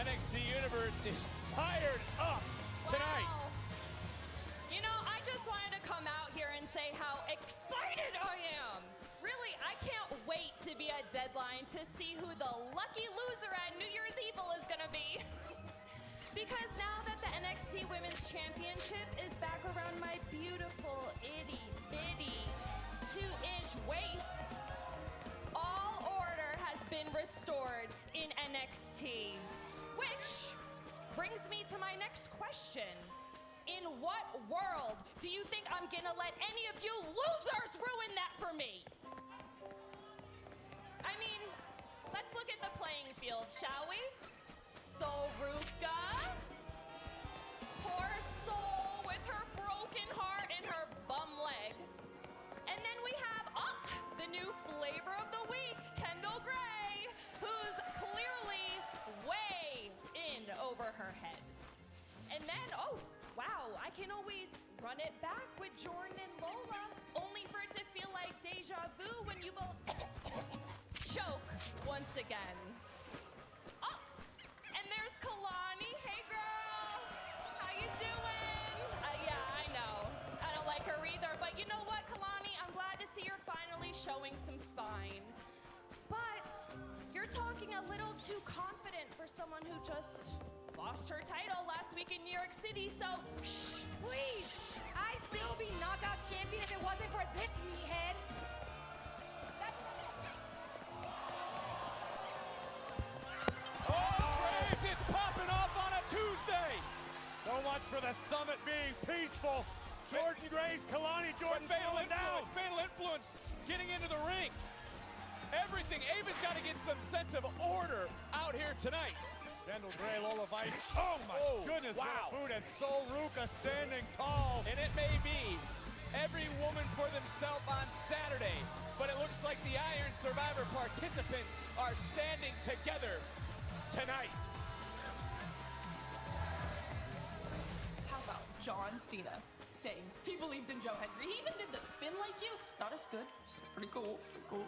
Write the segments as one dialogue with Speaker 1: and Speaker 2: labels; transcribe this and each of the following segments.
Speaker 1: NXT Universe is fired up tonight.
Speaker 2: Wow. You know, I just wanted to come out here and say how excited I am. Really, I can't wait to be at Deadline to see who the lucky loser at New Year's Evil is gonna be. Because now that the NXT Women's Championship is back around my beautiful itty bitty 2-inch waist, all order has been restored in NXT. Which brings me to my next question. In what world do you think I'm gonna let any of you losers ruin that for me? I mean, let's look at the playing field, shall we? Soruka, poor soul with her broken heart and her bum leg. And then we have, the new flavor of the week, Kendall Gray, who's clearly way in over her head. And then, wow, I can always run it back with Jordan and Lola, only for it to feel like deja vu when you both choke once again. And there's Kalani. Hey, girl. How you doing? Yeah, I know. I don't like her either. But you know what, Kalani? I'm glad to see you're finally showing some spine. But you're talking a little too confident for someone who just lost her title last week in New York City. So, shh,
Speaker 3: Please, I'd still be knockout champion if it wasn't for this meathead.
Speaker 1: It's popping off on a Tuesday.
Speaker 4: So much for the summit being peaceful. Jordan Grace, Kalani Jordan falling down.
Speaker 1: Fatal influence getting into the ring. Everything. Ava's got to get some sense of order out here tonight.
Speaker 4: Kendall Gray, Lola Vice. Oh my goodness,
Speaker 1: wow.
Speaker 4: what a boot. And Soruka standing tall.
Speaker 1: And it may be every woman for themselves on Saturday, but it looks like the Iron Survivor participants are standing together tonight.
Speaker 5: How about John Cena saying he believed in Joe Hendry? He even did the spin like you. Not as good, still pretty cool.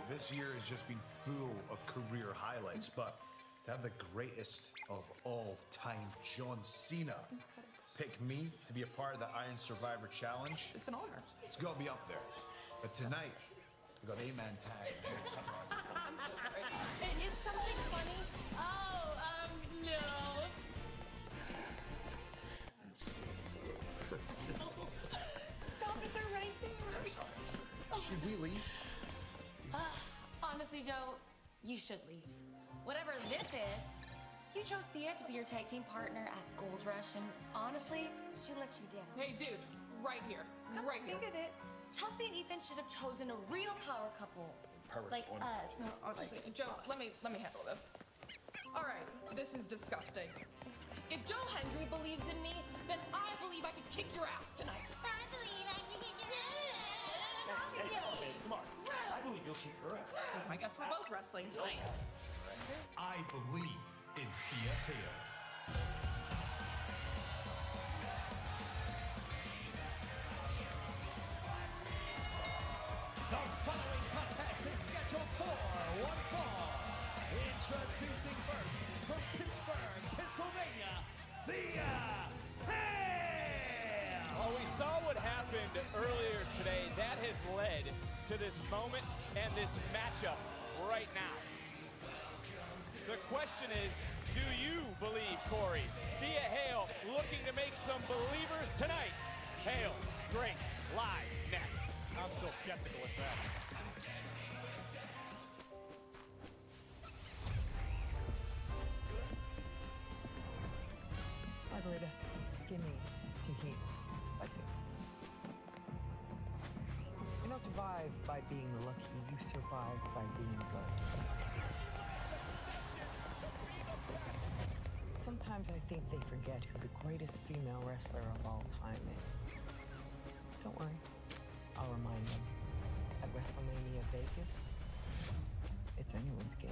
Speaker 6: This year has just been full of career highlights, but to have the greatest of all time, John Cena, pick me to be a part of the Iron Survivor Challenge,
Speaker 5: It's an honor.
Speaker 6: it's got to be up there. But tonight, we got 8-man tag.
Speaker 5: I'm so sorry. Is something funny?
Speaker 2: no.
Speaker 3: Stop it, they're right there.
Speaker 6: Should we leave?
Speaker 3: Honestly, Joe, you should leave. Whatever this is, you chose Thea to be your tag team partner at Gold Rush, and honestly, she let you down.
Speaker 5: Hey, dude, right here. Right here.
Speaker 3: Think of it. Chelsea and Ethan should have chosen a real power couple. Like us.
Speaker 5: Joe, let me handle this. All right, this is disgusting. If Joe Hendry believes in me, then I believe I can kick your ass tonight.
Speaker 3: I believe I can get
Speaker 4: Hey, come on. I believe you'll kick her ass.
Speaker 5: I guess we're both wrestling tonight.
Speaker 6: I believe in Thea Hale.
Speaker 7: The following contest is scheduled for one fall. Introducing first from Pittsburgh, Pennsylvania, Thea Hale.
Speaker 1: Well, we saw what happened earlier today. That has led to this moment and this matchup right now. The question is, do you believe, Corey? Thea Hale looking to make some believers tonight. Hale, Grace, live next.
Speaker 4: I'm still skeptical at best.
Speaker 8: Margarita, skinny to heat, spicy. You don't survive by being lucky, you survive by being good. Sometimes I think they forget who the greatest female wrestler of all time is. Don't worry, I'll remind them. At WrestleMania Vegas, it's anyone's game.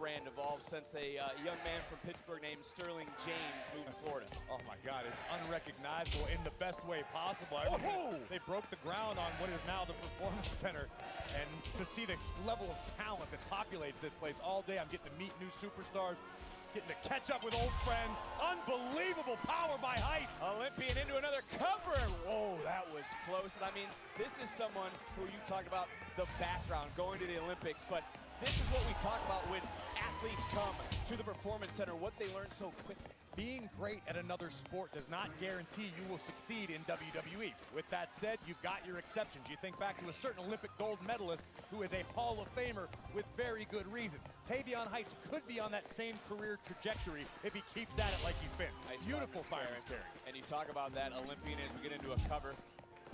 Speaker 1: brand evolved since a young man from Pittsburgh named Sterling James moved to Florida.
Speaker 4: Oh my God, it's unrecognizable in the best way possible. I mean, they broke the ground on what is now the Performance Center, and to see the level of talent that populates this place all day, I'm getting to meet new superstars, getting to catch up with old friends. Unbelievable power by Heights.
Speaker 1: Olympian into another cover. Whoa, that was close. And I mean, this is someone who you talked about the background going to the Olympics, but this is what we talk about when athletes come to the Performance Center, what they learn so quickly.
Speaker 4: Being great at another sport does not guarantee you will succeed in WWE. With that said, you've got your exceptions. You think back to a certain Olympic gold medalist who is a Hall of Famer with very good reason. Tavion Heights could be on that same career trajectory if he keeps at it like he's been.
Speaker 1: Nice
Speaker 4: Beautiful fireman's carry.
Speaker 1: And you talk about that Olympian as we get into a cover.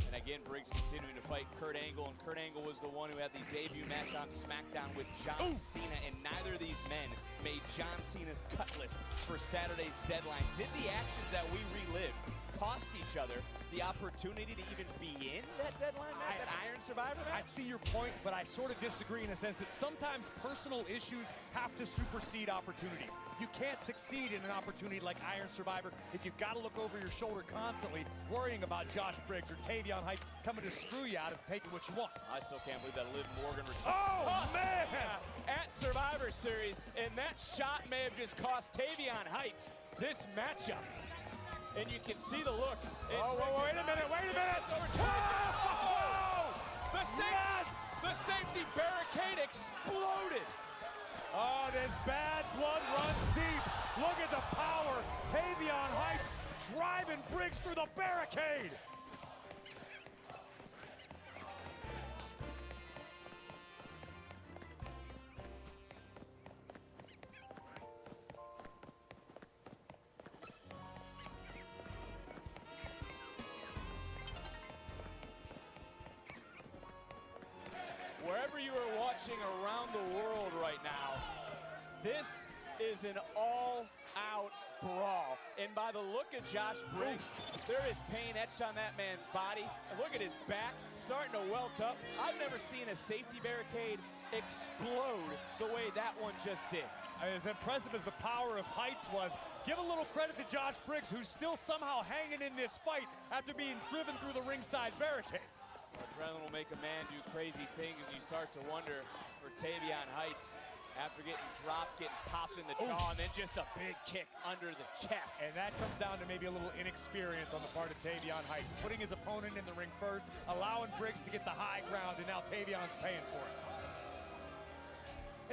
Speaker 1: And again, Briggs continuing to fight Kurt Angle, and Kurt Angle was the one who had the debut match on SmackDown with John Cena, and neither of these men made John Cena's cut list for Saturday's deadline. Did the actions that we relived cost each other the opportunity to even be in that deadline match, that Iron Survivor match?
Speaker 4: I see your point, but I sort of disagree in a sense that sometimes personal issues have to supersede opportunities. You can't succeed in an opportunity like Iron Survivor if you've got to look over your shoulder constantly worrying about Josh Briggs or Tavion Heights coming to screw you out of taking what you want.
Speaker 1: I still can't believe that Liv Morgan returned.
Speaker 4: Oh, man!
Speaker 1: At Survivor Series, and that shot may have just cost Tavion Heights this matchup. And you can see the look.
Speaker 4: Oh, wait a minute, wait a minute!
Speaker 1: Oh! The safety barricade exploded.
Speaker 4: Oh, this bad blood runs deep. Look at the power. Tavion Heights driving Briggs through the barricade.
Speaker 1: Wherever you are watching around the world right now, this is an all-out brawl. And by the look of Josh Briggs, there is pain etched on that man's body. And look at his back starting to welt up. I've never seen a safety barricade explode the way that one just did.
Speaker 4: As impressive as the power of Heights was, give a little credit to Josh Briggs, who's still somehow hanging in this fight after being driven through the ringside barricade.
Speaker 1: Adrenaline will make a man do crazy things, and you start to wonder for Tavion Heights after getting dropped, getting popped in the jaw, and then just a big kick under the chest.
Speaker 4: And that comes down to maybe a little inexperience on the part of Tavion Heights, putting his opponent in the ring first, allowing Briggs to get the high ground, and now Tavion's paying for it.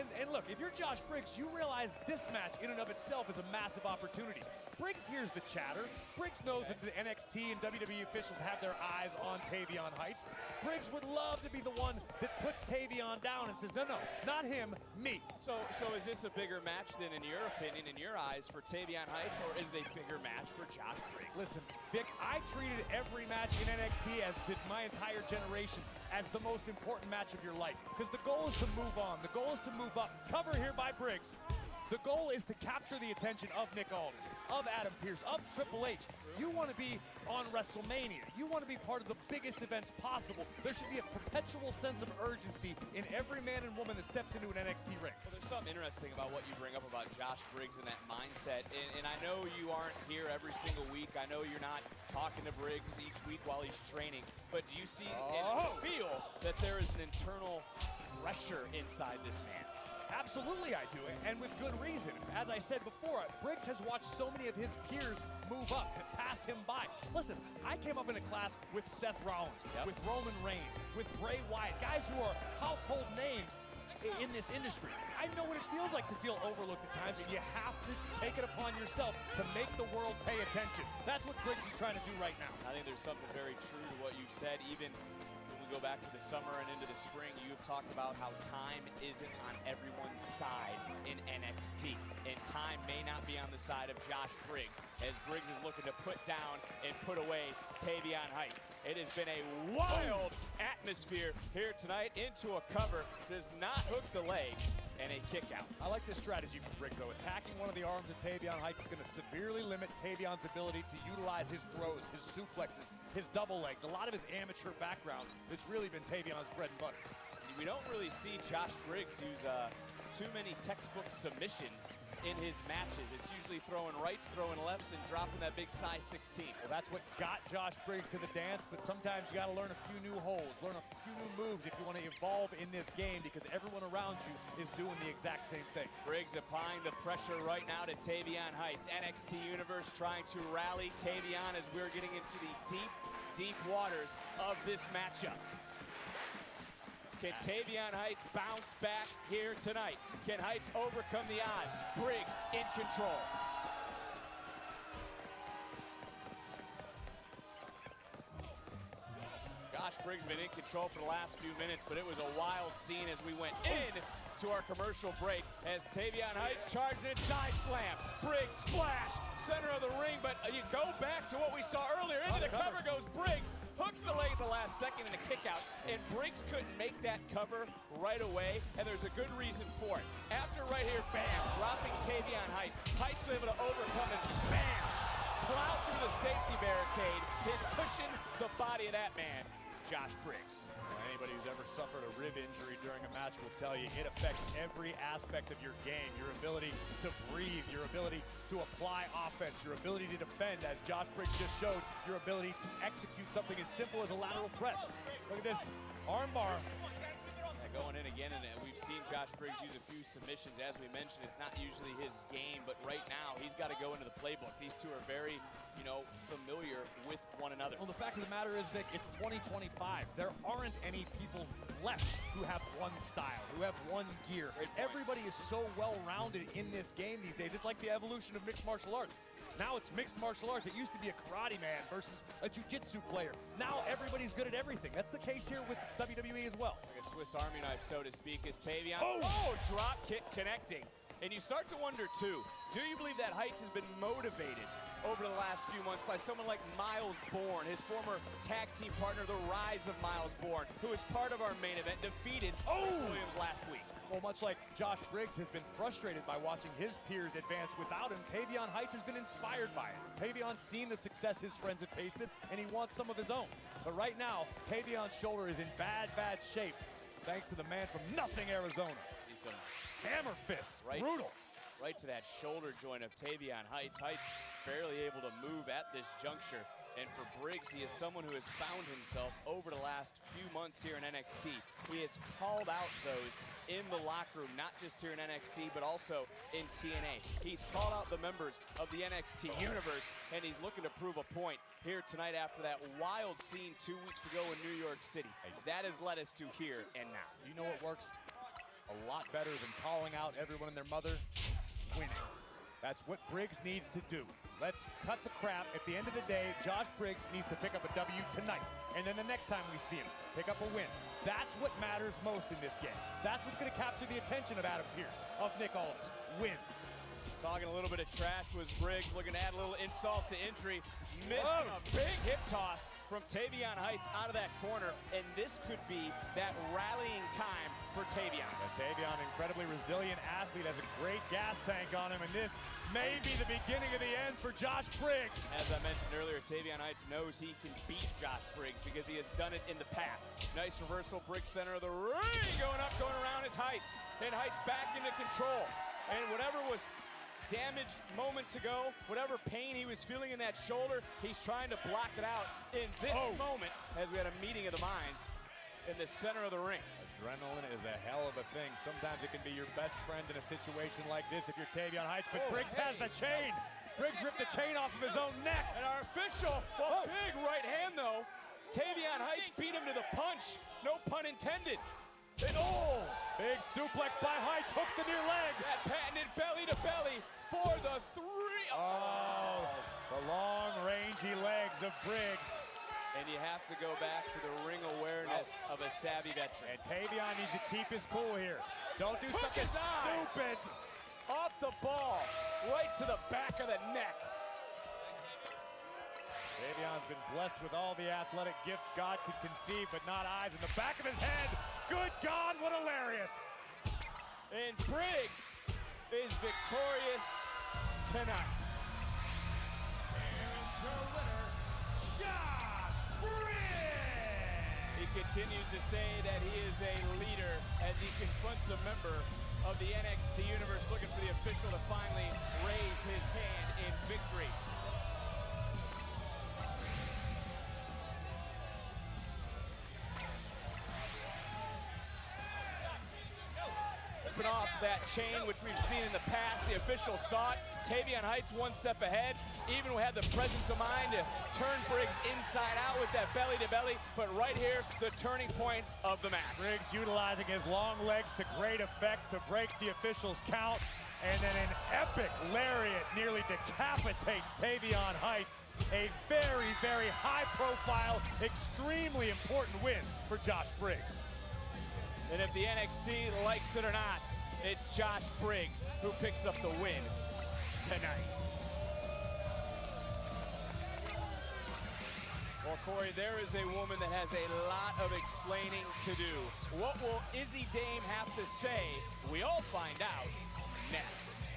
Speaker 4: And look, if you're Josh Briggs, you realize this match in and of itself is a massive opportunity. Briggs hears the chatter. Briggs knows that the NXT and WWE officials have their eyes on Tavion Heights. Briggs would love to be the one that puts Tavion down and says, no, not him, me.
Speaker 1: So is this a bigger match than, in your opinion, in your eyes, for Tavion Heights, or is it a bigger match for Josh Briggs?
Speaker 4: Listen, Vic, I treated every match in NXT, as did my entire generation, as the most important match of your life. Because the goal is to move on. The goal is to move up. Cover here by Briggs. The goal is to capture the attention of Nick Aldis, of Adam Pearce, of Triple H. You want to be on WrestleMania. You want to be part of the biggest events possible. There should be a perpetual sense of urgency in every man and woman that steps into an NXT ring.
Speaker 1: Well, there's something interesting about what you bring up about Josh Briggs and that mindset. And I know you aren't here every single week. I know you're not talking to Briggs each week while he's training. But do you see and feel that there is an internal pressure inside this man?
Speaker 4: Absolutely I do, and with good reason. As I said before, Briggs has watched so many of his peers move up and pass him by. Listen, I came up in a class with Seth Rollins, with Roman Reigns, with Bray Wyatt, guys who are household names in this industry. I know what it feels like to feel overlooked at times, and you have to take it upon yourself to make the world pay attention. That's what Briggs is trying to do right now.
Speaker 1: I think there's something very true to what you've said. Even go back to the summer and into the spring, you've talked about how time isn't on everyone's side in NXT. And time may not be on the side of Josh Briggs, as Briggs is looking to put down and put away Tavion Heights. It has been a wild atmosphere here tonight. Into a cover, does not hook the leg, and a kick out.
Speaker 4: I like this strategy from Briggs, though. Attacking one of the arms of Tavion Heights is going to severely limit Tavion's ability to utilize his throws, his suplexes, his double legs. A lot of his amateur background that's really been Tavion's bread and butter.
Speaker 1: We don't really see Josh Briggs use too many textbook submissions in his matches. It's usually throwing rights, throwing lefts, and dropping that big size 16.
Speaker 4: Well, that's what got Josh Briggs to the dance, but sometimes you got to learn a few new holds, learn a few new moves if you want to evolve in this game, because everyone around you is doing the exact same thing.
Speaker 1: Briggs applying the pressure right now to Tavion Heights. NXT Universe trying to rally Tavion as we're getting into the deep, deep waters of this matchup. Can Tavion Heights bounce back here tonight? Can Heights overcome the odds? Briggs in control. Josh Briggs been in control for the last few minutes, but it was a wild scene as we went in to our commercial break as Tavion Heights charged in side slam. Briggs splash, center of the ring, but you go back to what we saw earlier. Into the cover goes Briggs, hooks the leg at the last second in a kick out, and Briggs couldn't make that cover right away, and there's a good reason for it. After right here, bam, dropping Tavion Heights. Heights was able to overcome it, bam, plow through the safety barricade. His cushion, the body of that man, Josh Briggs.
Speaker 4: Anybody who's ever suffered a rib injury during a match will tell you it affects every aspect of your game. Your ability to breathe, your ability to apply offense, your ability to defend, as Josh Briggs just showed, your ability to execute something as simple as a lateral press. Look at this armbar.
Speaker 1: Going in again, and we've seen Josh Briggs use a few submissions. As we mentioned, it's not usually his game, but right now he's got to go into the playbook. These two are very, familiar with one another.
Speaker 4: Well, the fact of the matter is, Vic, it's 2025. There aren't any people left who have one style, who have one gear. Everybody is so well-rounded in this game these days. It's like the evolution of mixed martial arts. Now it's mixed martial arts. It used to be a karate man versus a jiu-jitsu player. Now everybody's good at everything. That's the case here with WWE as well.
Speaker 1: Like a Swiss Army knife, so to speak, is Tavion.
Speaker 4: Oh!
Speaker 1: Drop kick connecting. And you start to wonder, too, do you believe that Heights has been motivated over the last few months by someone like Miles Bourne, his former tag team partner, the rise of Miles Bourne, who is part of our main event, defeated Williams last week?
Speaker 4: Well, much like Josh Briggs has been frustrated by watching his peers advance without him, Tavion Heights has been inspired by it. Tavion's seen the success his friends have tasted, and he wants some of his own. But right now, Tavion's shoulder is in bad shape, thanks to the man from nothing, Arizona.
Speaker 1: See some
Speaker 4: hammer fists, brutal.
Speaker 1: Right to that shoulder joint of Tavion Heights. Heights barely able to move at this juncture. And for Briggs, he is someone who has found himself over the last few months here in NXT. He has called out those in the locker room, not just here in NXT, but also in TNA. He's called out the members of the NXT universe, and he's looking to prove a point here tonight after that wild scene 2 weeks ago in New York City. That has led us to here and now.
Speaker 4: Do you know what works a lot better than calling out everyone and their mother? Winning. That's what Briggs needs to do. Let's cut the crap. At the end of the day, Josh Briggs needs to pick up a W tonight. And then the next time we see him, pick up a win. That's what matters most in this game. That's what's going to capture the attention of Adam Pearce, of Nick Aldis. Wins.
Speaker 1: Talking a little bit of trash was Briggs, looking to add a little insult to injury. Missed a big hip toss from Tavion Heights out of that corner, and this could be that rallying time for Tavion.
Speaker 4: And Tavion, incredibly resilient athlete, has a great gas tank on him, and this may be the beginning of the end for Josh Briggs.
Speaker 1: As I mentioned earlier, Tavion Heights knows he can beat Josh Briggs because he has done it in the past. Nice reversal, Briggs center of the ring, going up, going around his Heights, and Heights back into control. And whatever was damaged moments ago, whatever pain he was feeling in that shoulder, he's trying to block it out in this moment as we had a meeting of the minds in the center of the ring.
Speaker 4: Adrenaline is a hell of a thing. Sometimes it can be your best friend in a situation like this if you're Tavion Heights, but Briggs has the chain. Briggs ripped the chain off of his own neck.
Speaker 1: And our official, big right hand though. Tavion Heights beat him to the punch. No pun intended. And
Speaker 4: big suplex by Heights, hooks the near leg.
Speaker 1: That patented belly to belly for the 3.
Speaker 4: The long-rangey legs of Briggs.
Speaker 1: And you have to go back to the ring awareness of a savvy veteran.
Speaker 4: And Tavion needs to keep his cool here. Don't do something stupid.
Speaker 1: Off the ball, right to the back of the neck.
Speaker 4: Tavion's been blessed with all the athletic gifts God could conceive, but not eyes in the back of his head. Good God, what a lariat.
Speaker 1: And Briggs is victorious tonight.
Speaker 7: Here is your winner, Josh Briggs.
Speaker 1: He continues to say that he is a leader as he confronts a member of the NXT Universe, looking for the official to finally raise his hand in victory. Open off that chain, which we've seen in the past. The official saw it. Tavion Heights one step ahead. Even had the presence of mind to turn Briggs inside out with that belly-to-belly. But right here, the turning point of the match.
Speaker 4: Briggs utilizing his long legs to great effect to break the official's count. And then an epic lariat nearly decapitates Tavion Heights. A very, very high-profile, extremely important win for Josh Briggs.
Speaker 1: And if the NXT likes it or not, it's Josh Briggs who picks up the win tonight. Well, Corey, there is a woman that has a lot of explaining to do. What will Izzy Dame have to say? We all find out next.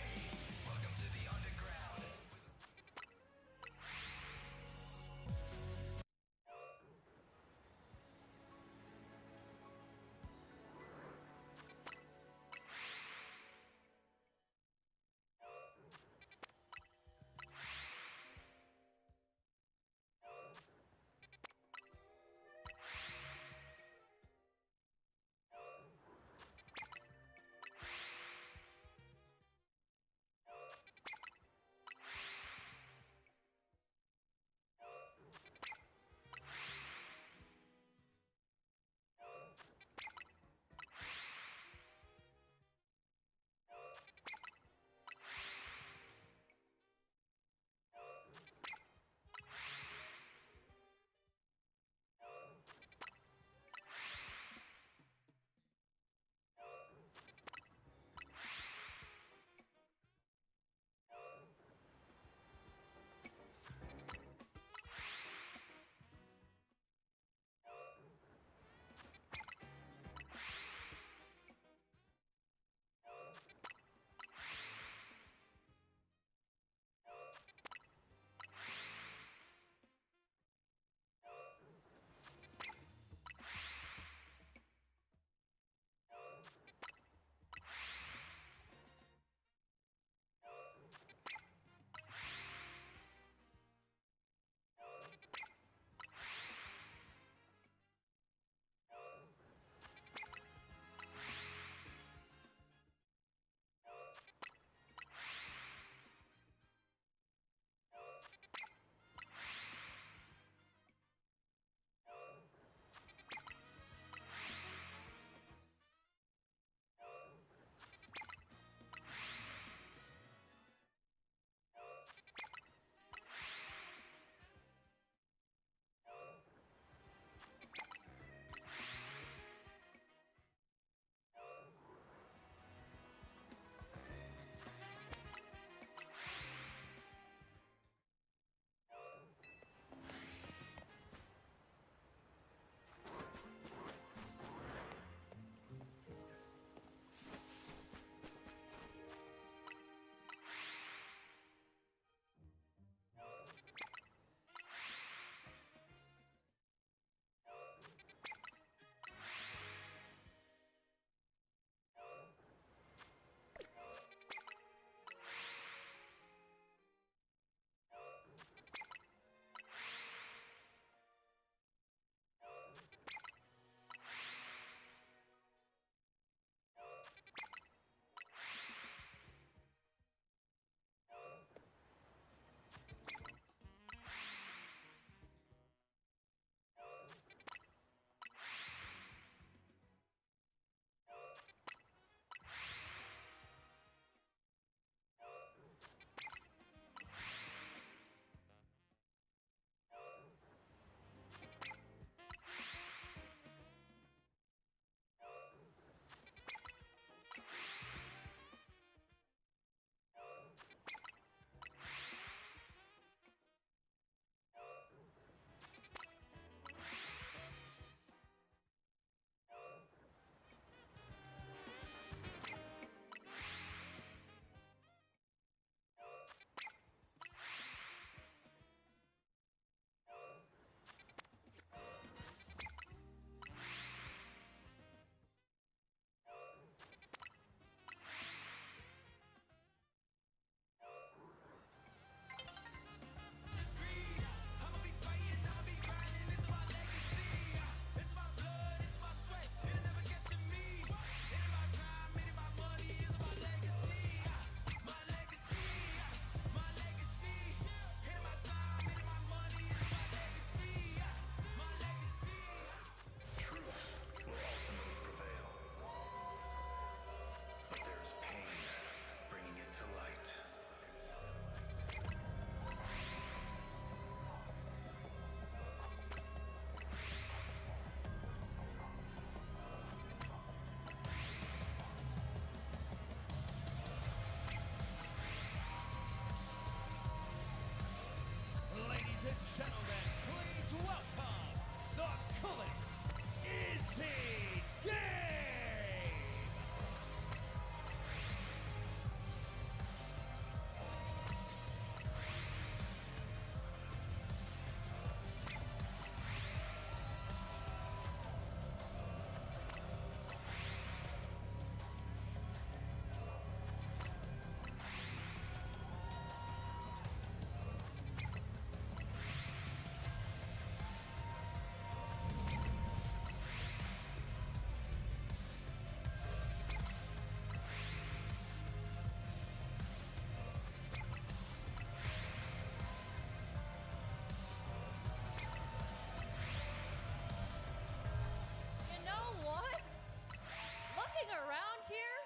Speaker 2: around here,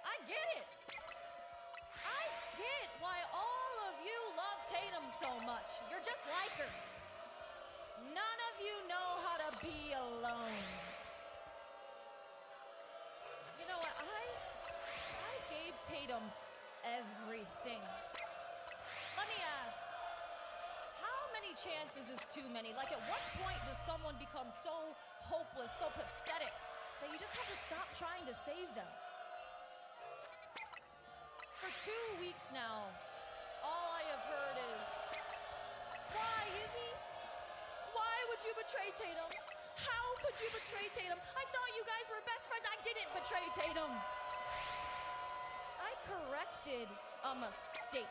Speaker 2: I get it. I get why all of you love Tatum so much. You're just like her. None of you know how to be alone. You know what? I gave Tatum everything. Let me ask, how many chances is too many? Like, at what point does someone become so hopeless, so pathetic, that you just have to stop trying to save them? For 2 weeks now, all I have heard is, why, Izzy? Why would you betray Tatum? How could you betray Tatum? I thought you guys were best friends. I didn't betray Tatum. I corrected a mistake.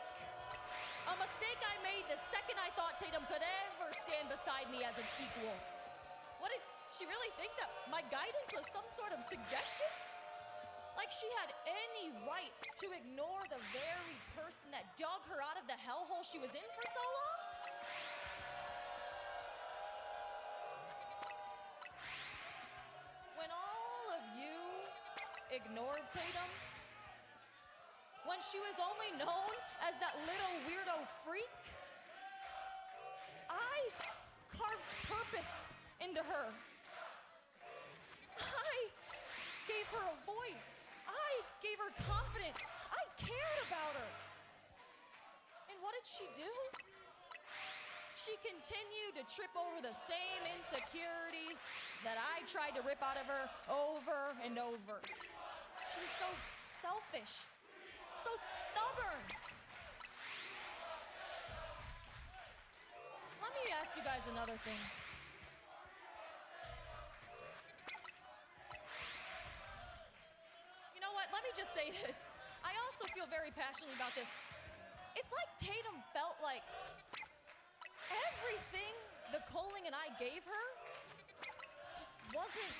Speaker 2: A mistake I made the second I thought Tatum could ever stand beside me as an equal. What, did she really think that my guidance was some sort of suggestion? Like she had any right to ignore the very person that dug her out of the hellhole she was in for so long? When all of you ignored Tatum, when she was only known as that little weirdo freak, I carved purpose into her. I gave her a voice. I gave her confidence. I cared about her. And what did she do? She continued to trip over the same insecurities that I tried to rip out of her over and over. She was so selfish, so stubborn. Let me ask you guys another thing. You know what? Let me just say this. I also feel very passionately about this. It's like Tatum felt like everything the Coling and I gave her just wasn't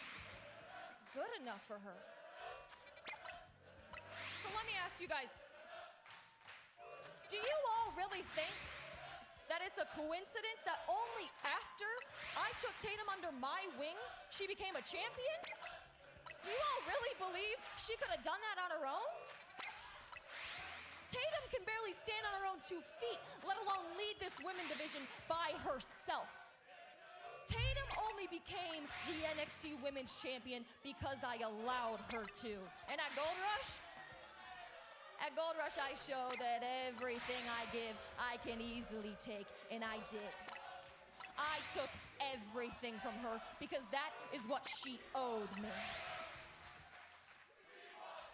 Speaker 2: good enough for her. So let me ask you guys, do you all really think that it's a coincidence that only after I took Tatum under my wing, she became a champion? Do you all really believe she could have done that on her own? Tatum can barely stand on her own 2 feet, let alone lead this women's division by herself. Tatum only became the NXT Women's Champion because I allowed her to. And at Gold Rush, I show that everything I give, I can easily take, and I did. I took everything from her because that is what she owed me.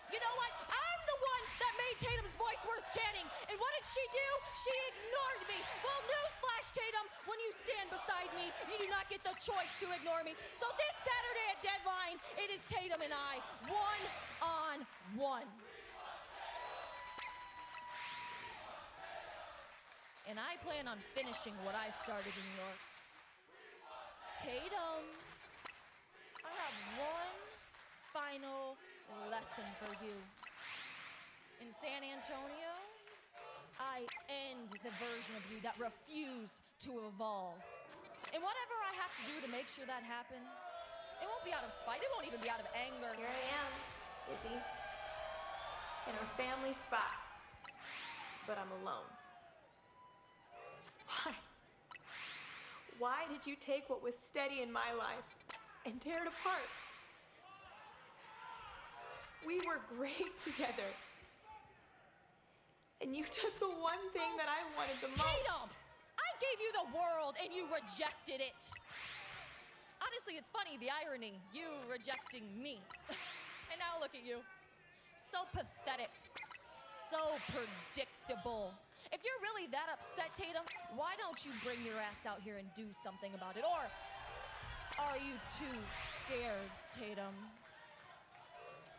Speaker 2: You know what? I'm the one that made Tatum's voice worth chanting. And what did she do? She ignored me. Well, newsflash, Tatum, when you stand beside me, you do not get the choice to ignore me. So this Saturday at Deadline, it is Tatum and I, one-on-one. And I plan on finishing what I started in New York. Tatum, I have one final lesson for you. In San Antonio, I end the version of you that refused to evolve. And whatever I have to do to make sure that happens, it won't be out of spite, it won't even be out of anger.
Speaker 9: Here I am, Izzy, in our family spot, but I'm alone. Why? Why did you take what was steady in my life and tear it apart? We were great together. And you took the one thing that I wanted the
Speaker 2: Tatum!
Speaker 9: most.
Speaker 2: I gave you the world and you rejected it. Honestly, it's funny, the irony, you rejecting me. And now look at you. So pathetic, so predictable. If you're really that upset, Tatum, why don't you bring your ass out here and do something about it? Or are you too scared, Tatum?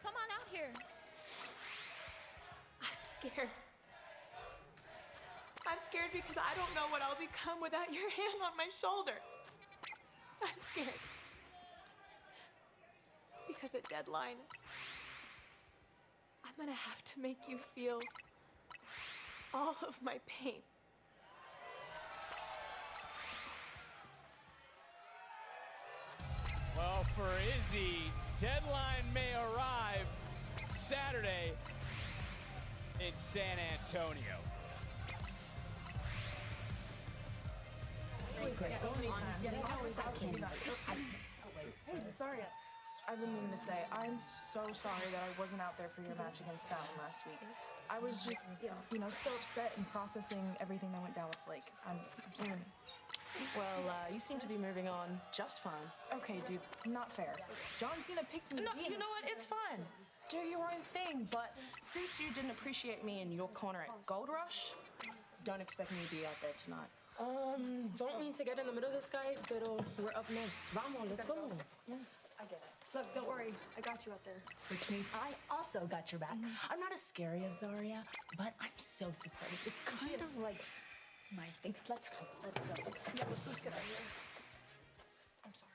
Speaker 2: Come on out here.
Speaker 9: I'm scared. I'm scared because I don't know what I'll become without your hand on my shoulder. I'm scared. Because at Deadline, I'm gonna have to make you feel all of my pain.
Speaker 1: Well, for Izzy, Deadline may arrive, Saturday in San Antonio.
Speaker 10: Hey, it's Aria. I've been meaning to say, I'm so sorry that I wasn't out there for your match against Down last week. I was just, still upset and processing everything that went down with Blake. I'm sorry.
Speaker 11: Well, you seem to be moving on just fine.
Speaker 10: Okay, dude, not fair. John Cena picked me to
Speaker 11: No,
Speaker 10: be
Speaker 11: you know what? It's fine. Do your own thing, but since you didn't appreciate me in your corner at Gold Rush, don't expect me to be out there tonight.
Speaker 12: Don't mean to get in the middle of this, guys, pero we're up next. Vamos, let's go.
Speaker 10: I get it. Look, don't worry. I got you out there.
Speaker 12: Which means I also got your back. I'm not as scary as Zarya, but I'm so supportive. It's kind of like my thing. Let's go. Let's go.
Speaker 10: Yeah, let's get out of here.
Speaker 11: I'm sorry.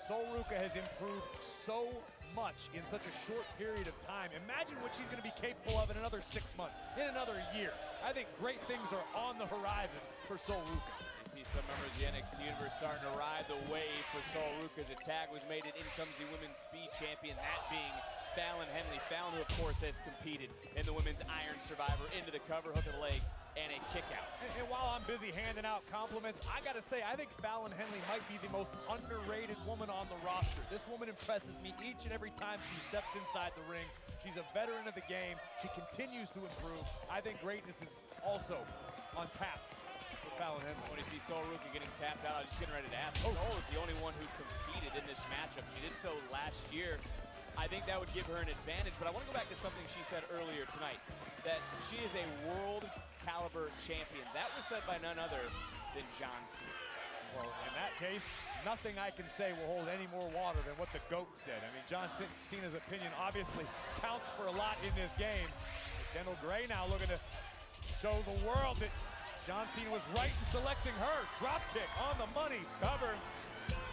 Speaker 4: Solruka has improved so much in such a short period of time. Imagine what she's going to be capable of in another 6 months, in another year. I think great things are on the horizon for Solruka.
Speaker 1: You see some members of the NXT Universe starting to ride the wave for Solruka's attack was made. In comes the women's speed champion, that being Fallon Henley. Fallon, who of course has competed in the women's Iron Survivor, into the cover, hook of the leg, and a kick out.
Speaker 4: And while I'm busy handing out compliments, I gotta say, I think Fallon Henley might be the most underrated woman on the roster. This woman impresses me each and every time she steps inside the ring. She's a veteran of the game. She continues to improve. I think greatness is also on tap for Fallon Henley.
Speaker 1: When you see Solruka getting tapped out, I was just getting ready to ask. Sol is the only one who competed in this matchup. She did so last year. I think that would give her an advantage, but I want to go back to something she said earlier tonight, that she is a world caliber champion. That was said by none other than John Cena.
Speaker 4: Well, in that case, nothing I can say will hold any more water than what the GOAT said. I mean, John Cena's opinion obviously counts for a lot in this game. Kendall Gray now looking to show the world that John Cena was right in selecting her. Drop kick on the money. Cover.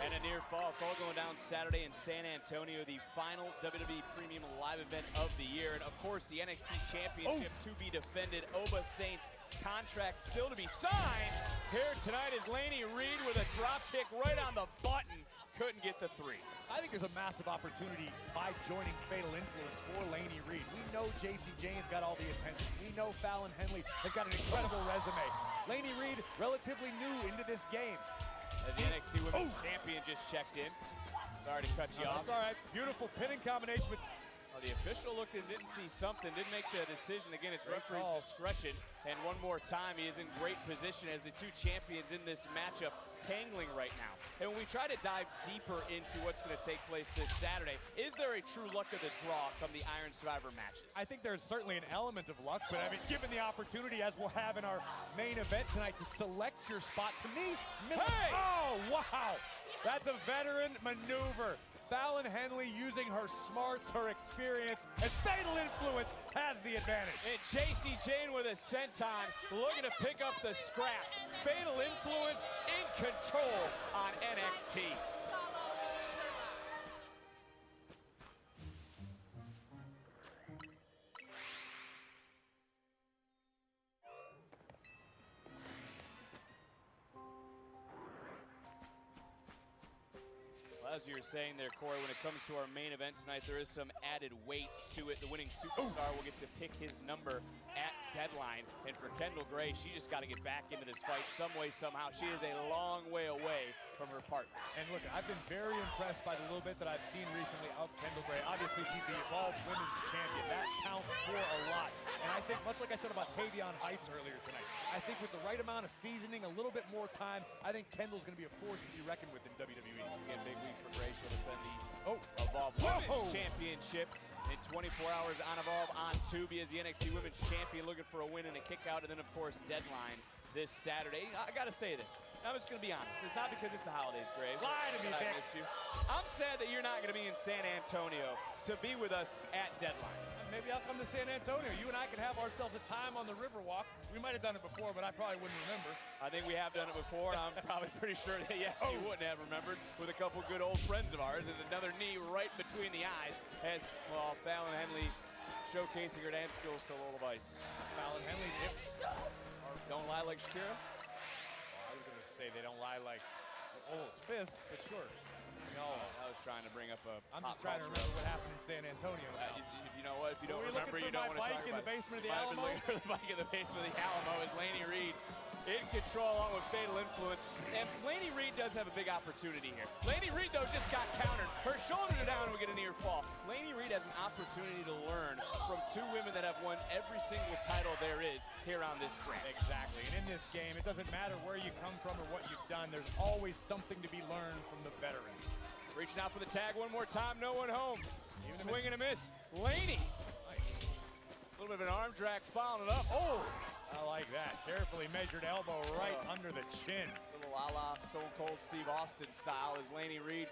Speaker 1: And a near fall. It's all going down Saturday in San Antonio, the final WWE Premium Live event of the year. And of course, the NXT Championship to be defended. Oba Saints contract still to be signed. Here tonight is Laney Reed with a drop kick right on the button. Couldn't get the 3.
Speaker 4: I think there's a massive opportunity by joining Fatal Influence for Laney Reed. We know JC Jane's got all the attention. We know Fallon Henley has got an incredible resume. Laney Reed, relatively new into this game.
Speaker 1: As the NXT Women's Champion just checked in. Sorry to cut you off.
Speaker 4: That's all right. Beautiful pinning combination with...
Speaker 1: The official looked and didn't see something, didn't make the decision. Again, it's referee's discretion. And one more time, he is in great position as the two champions in this matchup tangling right now. And when we try to dive deeper into what's going to take place this Saturday, is there a true luck of the draw come the Iron Survivor matches?
Speaker 4: I think there's certainly an element of luck, but I mean, given the opportunity, as we'll have in our main event tonight, to select your spot, to me, oh, wow! That's a veteran maneuver. Fallon Henley using her smarts, her experience, and Fatal Influence has the advantage.
Speaker 1: And JC Jane with a senton, looking to pick up the scraps. Fatal Influence in control on NXT. As you were saying there, Corey, when it comes to our main event tonight, there is some added weight to it. The winning superstar will get to pick his number at deadline. And for Kendall Gray, she just got to get back into this fight some way, somehow. She is a long way away from her partners.
Speaker 4: And look, I've been very impressed by the little bit that I've seen recently of Kendall Gray. Obviously, she's the Evolved Women's Champion. That counts for a lot. And I think, much like I said about Tavion Heights earlier tonight, I think with the right amount of seasoning, a little bit more time, I think Kendall's going to be a force to be reckoned with in WWE.
Speaker 1: Again, big week for Gray. She'll defend the Evolved Women's Championship in 24 hours on Evolve on Tubi as the NXT Women's Champion, looking for a win and a kick out. And then, of course, deadline this Saturday. I got to say this. I'm just going to be honest. It's not because it's the holidays, Gray.
Speaker 4: Lie to me,
Speaker 1: I missed you. I'm sad that you're not going to be in San Antonio to be with us at deadline.
Speaker 4: Maybe I'll come to San Antonio. You and I can have ourselves a time on the Riverwalk. We might have done it before, but I probably wouldn't remember.
Speaker 1: I think we have done it before, and I'm probably pretty sure that, yes, you wouldn't have remembered, with a couple good old friends of ours. There's another knee right between the eyes as, well, Fallon Henley showcasing her dance skills to Lola Vice.
Speaker 4: Fallon Henley's hips
Speaker 1: don't lie like Shakira?
Speaker 4: Well, I was going to say they don't lie like Ola's fists, but sure.
Speaker 1: I was trying to bring up a
Speaker 4: I'm just trying to remember what happened in San Antonio.
Speaker 1: You know what? If you don't remember, you don't want to talk about it.
Speaker 4: Bike in the basement of the Alamo?
Speaker 1: The bike in the basement of the Alamo is Laney Reed in control along with Fatal Influence. And Laney Reed does have a big opportunity here. Laney Reed, though, just got countered. Her shoulders are down and we get a near fall. Laney Reed has an opportunity to learn from two women that have won every single title there is here on this brand.
Speaker 4: Exactly. And in this game, it doesn't matter where you come from or what you've done. There's always something to be learned from the veterans.
Speaker 1: Reaching out for the tag one more time. No one home. Swing and a miss. Laney.
Speaker 4: Nice.
Speaker 1: A little bit of an arm drag following it up. Oh!
Speaker 4: I like that. Carefully measured elbow right under the chin.
Speaker 1: A little a la Stone Cold Steve Austin style as Laney Reed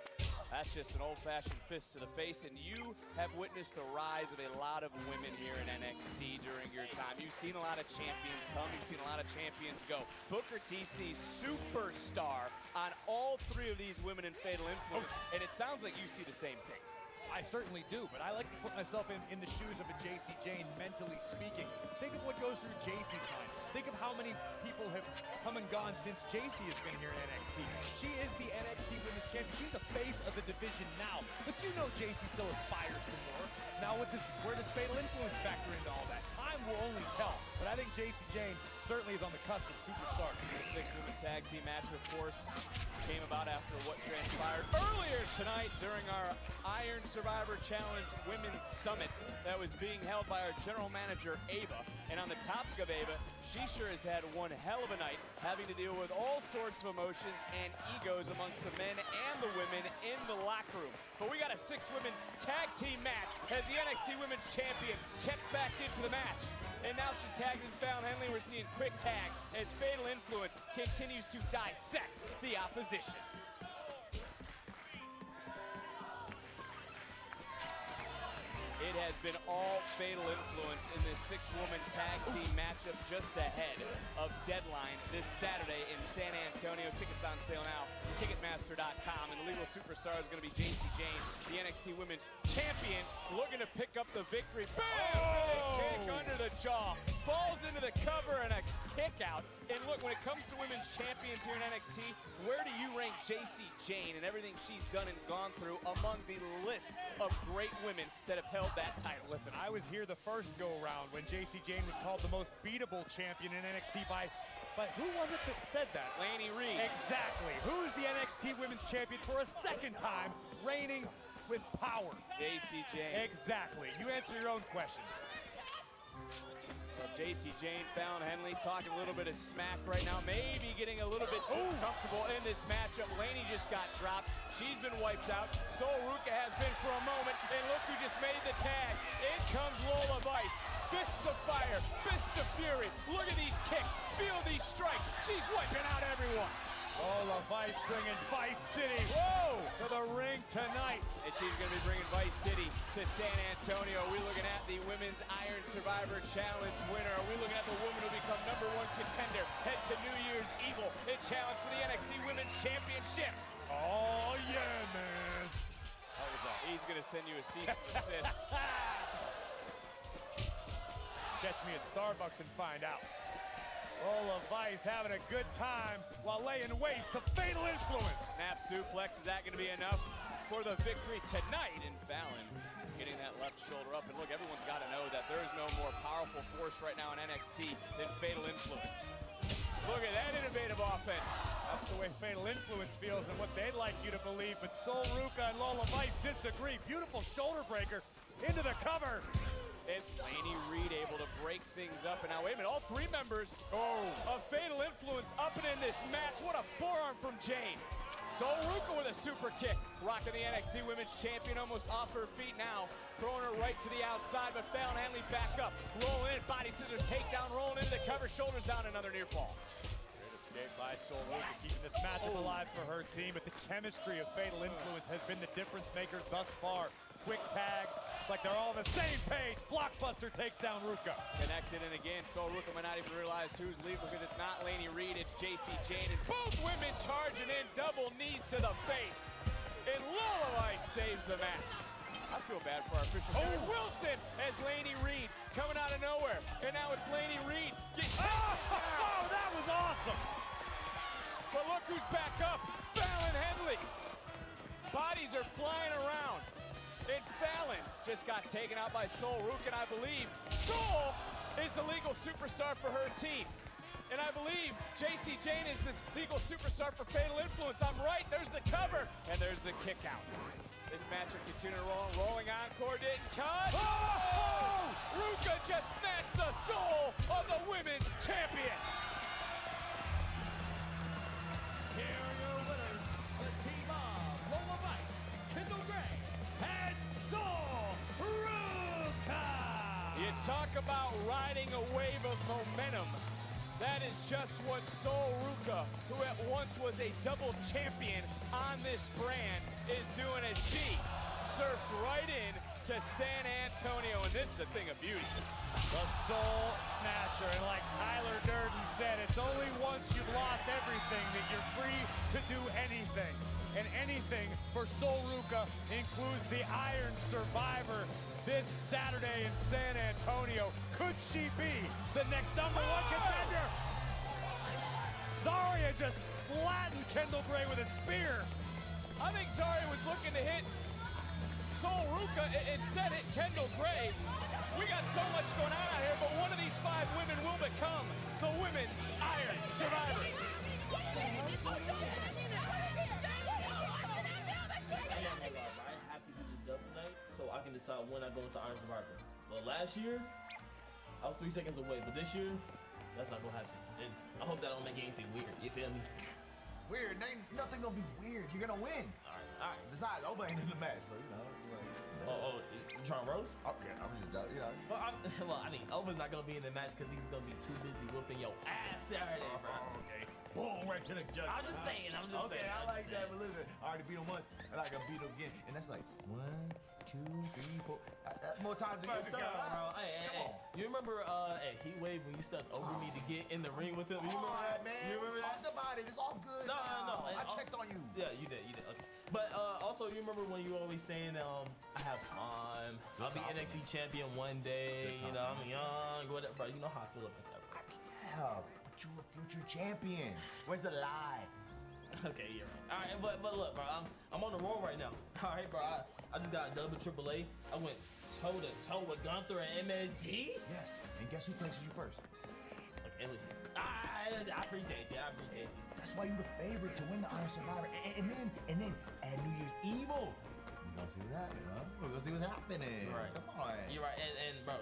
Speaker 1: That's just an old-fashioned fist to the face, and you have witnessed the rise of a lot of women here in NXT during your time. You've seen a lot of champions come, you've seen a lot of champions go. Booker TC, superstar on all three of these women in Fatal Influence, and it sounds like you see the same thing.
Speaker 4: I certainly do, but I like to put myself in the shoes of a JC Jane, mentally speaking. Think of what goes through JC's mind. Think of how many people have come and gone since JC has been here in NXT. She is the NXT Women's Champion. She's the face of the division now, but you know JC still aspires to more. Now, where does Fatal Influence factor into all that? Time will only tell, but I think JC Jane certainly is on the cusp of superstar.
Speaker 1: The 6-woman tag team match, of course, came about after what transpired earlier tonight during our Iron Survivor Challenge Women's Summit that was being held by our general manager, Ava. And on the topic of Ava, she sure has had one hell of a night, having to deal with all sorts of emotions and egos amongst the men and the women in the locker room. But we got a 6-women tag team match as the NXT Women's Champion checks back into the match. And now she tags in Fallon Henley. We're seeing quick tags as Fatal Influence continues to dissect the opposition. It has been all Fatal Influence in this 6-woman tag team matchup just ahead of Deadline this Saturday in San Antonio. Tickets on sale now, Ticketmaster.com. And the legal superstar is going to be JC Jane, the NXT Women's Champion, looking to pick up the victory. Bam! Big kick under the jaw. Falls into the cover and a kick out. And look, when it comes to women's champions here in NXT, where do you rank JC Jane and everything she's done and gone through among the list of great women that have held that title?
Speaker 4: Listen, I was here the first go-round when JC Jane was called the most beatable champion in NXT by who was it that said that?
Speaker 1: Laney Reed.
Speaker 4: Exactly. Who's the NXT Women's Champion for a second time, reigning with power?
Speaker 1: JC Jane.
Speaker 4: Exactly. You answer your own questions.
Speaker 1: Well, JC Jane, Fallon Henley talking a little bit of smack right now, maybe getting a little bit too comfortable in this matchup. Laney just got dropped. She's been wiped out. Sol Ruca has been for a moment, and look who just made the tag. In comes Lola Vice. Fists of fire, fists of fury. Look at these kicks. Feel these strikes. She's wiping out everyone.
Speaker 4: Lola Vice bringing Vice City to the ring tonight.
Speaker 1: And she's going to be bringing Vice City to San Antonio. Are we looking at the Women's Iron Survivor Challenge winner? Are we looking at the woman who become #1 contender, head to New Year's Evil and challenge for the NXT Women's Championship?
Speaker 4: Oh, yeah, man.
Speaker 1: How was that? He's going to send you a cease and desist.
Speaker 4: Catch me at Starbucks and find out. Lola Vice having a good time while laying waste to Fatal Influence.
Speaker 1: Snap suplex, is that going to be enough for the victory tonight? And Fallon getting that left shoulder up. And look, everyone's got to know that there is no more powerful force right now in NXT than Fatal Influence. Look at that innovative offense.
Speaker 4: That's the way Fatal Influence feels and what they'd like you to believe. But Sol Ruca and Lola Vice disagree. Beautiful shoulder breaker into the cover.
Speaker 1: And Laney Reed able to break things up. And now, wait a minute, all 3 members of Fatal Influence up and in this match. What a forearm from Jane. Sol Ruca with a super kick. Rocking the NXT Women's Champion almost off her feet now. Throwing her right to the outside, but Fallon Henley back up. Rolling in, body scissors, takedown, rolling into the cover, shoulders down, another near fall.
Speaker 4: Great escape by Sol Ruca, keeping this matchup alive for her team. But the chemistry of Fatal Influence has been the difference maker thus far. Quick tags. It's like they're all on the same page. Blockbuster takes down Ruca.
Speaker 1: Connected, and again, Sol Ruca might not even realize who's leaving because it's not Laney Reed, it's JC Jane. And both women charging in, double knees to the face. And Lola Vice saves the match. I feel bad for our official. Wilson as Laney Reed coming out of nowhere. And now it's Laney Reed.
Speaker 4: Oh, that was awesome.
Speaker 1: But look who's back up. Fallon Henley. Bodies are flying around. And Fallon just got taken out by Sol Ruca, and I believe Sol is the legal superstar for her team. And I believe JC Jane is the legal superstar for Fatal Influence. I'm right, there's the cover, and there's the kick out. This matchup continuing to roll, rolling encore, didn't cut. Oh! Ruca just snatched the soul of the Women's Champion.
Speaker 7: Here are your winners, the team of Lola Vice, Kendall Gray, and Sol Ruca!
Speaker 1: You talk about riding a wave of momentum. That is just what Sol Ruca, who at once was a double champion on this brand, is doing as she surfs right in to San Antonio, and this is a thing of beauty.
Speaker 4: The Soul Snatcher, and like Tyler Durden said, it's only once you've lost everything that you're free to do anything. And anything for Sol Ruca includes the Iron Survivor this Saturday in San Antonio. Could she be the next #1 contender? Zarya just flattened Kendall Gray with a spear.
Speaker 1: I think Zarya was looking to hit Sol Ruca, instead hit Kendall Gray. We got so much going on out here, but one of these 5 women will become the Women's Iron Survivor.
Speaker 13: So I can decide when I go into Iron Survivor. But last year, I was 3 seconds away. But this year, that's not gonna happen. And I hope that don't make anything weird. You feel me?
Speaker 14: Weird? Ain't nothing gonna be weird. You're gonna win.
Speaker 13: All right.
Speaker 14: Besides, Oba ain't in the match, so you know.
Speaker 13: You trying to roast?
Speaker 14: Oh, yeah, I'm just, you know.
Speaker 13: Well, I mean, Oba's not gonna be in the match because he's gonna be too busy whooping your ass Saturday, bro.
Speaker 14: Okay. Boom, right to the judge.
Speaker 13: I'm just saying.
Speaker 14: Okay, I like that, but listen, I already beat him once, and I can beat him again, and that's like 1, 2, 3, 4. More times than you
Speaker 13: bro. Hey. You remember Heat Wave when you stepped over me to get in the ring with him? You remember that,
Speaker 14: man?
Speaker 13: You remember
Speaker 14: Talked about it. It's all good.
Speaker 13: No.
Speaker 14: I checked on you.
Speaker 13: Yeah, you did. Okay. But also, you remember when you always saying, I have time. I'll be NXT champion one day. You know, I'm young. Whatever. Bro, you know how I feel about that. Bro.
Speaker 14: Yeah, but you're a future champion. Where's the lie?
Speaker 13: Okay, you're right. All right, but look, bro, I'm on the roll right now. All right, bro, I just got a dub with AAA. I went toe to toe with Gunther and MSG.
Speaker 14: Yes, and guess who texted you first?
Speaker 13: Okay, listen. I appreciate you.
Speaker 14: That's why you're the favorite to win the Iron Survivor. And then at New Year's Evil, we're gonna see what's happening, huh? We're gonna see what's happening.
Speaker 13: You're right.
Speaker 14: Come on.
Speaker 13: You're right, and bro,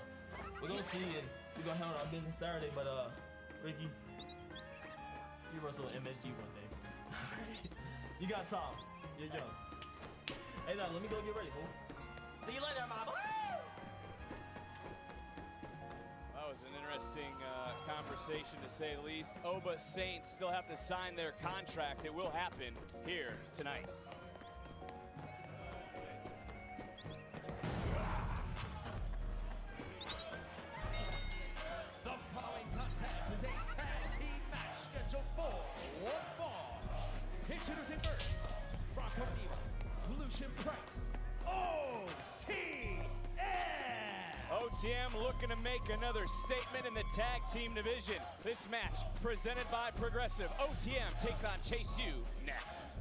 Speaker 13: we're gonna see, and we're gonna handle our business Saturday. But Ricky, you wrestle MSG one day. You got time. You're young. Hey, now let me go get ready, fool. See you later, mama.
Speaker 1: That was an interesting conversation, to say the least. Oba Saints still have to sign their contract. It will happen here tonight.
Speaker 7: The following contest is a tag team match scheduled for 1 fall. Introducing first, Rocco Neva, Lucian Price, OTM!
Speaker 1: OTM looking to make another statement in the tag team division. This match presented by Progressive. OTM takes on Chase U next.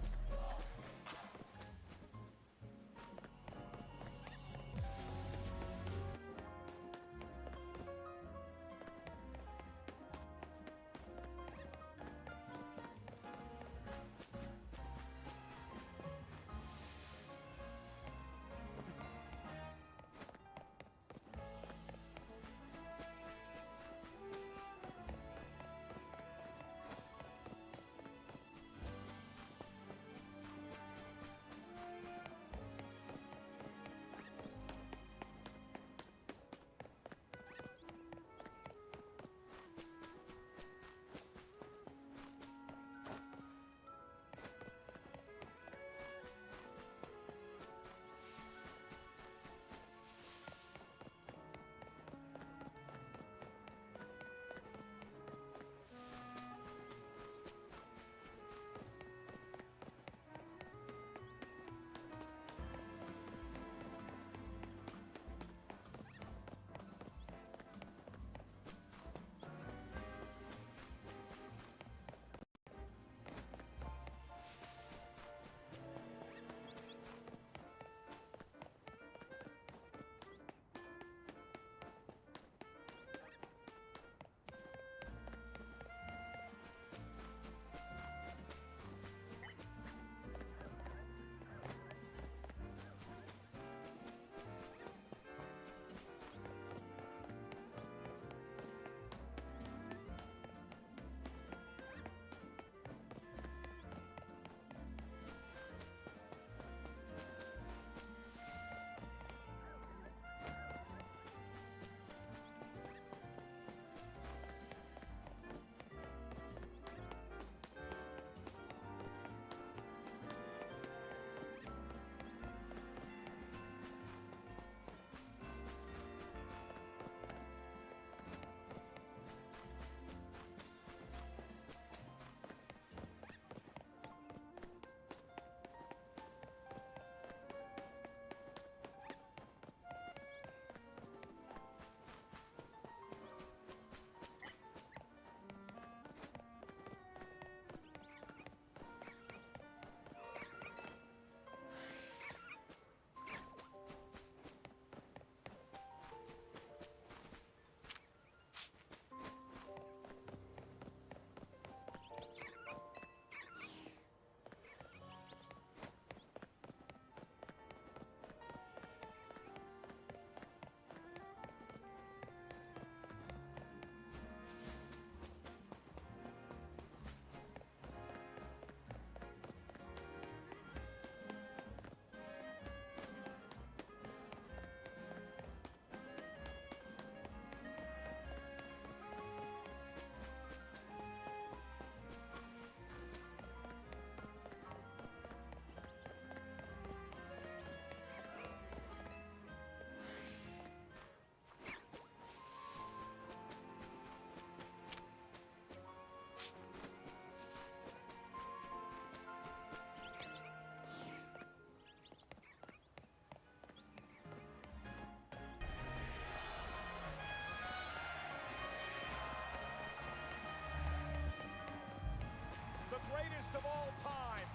Speaker 7: greatest of all time.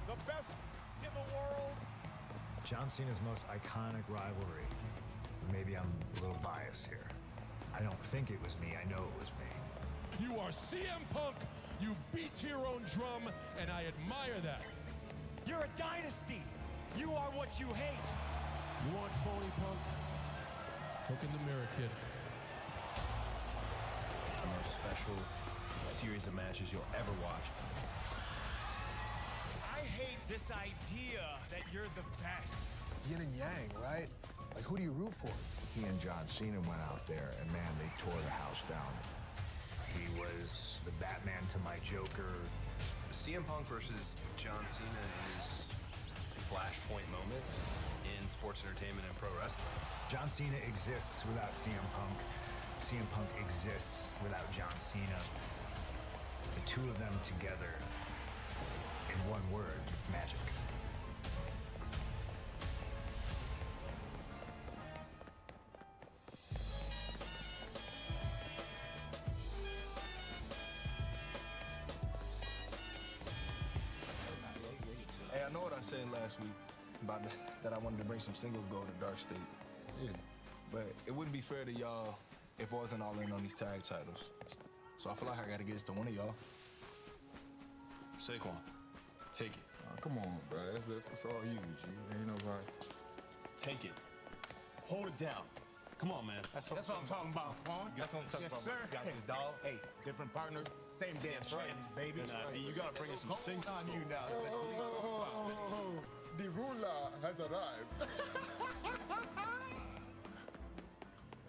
Speaker 7: The best in the world.
Speaker 14: John Cena's most iconic rivalry. Maybe I'm a little biased here. I don't think it was me. I know it was me.
Speaker 15: You are CM Punk. You beat to your own drum, and I admire that.
Speaker 7: You're a dynasty. You are what you hate.
Speaker 15: You want phony Punk? Look in the mirror, kid.
Speaker 16: The most special series of matches you'll ever watch.
Speaker 7: I hate this idea that you're the best.
Speaker 17: Yin and yang, right? Like, who do you root for?
Speaker 14: He and John Cena went out there, and man, they tore the house down. He was the Batman to my Joker.
Speaker 16: CM Punk versus John Cena is a flashpoint moment in sports entertainment and pro wrestling.
Speaker 14: John Cena exists without CM Punk. CM Punk exists without John Cena. The two of them together, in one word, magic.
Speaker 17: Hey, I know what I said last week about that I wanted to bring some singles gold to Dark State. Yeah. But it wouldn't be fair to y'all if I wasn't all in on these tag titles. So I feel like I gotta get this to one of y'all.
Speaker 16: Saquon, take it.
Speaker 18: Come on, bro. It's all you. Ain't nobody.
Speaker 16: Take it. Hold it down. Come on, man.
Speaker 7: That's what I'm talking about. Come on.
Speaker 16: That's what I'm talking
Speaker 7: Yes,
Speaker 16: about.
Speaker 7: sir.
Speaker 16: Got this, dog.
Speaker 7: Hey, different partner, same damn shit, baby.
Speaker 16: You gotta bring us some singles.
Speaker 18: On you now. The ruler has arrived.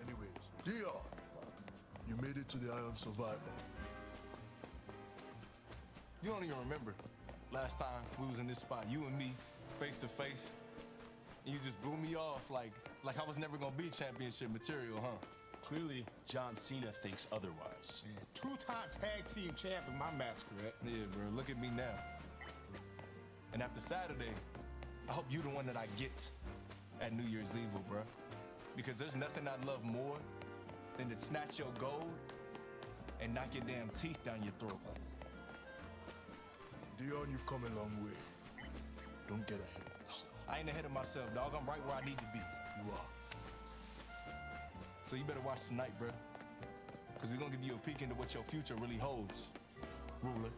Speaker 18: Anyways, Dion, you made it to the Iron Survivor.
Speaker 17: You don't even remember last time we was in this spot, you and me, face to face, and you just blew me off like I was never gonna be championship material, huh?
Speaker 16: Clearly, John Cena thinks otherwise.
Speaker 7: Yeah, two-time tag team champion, my math's correct.
Speaker 17: Yeah, bro, look at me now. And after Saturday, I hope you the one that I get at New Year's Eve, bro. Because there's nothing I love more than to snatch your gold and knock your damn teeth down your throat.
Speaker 18: Dion, you've come a long way. Don't get ahead of yourself.
Speaker 17: I ain't ahead of myself, dog. I'm right where I need to be.
Speaker 18: You are.
Speaker 17: So you better watch tonight, bro. Because we're gonna give you a peek into what your future really holds, ruler.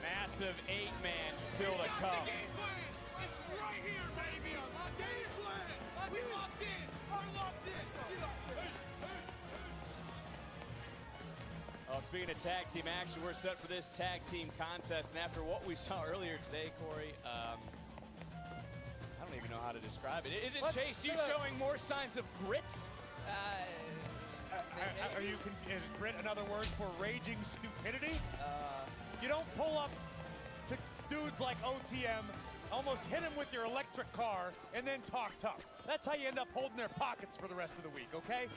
Speaker 1: Massive 8-man still to come.
Speaker 7: It's right here, baby. My game plan. We locked in. I'm locked in.
Speaker 1: Well, speaking of tag team action, we're set for this tag team contest. And after what we saw earlier today, Corey, I don't even know how to describe it. Isn't Chase you showing more signs of grit?
Speaker 4: Are you? Is grit another word for raging stupidity? You don't pull up to dudes like OTM, almost hit him with your electric car, and then talk tough. That's how you end up holding their pockets for the rest of the week, okay?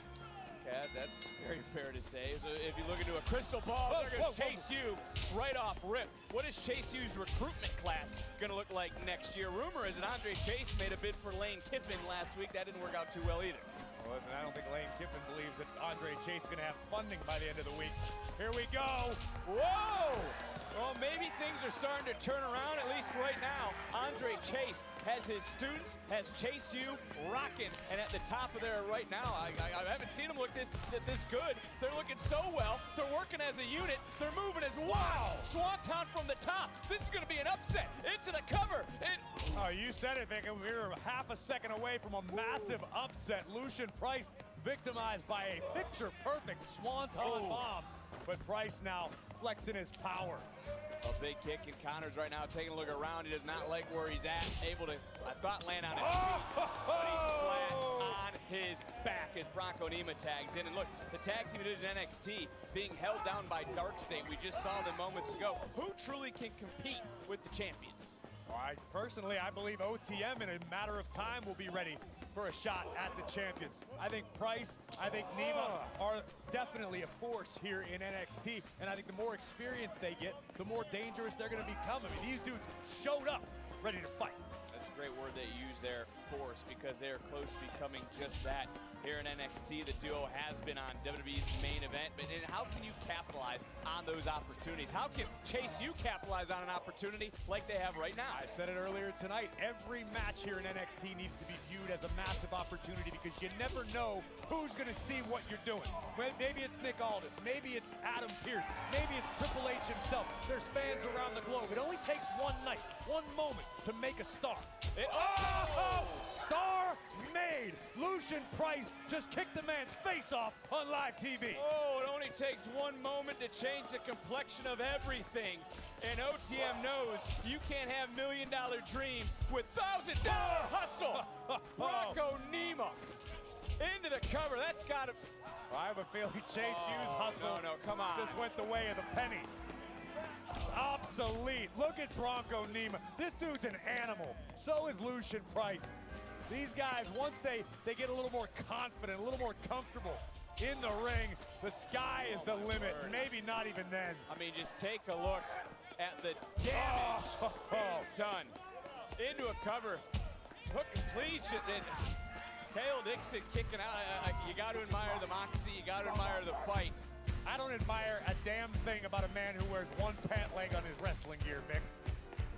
Speaker 1: Okay, that's very fair to say. So if you look into a crystal ball, they're going to chase you right off rip. What is Chase U's recruitment class going to look like next year? Rumor is that Andre Chase made a bid for Lane Kiffin last week. That didn't work out too well either.
Speaker 4: Well, listen, I don't think Lane Kiffin believes that Andre Chase is going to have funding by the end of the week. Here we go.
Speaker 1: Whoa! Well, maybe things are starting to turn around, at least right now. Andre Chase has his students, has Chase U rocking, and at the top of there right now, I haven't seen them look this good. They're looking so well. They're working as a unit. They're moving as one. Wow! Swanton from the top. This is going to be an upset. Into the cover.
Speaker 4: Oh, you said it, Vic. We were half a second away from a massive upset. Lucian Price victimized by a picture-perfect Swanton bomb. But Price now flexing his power.
Speaker 1: A big kick and Connors right now taking a look around. He does not like where he's at. Able to, I thought, land on his feet. But he's flat on his back as Bronco Nima tags in. And look, the tag team division NXT being held down by Dark State. We just saw them moments ago. Who truly can compete with the champions?
Speaker 4: Well, I believe OTM in a matter of time will be ready for a shot at the champions. I think Price, I think Nima are definitely a force here in NXT, and I think the more experience they get, the more dangerous they're going to become. I mean, these dudes showed up ready to fight.
Speaker 1: That's a great word that you use there, force, because they are close to becoming just that. Here in NXT, the duo has been on WWE's main event, but how can you capitalize on those opportunities? How can Chase you capitalize on an opportunity like they have right now?
Speaker 4: I said it earlier tonight, every match here in NXT needs to be viewed as a massive opportunity because you never know who's gonna see what you're doing. Maybe it's Nick Aldis, maybe it's Adam Pearce, maybe it's Triple H himself. There's fans around the globe. It only takes one night, one moment to make a star. Star made! Lucian Price just kicked the man's face off on live TV.
Speaker 1: Oh, it only takes one moment to change the complexion of everything. And OTM knows you can't have $1 million dreams with $1,000 hustle. Bronco Nima into the cover. That's got to...
Speaker 4: I have a feeling Chase Hughes' hustle
Speaker 1: no, come on.
Speaker 4: just went the way of the penny. It's obsolete. Look at Bronco Nima. This dude's an animal. So is Lucian Price. These guys, once they get a little more confident, a little more comfortable in the ring, the sky is the limit. Maybe not even then.
Speaker 1: I mean, just take a look at the damage done. Into a cover. Hook completion. Kale Dixon kicking out. You got to admire the moxie. You got to admire the fight.
Speaker 4: I don't admire a damn thing about a man who wears one pant leg on his wrestling gear, Vic.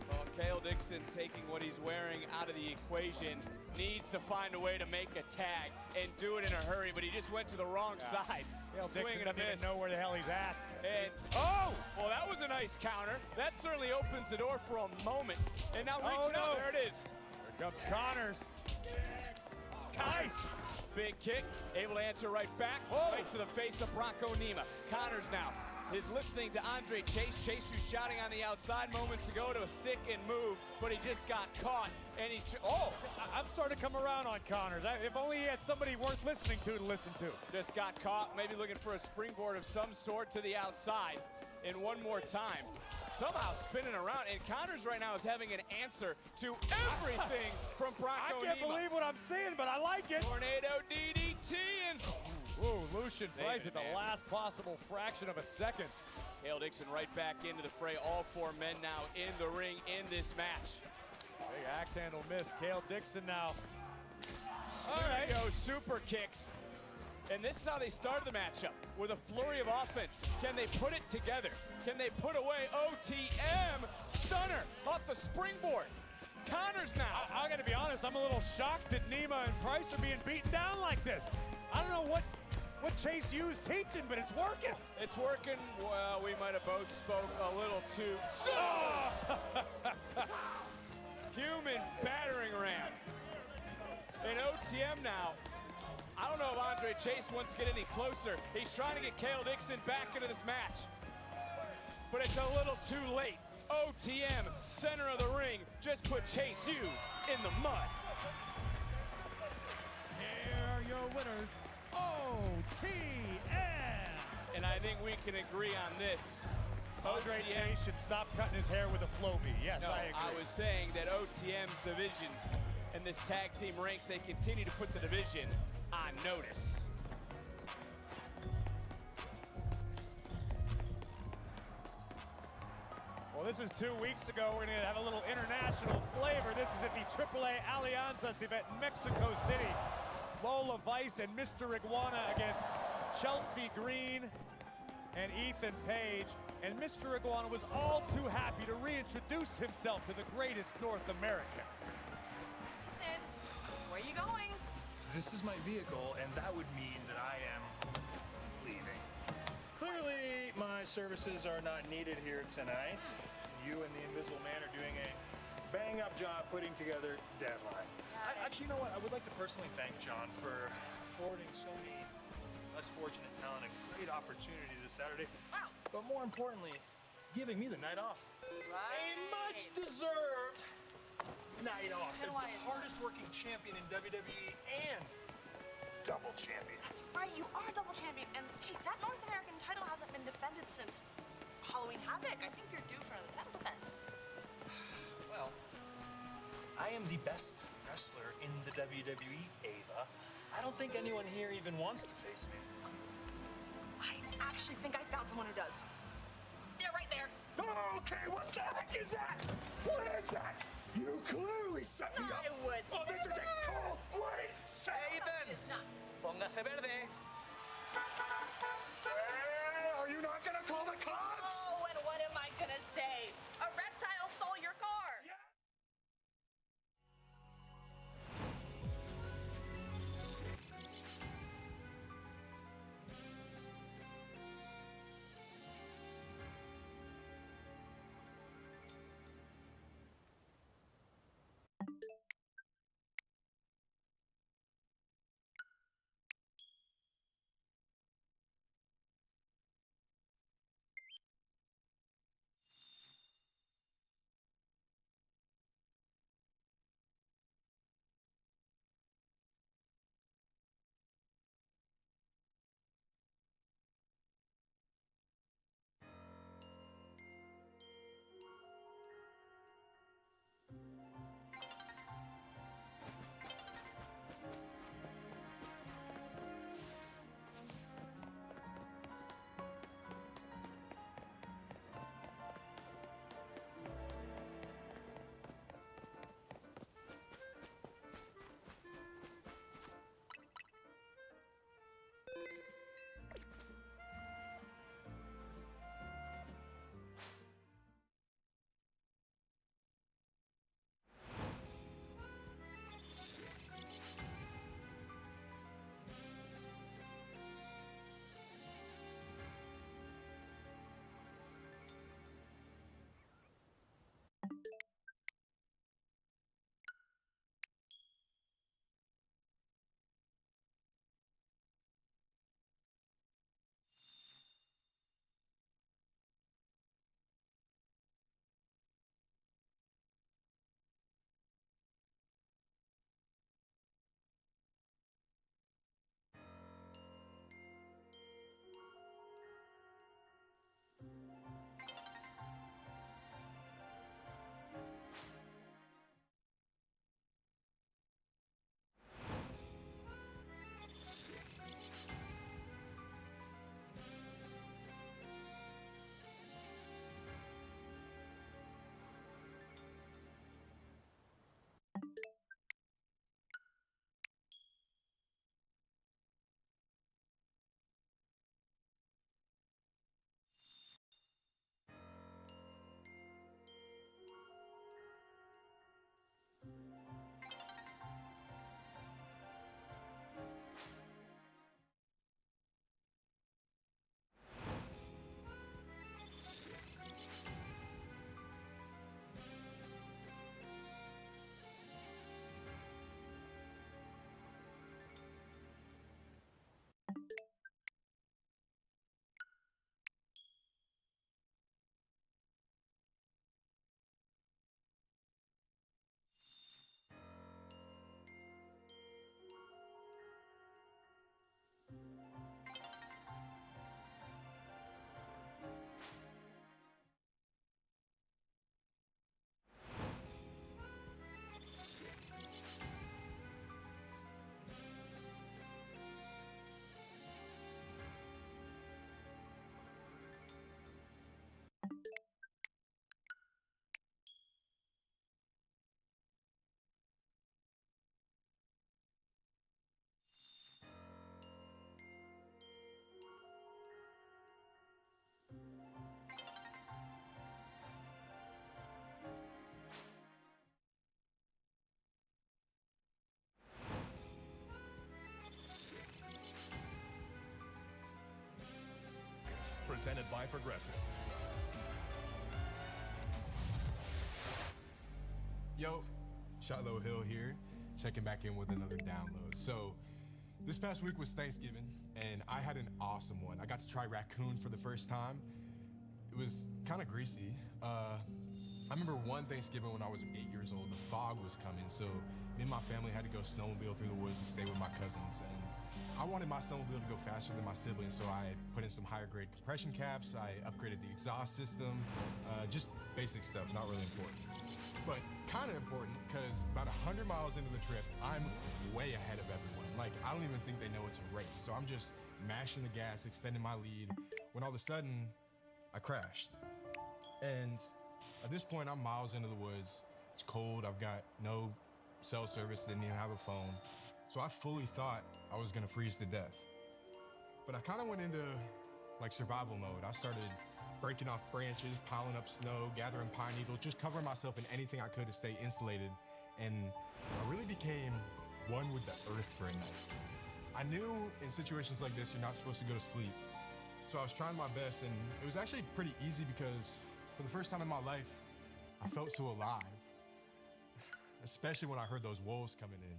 Speaker 1: Well, Kale Dixon taking what he's wearing out of the equation, needs to find a way to make a tag and do it in a hurry, but he just went to the wrong side.
Speaker 4: Kale Dixon doesn't even know where the hell he's at.
Speaker 1: And well, that was a nice counter. That certainly opens the door for a moment. And now reaching out, there it is.
Speaker 4: Here comes Connors. Nice.
Speaker 1: Big kick, able to answer right back, right to the face of Bronco Nima. Connors now is listening to Andre Chase. Chase who's shouting on the outside moments ago to a stick and move, but he just got caught. And he,
Speaker 4: I'm starting to come around on Connors. If only he had somebody worth listening to listen to.
Speaker 1: Just got caught, maybe looking for a springboard of some sort to the outside. And one more time, somehow spinning around. And Connors right now is having an answer to everything from Bronco
Speaker 4: I can't
Speaker 1: Nima.
Speaker 4: believe what I'm seeing, but I like it.
Speaker 1: Tornado DDT and...
Speaker 4: Ooh, Lucian Price at the last possible fraction of a second.
Speaker 1: Kale Dixon right back into the fray. All four men now in the ring in this match.
Speaker 4: Big axe handle missed. Kale Dixon now.
Speaker 1: Studio super kicks. And this is how they started the matchup, with a flurry of offense. Can they put it together? Can they put away OTM? Stunner off the springboard. Connors now.
Speaker 4: I gotta be honest, I'm a little shocked that Nima and Price are being beaten down like this. I don't know what Chase Hughes teaching, but it's working.
Speaker 1: It's working. Well, we might have both spoke a little too soon. Human battering ram. And OTM now. I don't know if Andre Chase wants to get any closer. He's trying to get Kale Dixon back into this match. But it's a little too late. OTM, center of the ring, just put Chase Hughes in the mud.
Speaker 7: Here are your winners, OTM.
Speaker 1: And I think we can agree on this.
Speaker 4: Andre Chase should stop cutting his hair with a Flowbee. Yes,
Speaker 1: No,
Speaker 4: I agree.
Speaker 1: I was saying that OTM's division and this tag team ranks, they continue to put the division on notice.
Speaker 4: Well, this is 2 weeks ago. We're gonna have a little international flavor. This is at the AAA Alianzas event in Mexico City. Lola Vice and Mr. Iguana against Chelsea Green and Ethan Page. And Mr. Iguana was all too happy to reintroduce himself to the greatest North American.
Speaker 3: Where are you going?
Speaker 16: This is my vehicle, and that would mean that I am leaving.
Speaker 19: Clearly, my services are not needed here tonight. You and the Invisible Man are doing a bang-up job putting together Deadline. Actually, you know what? I would like to personally thank John for affording so many less fortunate talent a great opportunity this Saturday. Wow. But more importantly, giving me the night off. A much-deserved night off as the hardest-working champion in WWE and double champion.
Speaker 20: That's right, you are double champion. And hey, that North American title hasn't been defended since Halloween Havoc. I think you're due for another title defense.
Speaker 19: Well, I am the best wrestler in the WWE, Ava. I don't think anyone here even wants to face me.
Speaker 20: I actually think I found someone who does. They're right there.
Speaker 19: Okay, what the heck is that? What is that? You clearly set me up.
Speaker 20: I would.
Speaker 19: Oh, this is a cold-blooded
Speaker 1: Ethan!
Speaker 20: It's not.
Speaker 1: From
Speaker 21: Póngase verde.
Speaker 7: Are you not gonna call the cops?
Speaker 20: Oh, and what am I gonna say? A reptile stole your car.
Speaker 15: Presented by Progressive.
Speaker 17: Yo, Shiloh Hill here, checking back in with another download. So, this past week was Thanksgiving, and I had an awesome one. I got to try raccoon for the first time. It was kind of greasy. I remember one Thanksgiving when I was 8 years old, the fog was coming, so me and my family had to go snowmobile through the woods and stay with my cousins. And I wanted my snowmobile to go faster than my siblings, so I put in some higher grade compression caps, I upgraded the exhaust system, just basic stuff, not really important. But kind of important, because about 100 miles into the trip, I'm way ahead of everyone. Like, I don't even think they know it's a race, so I'm just mashing the gas, extending my lead, when all of a sudden, I crashed. And at this point, I'm miles into the woods, it's cold, I've got no cell service, didn't even have a phone. So I fully thought
Speaker 21: I was gonna freeze to death. But I kind of went into like survival mode. I started breaking off branches, piling up snow, gathering pine needles, just covering myself in anything I could to stay insulated. And I really became one with the earth for a night. I knew in situations like this, you're not supposed to go to sleep. So I was trying my best, and it was actually pretty easy because for the first time in my life, I felt so alive. Especially when I heard those wolves coming in.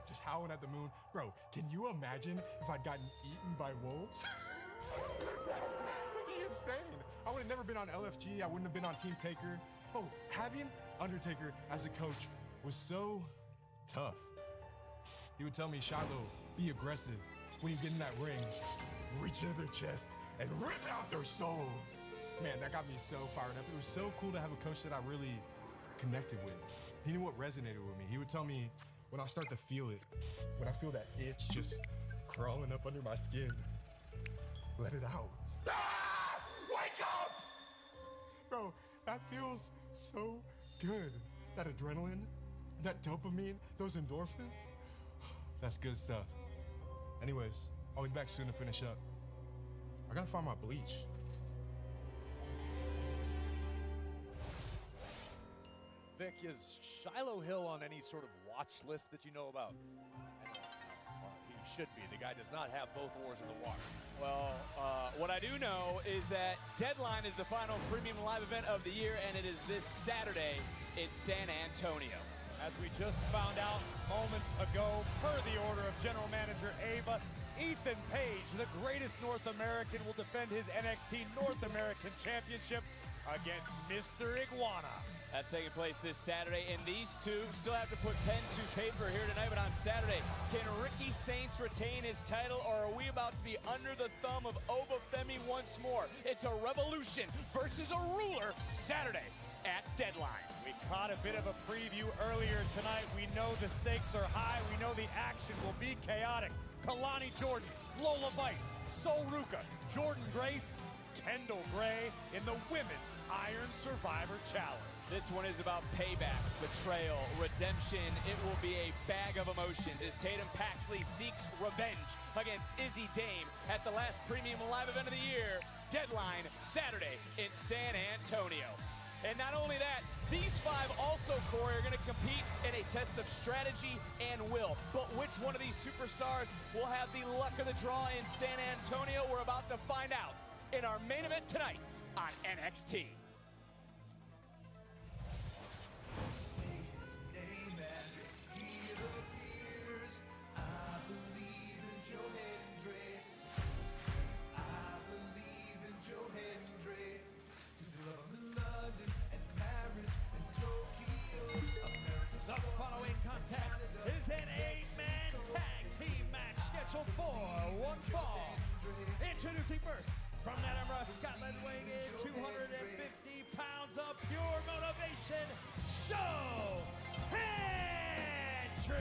Speaker 21: Just howling at the moon. Bro, can you imagine if I'd gotten eaten by wolves? That'd be insane. I would have never been on LFG. I wouldn't have been on Team Taker. Oh, having Undertaker as a coach was so tough. He would tell me, Shiloh, be aggressive. When you get in that ring, reach into their chest and rip out their souls. Man, that got me so fired up. It was so cool to have a coach that I really connected with. He knew what resonated with me. He would tell me when I start to feel it, when I feel that itch just crawling up under my skin, let it out. Ah! Wake up! Bro, that feels so good. That adrenaline, that dopamine, those endorphins, that's good stuff. Anyways, I'll be back soon to finish up. I gotta find my bleach.
Speaker 4: Vic, is Shiloh Hill on any sort of watch list that you know about? He should be. The guy does not have both oars in the water.
Speaker 1: Well, what I do know is that Deadline is the final premium live event of the year, and it is this Saturday in San Antonio.
Speaker 4: As we just found out moments ago, per the order of General Manager Ava, Ethan Page, the greatest North American, will defend his NXT North American Championship against Mr. Iguana.
Speaker 1: That's taking place this Saturday, and these two still have to put pen to paper here tonight, but on Saturday, can Ricky Saints retain his title, or are we about to be under the thumb of Obafemi once more? It's a revolution versus a ruler Saturday at Deadline.
Speaker 4: We caught a bit of a preview earlier tonight. We know the stakes are high. We know the action will be chaotic. Kalani Jordan, Lola Vice, Sol Ruka, Jordan Grace, Kendall Gray in the Women's Iron Survivor Challenge.
Speaker 1: This one is about payback, betrayal, redemption. It will be a bag of emotions as Tatum Paxley seeks revenge against Izzy Dame at the last premium live event of the year, Deadline, Saturday in San Antonio. And not only that, these five also, Corey, are going to compete in a test of strategy and will. But which one of these superstars will have the luck of the draw in San Antonio? We're about to find out in our main event tonight on NXT.
Speaker 7: The following contest is an 8-man tag team match scheduled for one fall. Introducing first, from Edinburgh, Scotland, weighing in 250 pounds of pure motivation, Joe Hendry.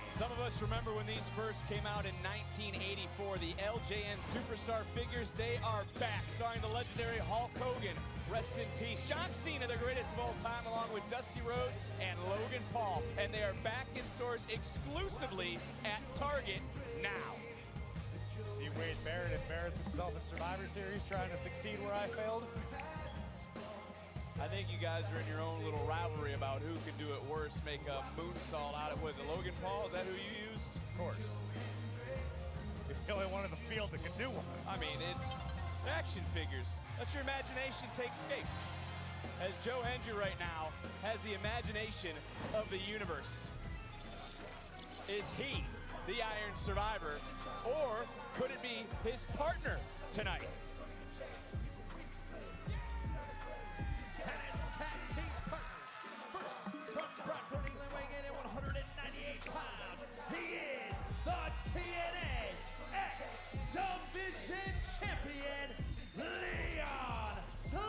Speaker 1: Some of us remember when these first came out in 1984. The LJN Superstar figures, they are back, starring the legendary Hulk Hogan. Rest in peace. John Cena, the greatest of all time, along with Dusty Rhodes and Logan Paul. And they are back in stores exclusively at Target now.
Speaker 4: See Wade Barrett embarrass himself in Survivor Series, trying to succeed where I failed.
Speaker 1: I think you guys are in your own little rivalry about who can do it worse, make a moonsault out of, was it Logan Paul? Is that who you used?
Speaker 4: Of course. He's the only one in the field that can do one.
Speaker 1: I mean, it's action figures. Let your imagination take shape. As Joe Hendry right now has the imagination of the universe. Is he the Iron Survivor, or could it be his partner tonight?
Speaker 7: And his tag team partners. First, from Brockport, England, weighing in at 198 pounds. He is the TNA X Division Champion, Leon Slater.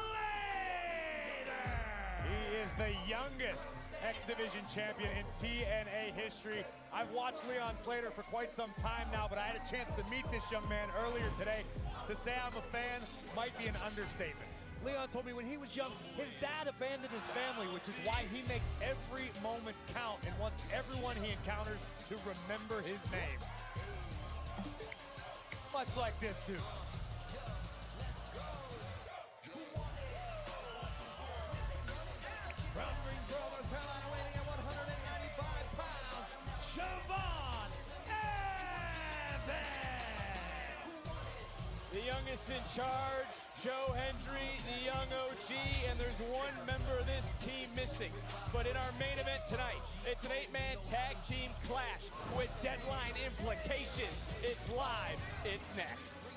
Speaker 4: He is the youngest X Division champion in TNA history. I've watched Leon Slater for quite some time now, but I had a chance to meet this young man earlier today. To say I'm a fan might be an understatement. Leon told me when he was young, his dad abandoned his family, which is why he makes every moment count and wants everyone he encounters to remember his name. Much like this dude.
Speaker 7: From Greensboro, North Carolina, weighing at 195 pounds, Siobhan Evans!
Speaker 1: The youngest in charge, Joe Hendry, the young OG, and there's one member of this team missing. But in our main event tonight, it's an 8-man tag team clash with deadline implications. It's live, it's next.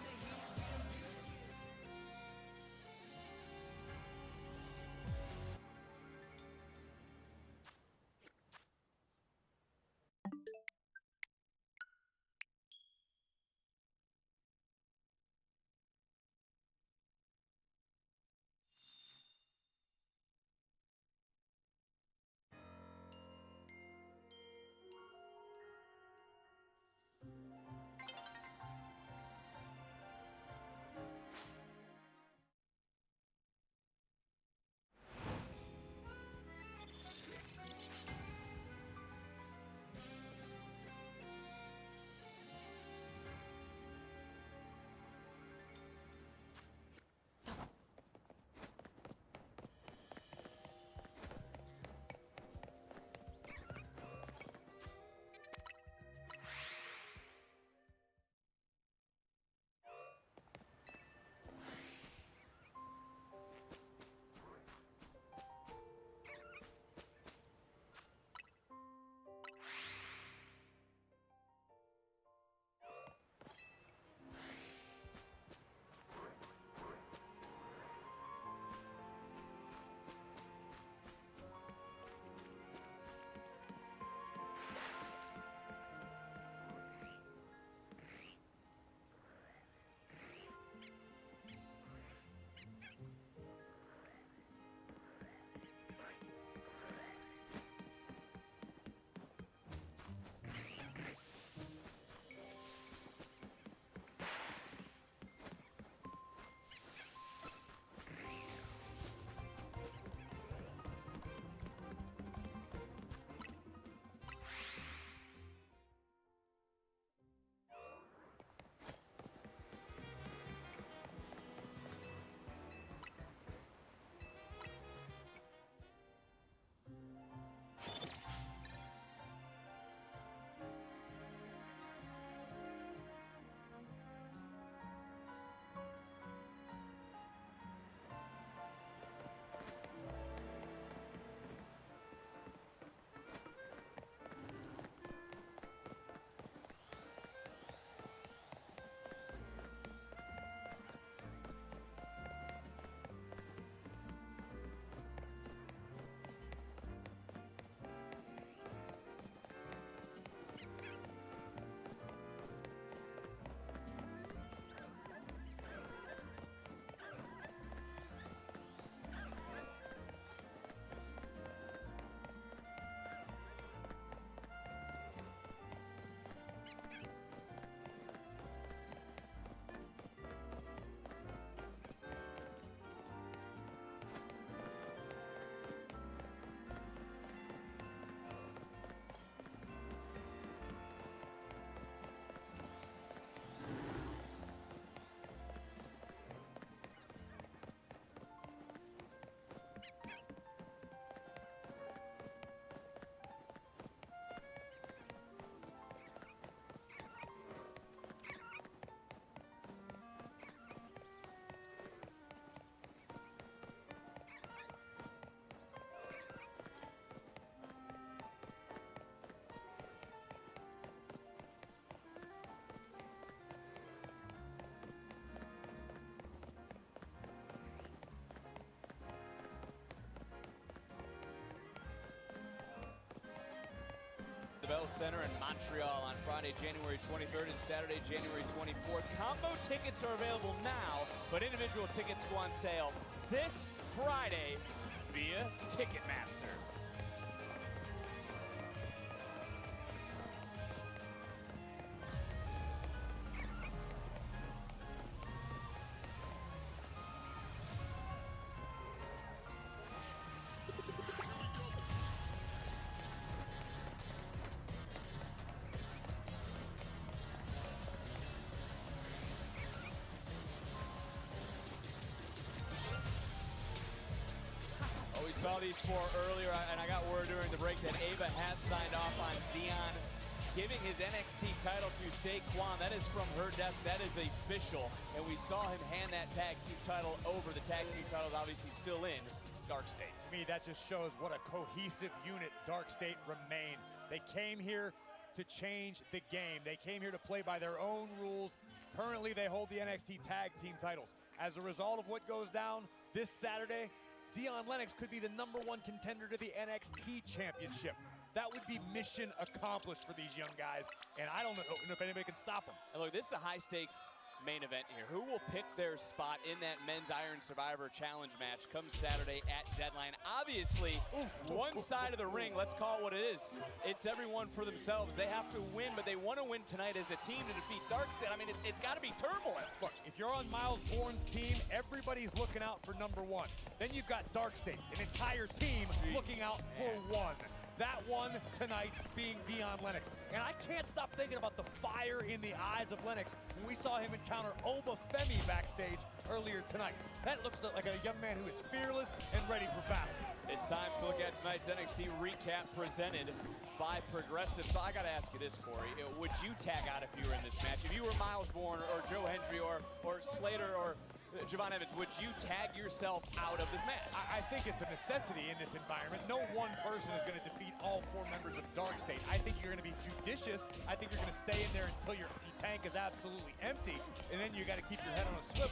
Speaker 1: Bell Center in Montreal on Friday, January 23rd and Saturday, January 24th. Combo tickets are available now, but individual tickets go on sale this Friday via Ticketmaster. saw these four earlier, and I got word during the break that Ava has signed off on Dion giving his NXT title to Saquon. That is from her desk. That is official. And we saw him hand that tag team title over. The tag team title is obviously still in Dark State.
Speaker 4: To me, that just shows what a cohesive unit Dark State remain. They came here to change the game. They came here to play by their own rules. Currently, they hold the NXT tag team titles. As a result of what goes down this Saturday, Dion Lennox could be the #1 contender to the NXT championship. That would be mission accomplished for these young guys, and I don't know if anybody can stop them.
Speaker 1: And look, this is a high-stakes main event here. Who will pick their spot in that men's Iron Survivor Challenge match come Saturday at Deadline? Obviously, one side of the ring, let's call it what it is. It's everyone for themselves. They have to win, but they want to win tonight as a team to defeat Dark State. I mean, it's got to be turbulent.
Speaker 4: Look, if you're on Miles Bourne's team, everybody's looking out for #1. Then you've got Dark State, an entire team looking out for one. That one tonight being Dion Lennox. And I can't stop thinking about the fire in the eyes of Lennox when we saw him encounter Obafemi backstage earlier tonight. That looks like a young man who is fearless and ready for battle.
Speaker 1: It's time to look at tonight's NXT recap presented by Progressive. So I got to ask you this, Corey. Would you tag out if you were in this match? If you were Miles Bourne or Joe Hendry or Slater or Javon Evans, would you tag yourself out of this match?
Speaker 4: I think it's a necessity in this environment. No one person is going to defeat all 4 members of Dark State. I think you're going to be judicious. I think you're going to stay in there until your tank is absolutely empty, and then you got to keep your head on a swivel.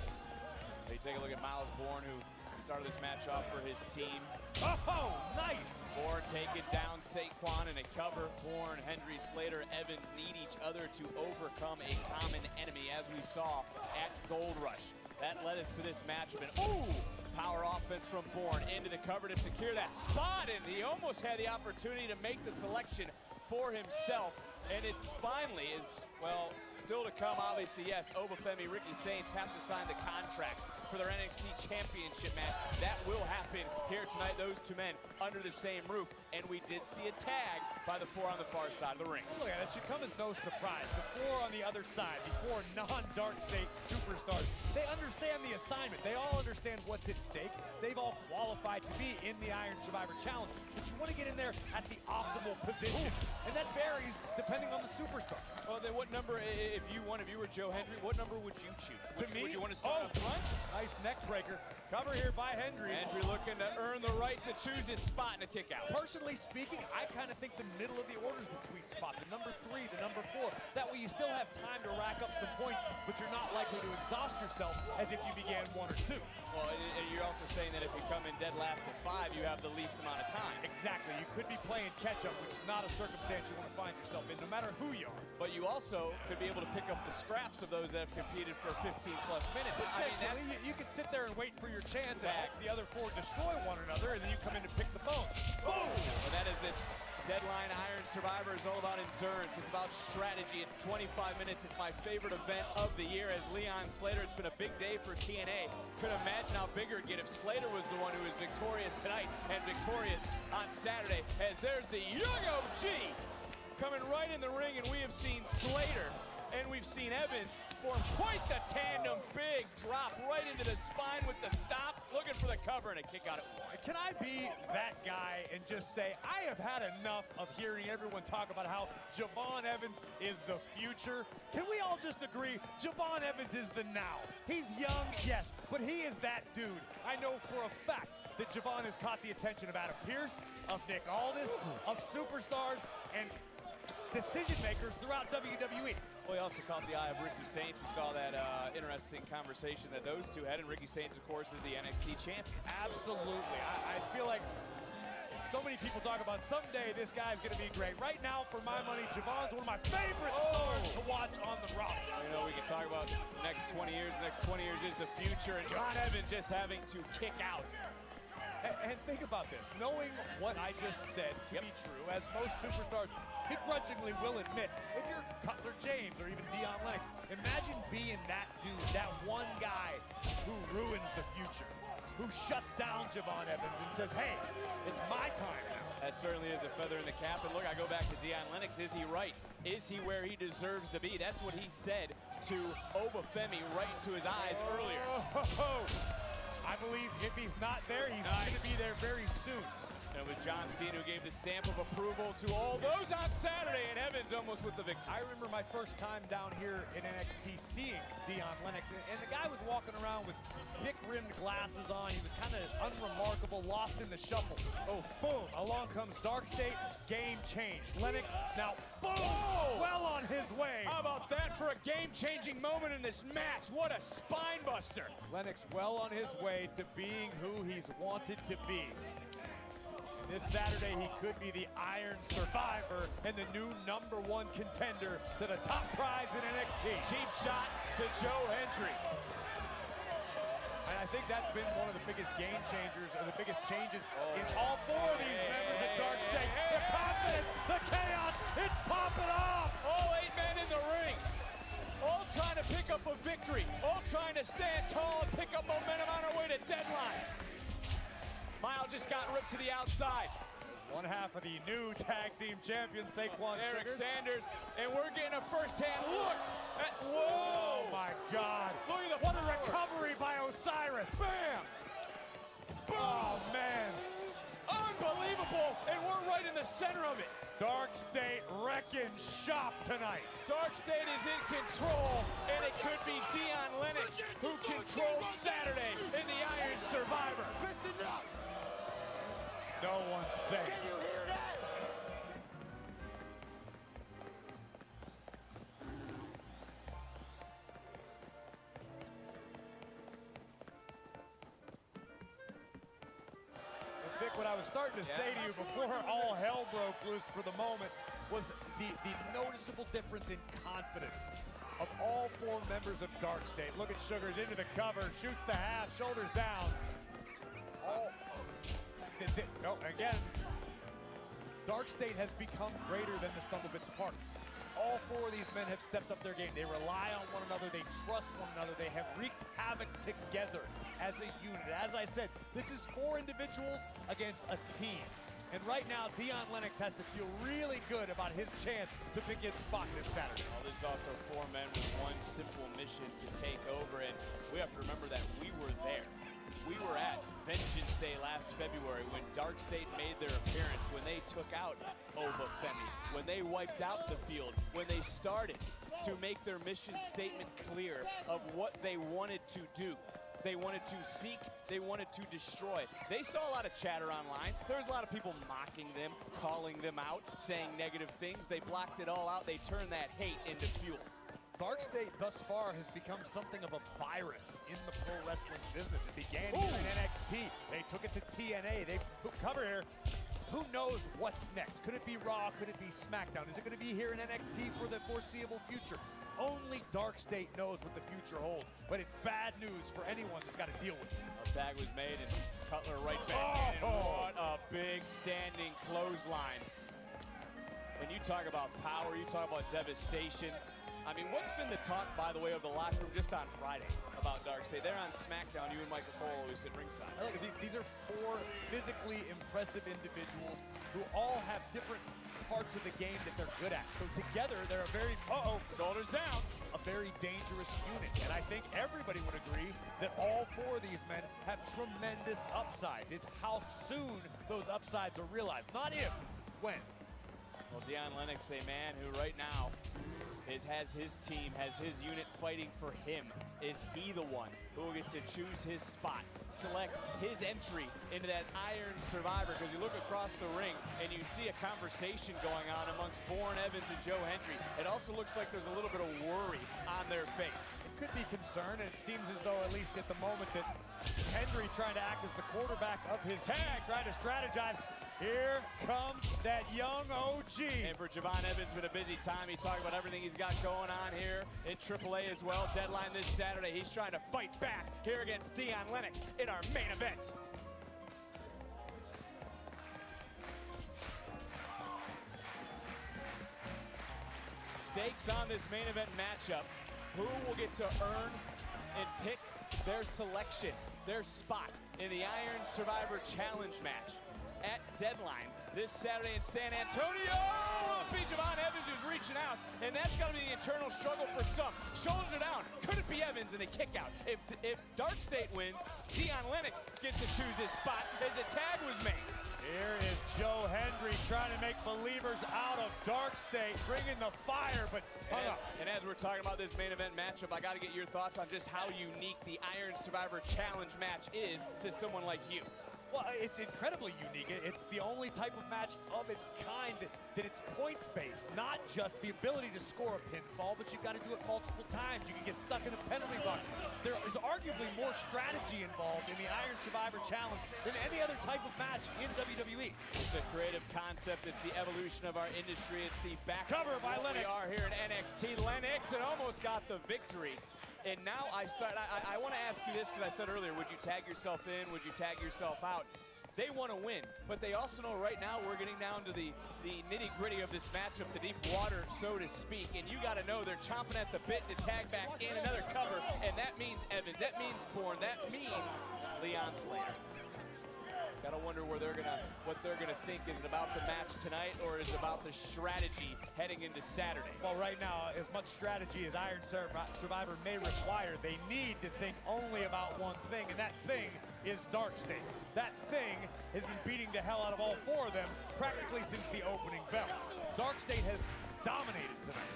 Speaker 1: You take a look at Miles Bourne, who started this match off for his team.
Speaker 4: Oh, nice!
Speaker 1: Bourne taking down Saquon in a cover. Bourne, Hendry, Slater, Evans need each other to overcome a common enemy, as we saw at Gold Rush. That led us to this matchup, and power offense from Bourne into the cover to secure that spot, and he almost had the opportunity to make the selection for himself, and it finally is, well, still to come, obviously, yes, Obafemi, Ricky Saints have to sign the contract for their NXT Championship match. That will happen here tonight, those 2 men under the same roof, and we did see a tag by the 4 on the far side of the ring.
Speaker 4: Look, that should come as no surprise. The 4 on the other side, the 4 non-Dark State superstars, they understand the assignment. They all understand what's at stake. They've all qualified to be in the Iron Survivor Challenge, but you want to get in there at the optimal position, and that varies depending on the superstar.
Speaker 1: Well, then what number, if you were Joe Hendry, what number would you choose? Would you want to start up front?
Speaker 4: Nice neck breaker. Cover here by Hendry.
Speaker 1: Hendry looking to earn the right to choose his spot in a kick out.
Speaker 4: Personally speaking, I kind of think the middle of the order is the sweet spot. The #3, the #4. That way you still have time to rack up some points, but you're not likely to exhaust yourself as if you began 1 or 2.
Speaker 1: Well, you're also saying that if you come in dead last at 5, you have the least amount of time.
Speaker 4: Exactly. You could be playing catch-up, which is not a circumstance you want to find yourself in, no matter who you are.
Speaker 1: But you also could be able to pick up the scraps of those that have competed for 15-plus minutes.
Speaker 4: Potentially, you could sit there and wait for your chance and have the other 4 destroy one another, and then you come in to pick the bones. Boom!
Speaker 1: Well, that is it. Deadline Iron Survivor is all about endurance. It's about strategy. It's 25 minutes. It's my favorite event of the year as Leon Slater. It's been a big day for TNA. Could imagine how bigger it'd get if Slater was the one who was victorious tonight and victorious on Saturday, as there's the young OG coming right in the ring, and we have seen Slater and we've seen Evans form quite the tandem. Big drop right into the spine with the stop, looking for the cover and a kick out at 1.
Speaker 4: Can I be that guy and just say, I have had enough of hearing everyone talk about how Javon Evans is the future? Can we all just agree Javon Evans is the now? He's young, yes, but he is that dude. I know for a fact that Javon has caught the attention of Adam Pearce, of Nick Aldis, of superstars, and decision makers throughout WWE.
Speaker 1: Well, he also caught the eye of Ricky Saints. We saw that interesting conversation that those 2 had, and Ricky Saints, of course, is the NXT champion.
Speaker 4: Absolutely. I feel like so many people talk about someday this guy's going to be great. Right now, for my money, Javon's one of my favorite stars to watch on the roster.
Speaker 1: You know, we can talk about the next 20 years. The next 20 years is the future, and Javon Evans just having to kick out.
Speaker 4: And think about this, knowing what I just said to be true, as most superstars begrudgingly will admit, if you're Cutler James or even Dion Lennox, imagine being that dude, that one guy who ruins the future, who shuts down Javon Evans and says, hey, it's my time now.
Speaker 1: That certainly is a feather in the cap. And look, I go back to Dion Lennox. Is he right? Is he where he deserves to be? That's what he said to Obafemi right into his eyes earlier.
Speaker 4: I believe if he's not there, he's going to be there very soon.
Speaker 1: John Cena, who gave the stamp of approval to all those on Saturday, and Evans almost with the victory.
Speaker 4: I remember my first time down here in NXT seeing Dion Lennox, and the guy was walking around with thick-rimmed glasses on. He was kind of unremarkable, lost in the shuffle. Oh, boom, along comes Dark State, game changed. Lennox now, boom, well on his way.
Speaker 1: How about that for a game-changing moment in this match? What a spine buster.
Speaker 4: Lennox well on his way to being who he's wanted to be. And this Saturday, he could be the Iron Survivor and the new #1 contender to the top prize in NXT.
Speaker 1: Cheap shot to Joe Hendry.
Speaker 4: And I think that's been one of the biggest game changers, or the biggest changes in all 4 of these members of Dark State. The confidence, the chaos, it's popping off!
Speaker 1: All 8 men in the ring. All trying to pick up a victory. All trying to stand tall and pick up momentum on our way to deadline. Mile just got ripped to the outside.
Speaker 4: One half of the new tag team champion, Saquon
Speaker 1: Eric
Speaker 4: Sugars.
Speaker 1: Sanders, and we're getting a first-hand look at, whoa!
Speaker 4: Oh my God.
Speaker 1: Look at the
Speaker 4: What
Speaker 1: power.
Speaker 4: a recovery by Osiris.
Speaker 1: Bam! Boom!
Speaker 4: Oh man.
Speaker 1: Unbelievable, and we're right in the center of it.
Speaker 4: Dark State wrecking shop tonight.
Speaker 1: Dark State is in control, and it could be Dion Lennox who controls Saturday in the Iron Survivor.
Speaker 7: Listen up!
Speaker 4: No one's safe.
Speaker 7: Can you hear that?
Speaker 4: Vic, what I was starting to say to you before all hell broke loose for the moment was the noticeable difference in confidence of all 4 members of Dark State. Look at Sugars into the cover, shoots the half, shoulders down. Again, Dark State has become greater than the sum of its parts. All 4 of these men have stepped up their game. They rely on one another. They trust one another. They have wreaked havoc together as a unit. As I said, this is 4 individuals against a team. And right now, Dion Lennox has to feel really good about his chance to pick his spot this Saturday.
Speaker 1: Well, this is also 4 men with one simple mission to take over, and we have to remember that we were there. We were at Vengeance Day last February when Dark State made their appearance, when they took out Obafemi, when they wiped out the field, when they started to make their mission statement clear of what they wanted to do. They wanted to seek, they wanted to destroy. They saw a lot of chatter online. There was a lot of people mocking them, calling them out, saying negative things. They blocked it all out. They turned that hate into fuel.
Speaker 4: Dark State thus far has become something of a virus in the pro wrestling business. It began here in NXT. They took it to TNA. They cover here. Who knows what's next? Could it be Raw? Could it be SmackDown? Is it going to be here in NXT for the foreseeable future? Only Dark State knows what the future holds, but it's bad news for anyone that's got to deal with it.
Speaker 1: A tag was made and Cutler right back in. What a big standing clothesline. And you talk about power, you talk about devastation. I mean, what's been the talk, by the way, of the locker room just on Friday about Dark State? They're on SmackDown. You and Michael Cole always sit ringside.
Speaker 4: These are 4 physically impressive individuals who all have different parts of the game that they're good at. So together, they're a very,
Speaker 1: shoulders down,
Speaker 4: a very dangerous unit. And I think everybody would agree that all 4 of these men have tremendous upsides. It's how soon those upsides are realized, not if, when.
Speaker 1: Well, Dion Lennox, a man who right now has his team, has his unit fighting for him. Is he the one who will get to choose his spot, select his entry into that Iron Survivor? Because you look across the ring and you see a conversation going on amongst Bourne Evans and Joe Hendry. It also looks like there's a little bit of worry on their face.
Speaker 4: It could be concern. It seems as though, at least at the moment, that Hendry trying to act as the quarterback of his tag, trying to strategize. Here comes that young OG.
Speaker 1: And for Javon Evans, been a busy time. He talked about everything he's got going on here in AAA as well. Deadline this Saturday. He's trying to fight back here against Dion Lennox in our main event. Stakes on this main event matchup. Who will get to earn and pick their selection, their spot in the Iron Survivor Challenge match at Deadline this Saturday in San Antonio? P. Javon Evans is reaching out, and that's got to be the internal struggle for some. Shoulders are down. Could it be Evans in a kick out? If Dark State wins, Dion Lennox gets to choose his spot as a tag was made.
Speaker 4: Here is Joe Hendry trying to make believers out of Dark State, bringing the fire, but hung up.
Speaker 1: And as we're talking about this main event matchup, I got to get your thoughts on just how unique the Iron Survivor Challenge match is to someone like you.
Speaker 4: Well, it's incredibly unique. It's the only type of match of its kind that it's points-based, not just the ability to score a pinfall, but you've got to do it multiple times. You can get stuck in a penalty box. There is arguably more strategy involved in the Iron Survivor Challenge than any other type of match in WWE.
Speaker 1: It's a creative concept. It's the evolution of our industry. It's the back
Speaker 4: cover by Lennox.
Speaker 1: We are here in NXT. Lennox and almost got the victory. And now I want to ask you this because I said earlier, would you tag yourself in? Would you tag yourself out? They want to win, but they also know right now we're getting down to the nitty-gritty of this matchup, the deep water, so to speak. And you got to know they're chomping at the bit to tag back in another cover, and that means Evans, that means Bourne, that means Leon Slater. Gotta wonder what they're gonna think. Is it about the match tonight, or is it about the strategy heading into Saturday?
Speaker 4: Well, right now, as much strategy as Iron Survivor may require, they need to think only about one thing, and that thing is Dark State. That thing has been beating the hell out of all four of them practically since the opening bell. Dark State has dominated tonight.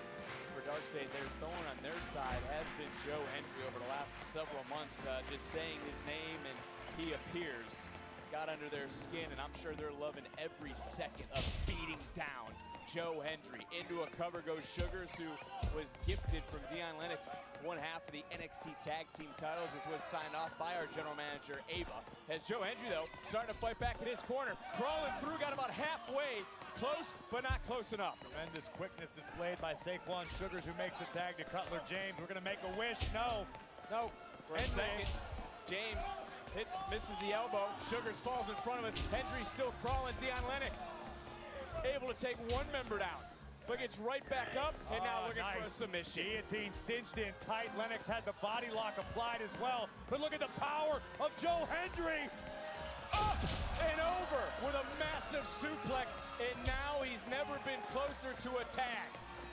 Speaker 1: For Dark State, their thorn on their side has been Joe Hendry over the last several months. Just saying his name and he appears got under their skin, and I'm sure they're loving every second of beating down Joe Hendry. Into a cover goes Sugars, who was gifted from Dion Lennox one half of the NXT Tag Team titles, which was signed off by our general manager, Ava. As Joe Hendry, though, starting to fight back in his corner, crawling through, got about halfway, close, but not close enough.
Speaker 4: Tremendous quickness displayed by Saquon Sugars, who makes the tag to Cutler James. We're gonna make a wish. No.
Speaker 1: For a second, James misses the elbow. Sugars falls in front of us. Hendry still crawling. Dion Lennox able to take one member down, but gets right back up, and now looking for a submission.
Speaker 4: Guillotine cinched in tight. Lennox had the body lock applied as well, but look at the power of Joe Hendry.
Speaker 1: Up and over with a massive suplex, and now he's never been closer to a tag.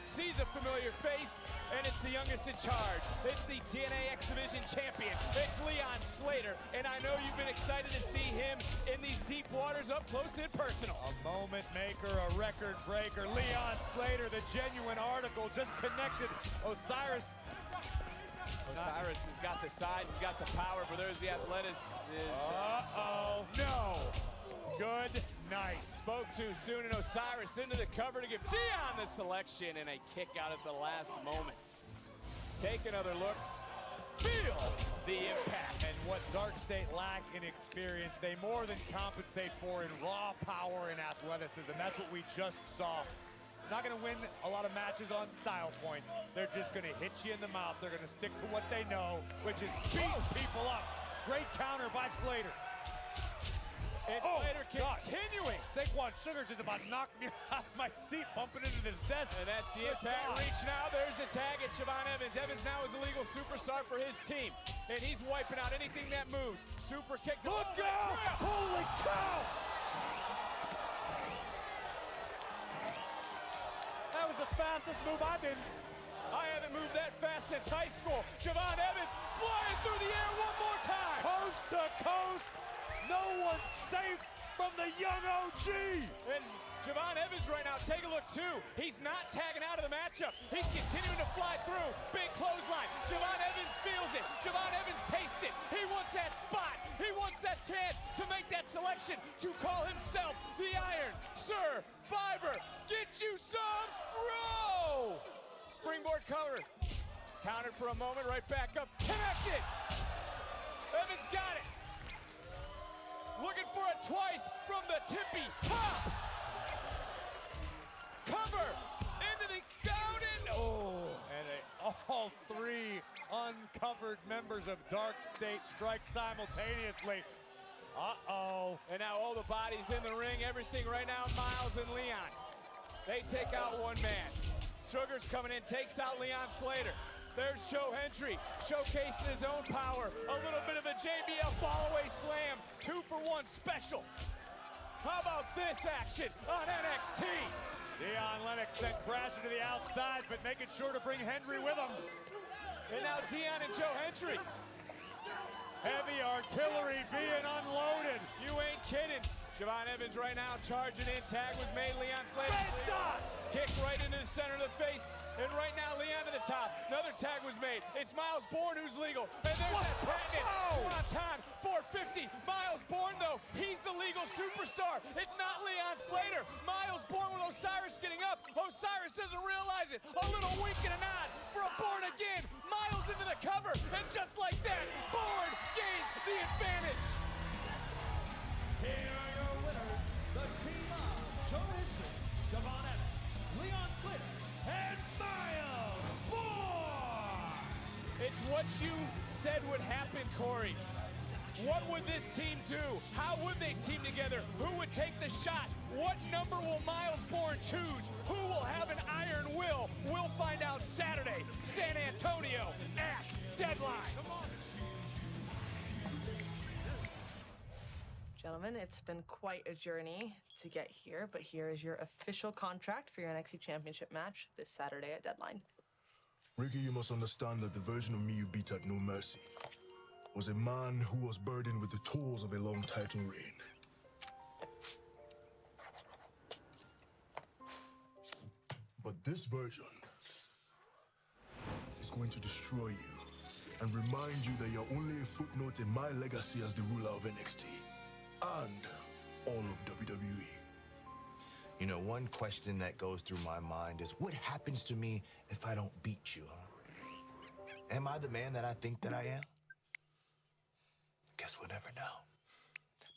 Speaker 1: Sees a familiar face, and it's the youngest in charge. It's the TNA X Division champion. It's Leon Slater, and I know you've been excited to see him in these deep waters up close and personal.
Speaker 4: A moment maker, a record breaker. Leon Slater, the genuine article, just connected Osiris.
Speaker 1: Osiris has got the size, he's got the power, but there's the athleticism.
Speaker 4: Uh-oh.
Speaker 1: No.
Speaker 4: Good night.
Speaker 1: Spoke too soon, and Osiris into the cover to give Dion the selection, and a kick out at the last moment. Take another look. Feel the impact.
Speaker 4: And what Dark State lack in experience, they more than compensate for in raw power and athleticism. That's what we just saw. Not going to win a lot of matches on style points. They're just going to hit you in the mouth. They're going to stick to what they know, which is beat people up. Great counter by Slater.
Speaker 1: And Slater continuing.
Speaker 4: Saquon Sugars just about knocked me out of my seat, bumping into this desk.
Speaker 1: And that's the impact reach now. There's a tag at Siobhan Evans. Evans now is a legal superstar for his team. And he's wiping out anything that moves. Super kick.
Speaker 4: Look out! Holy cow! That was the fastest move I've been.
Speaker 1: I haven't moved that fast since high school. Siobhan Evans flying through the air one more time.
Speaker 4: Coast to coast. No one's safe from the young OG.
Speaker 1: And Siobhan Evans right now, take a look too. He's not tagging out of the matchup. He's continuing to fly through. Big clothesline. Siobhan Evans feels it. Siobhan Evans tastes it. He wants that spot. He wants that chance to make that selection to call himself the Iron Survivor. Get you some Spro! Springboard cover. Countered for a moment, right back up. Connected. Evans got it. Looking for it twice from the tippy top. Cover into the Gowden. Oh.
Speaker 4: And all three uncovered members of Dark State strike simultaneously. Uh-oh.
Speaker 1: And now all the bodies in the ring, everything right now, Miles and Leon. They take out one man. Sugars coming in, takes out Leon Slater. There's Joe Hendry showcasing his own power. A little bit of a JBL fallaway slam. 2-for-1 special. How about this action on NXT?
Speaker 4: Dion Lennox sent crashing to the outside, but making sure to bring Hendry with him.
Speaker 1: And now Dion and Joe Hendry.
Speaker 4: Heavy artillery being unloaded.
Speaker 1: You ain't kidding. Javon Evans right now charging in. Tag was made. Leon Slater.
Speaker 4: Red dot!
Speaker 1: Kick right into the center of the face. And right now, Leon to the top. Another tag was made. It's Miles Bourne who's legal. And there's that patented Swanton 450. Miles Bourne, though, he's the legal superstar. It's not Leon Slater. Miles Bourne with Osiris getting up. Osiris doesn't realize it. A little wink and a nod for a Bourne again. Miles into the cover. And just like that, Bourne gains the advantage.
Speaker 7: Here are your winners, the team of Joe Henson, Javon Evans, Leon Slater, and Miles Bourne!
Speaker 1: It's what you said would happen, Corey. What would this team do? How would they team together? Who would take the shot? What number will Miles Bourne choose? Who will have an iron will? We'll find out Saturday, San Antonio at Deadline.
Speaker 11: Gentlemen, it's been quite a journey to get here, but here is your official contract for your NXT Championship match this Saturday at Deadline.
Speaker 18: Ricky, you must understand that the version of me you beat at No Mercy was a man who was burdened with the toils of a long title reign. But this version is going to destroy you and remind you that you're only a footnote in my legacy as the ruler of NXT and all of WWE.
Speaker 5: You know, one question that goes through my mind is, what happens to me if I don't beat you, huh? Am I the man that I think that I am? Guess we'll never know.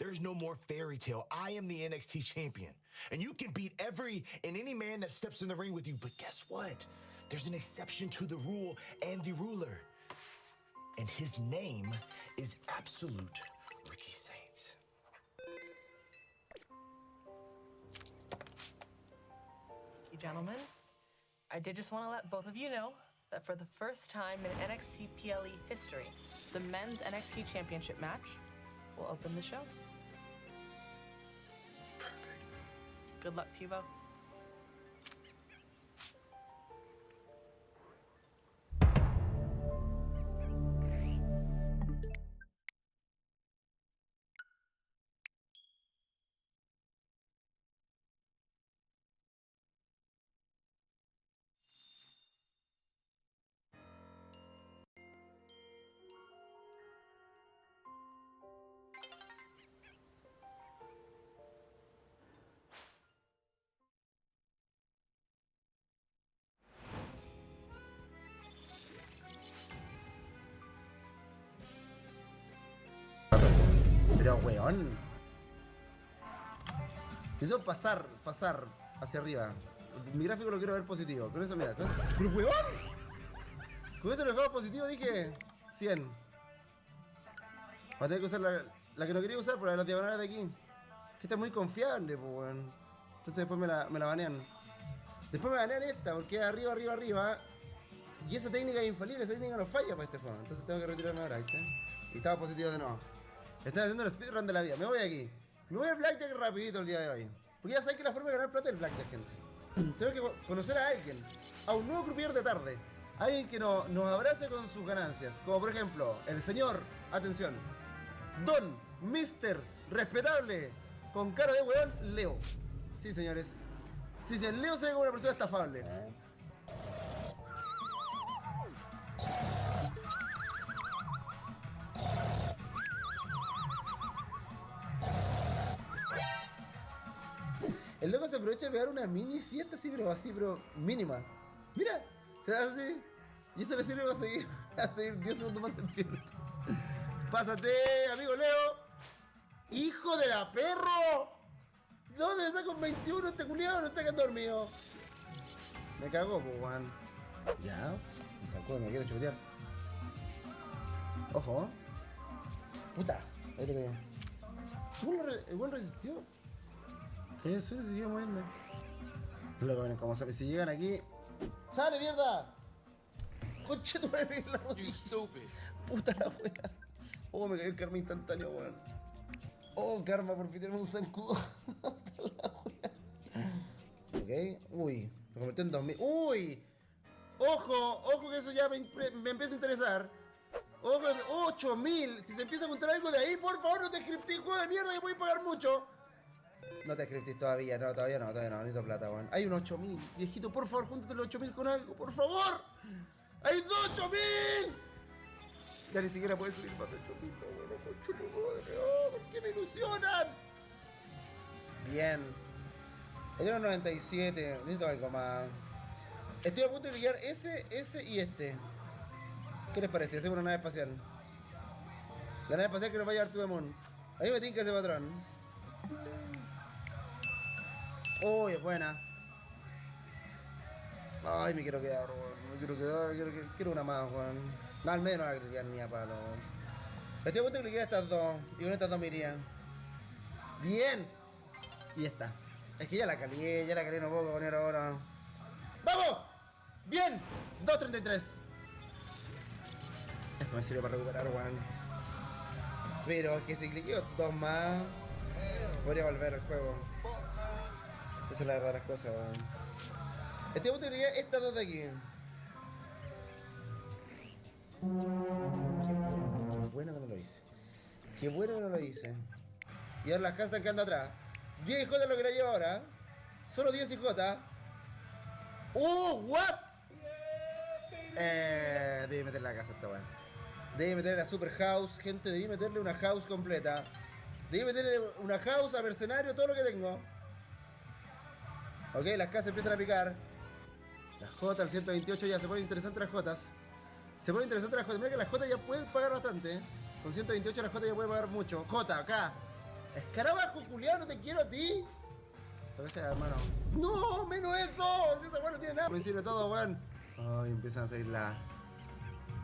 Speaker 5: There's no more fairy tale. I am the NXT champion. And you can beat every and any man that steps in the ring with you. But guess what? There's an exception to the rule and the ruler. And his name is Absolute Ricky Saints.
Speaker 11: Thank you, gentlemen. I did just want to let both of you know that for the first time in NXT PLE history, the men's NXT Championship match will open the show.
Speaker 5: Perfect.
Speaker 11: Good luck to you both.
Speaker 22: Pero weón. Necesito pasar hacia arriba. Mi gráfico lo quiero ver positivo. Con eso, mira. ¡Pero weón! Con eso lo dejaba positivo, dije 100. Voy a tener que usar la que no quería usar por las diagonales de aquí. Que está muy confiable, pues weón. Entonces después me la banean. Después me banean esta, porque es arriba. Y esa técnica es infalible, esa técnica no falla para este juego. Entonces tengo que retirarme ahora, ¿viste? Y estaba positivo de nuevo. Están haciendo el speedrun de la vida. Me voy aquí. Me voy al Blackjack rapidito el día de hoy. Porque ya sabes que la forma de ganar plata es el Blackjack, gente. Tengo que conocer a alguien. A un nuevo croupier de tarde. Alguien que nos abrace con sus ganancias. Como por ejemplo, el señor, atención, Don, Mister, respetable, con cara de weón, Leo. Sí, señores. Sí, si el Leo se ve como una persona estafable. El loco se aprovecha de pegar una mini siesta así, pero mínima. Mira, se hace así. Y eso le sirve para seguir 10 segundos más despierto. Pásate, amigo Leo. ¡Hijo de la perro! ¿Dónde está con 21 este culiado? No está quedando dormido. Me cagó, pues, weón. Ya, me sacó, me quiero chupetear. Ojo. Puta, ahí te pegué. El buen resistió. ¿Qué es eso? Se sigue moviendo. Luego vienen como saben. Si llegan aquí. ¡Sale, mierda! ¡Conche tu madre! You stupid. Puta la wea. Oh, me cayó el karma instantáneo, weón. Oh, karma por pitearme un zancudo. La wea. Ok. Uy. Lo convertí en 2000. ¡Uy! Ojo que eso ya me empieza a interesar. Ojo, 8000. Si se empieza a juntar algo de ahí, por favor, no te scripté, juego de mierda que puedes pagar mucho. No te scriptis todavía, no, todavía no, necesito plata, weón. Hay un 8000, viejito, por favor, júntate los 8000 con algo, por favor. ¡Hay 8000! Ya ni siquiera puedes subir más de 8000, weón. ¿Por qué me ilusionan? Bien. Hay unos 97, necesito algo más. Estoy a punto de liquidar ese y este. ¿Qué les parece? Hacemos una nave espacial. La nave espacial que nos va a llevar Tuemon. A mí me tinca ese patrón. Uy, es buena. Ay, me quiero quedar, weón. Me quiero quedar, quiero una más, weón. No, al menos no la cliquear ni a palo, weón. Estoy a punto de cliquear estas dos. Y con estas dos me iría. Bien. Y esta. Es que ya la calié, no puedo poner ahora. ¡Vamos! Bien. 2.33. Esto me sirve para recuperar, weón. Pero es que si cliqueo dos más, podría volver al juego. Esa es la verdad de las cosas, weón. Estoy a punto de cliquear estas dos de aquí. Qué bueno que no lo hice. Qué bueno que no lo hice. Y ahora las casas están quedando atrás. 10 IJ es lo que la lleva ahora. Solo 10 IJ. ¡Oh, what! Debí meterle la casa a esta weá. Debí meterle la super house, gente. Debí meterle una house completa. Debí meterle una house a mercenario, todo lo que tengo. Ok, las casas empiezan a picar. Las J, el 128 ya se ponen interesantes las Jotas. Se ponen interesantes las J. Mira que las J ya pueden pagar bastante. Con 128 las J ya pueden pagar mucho. J, acá. Escarabajo, culiao, no te quiero a ti. Lo que sea, hermano. No, menos eso. Si esa weón no tiene nada. Me sirve todo, weón. Ay, empiezan a salir las.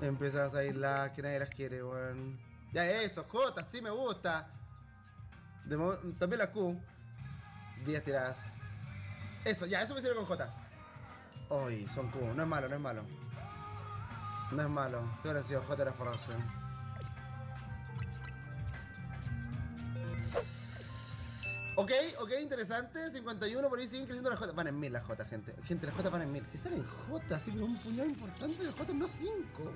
Speaker 22: Empiezan a salir las que nadie las quiere, weón. Ya eso, J, sí me gusta. También la Q. 10 tiradas. Eso, ya, eso me sirve con J. Ay, son Q. No es malo, no es malo. No es malo. Esto hubiera sido J era forrarse. Ok, interesante. 51, por ahí siguen creciendo las J. Van en 1000 las J, gente. Gente, las J van en 1000. Si salen J, así pero un puñado importante de J, no 5.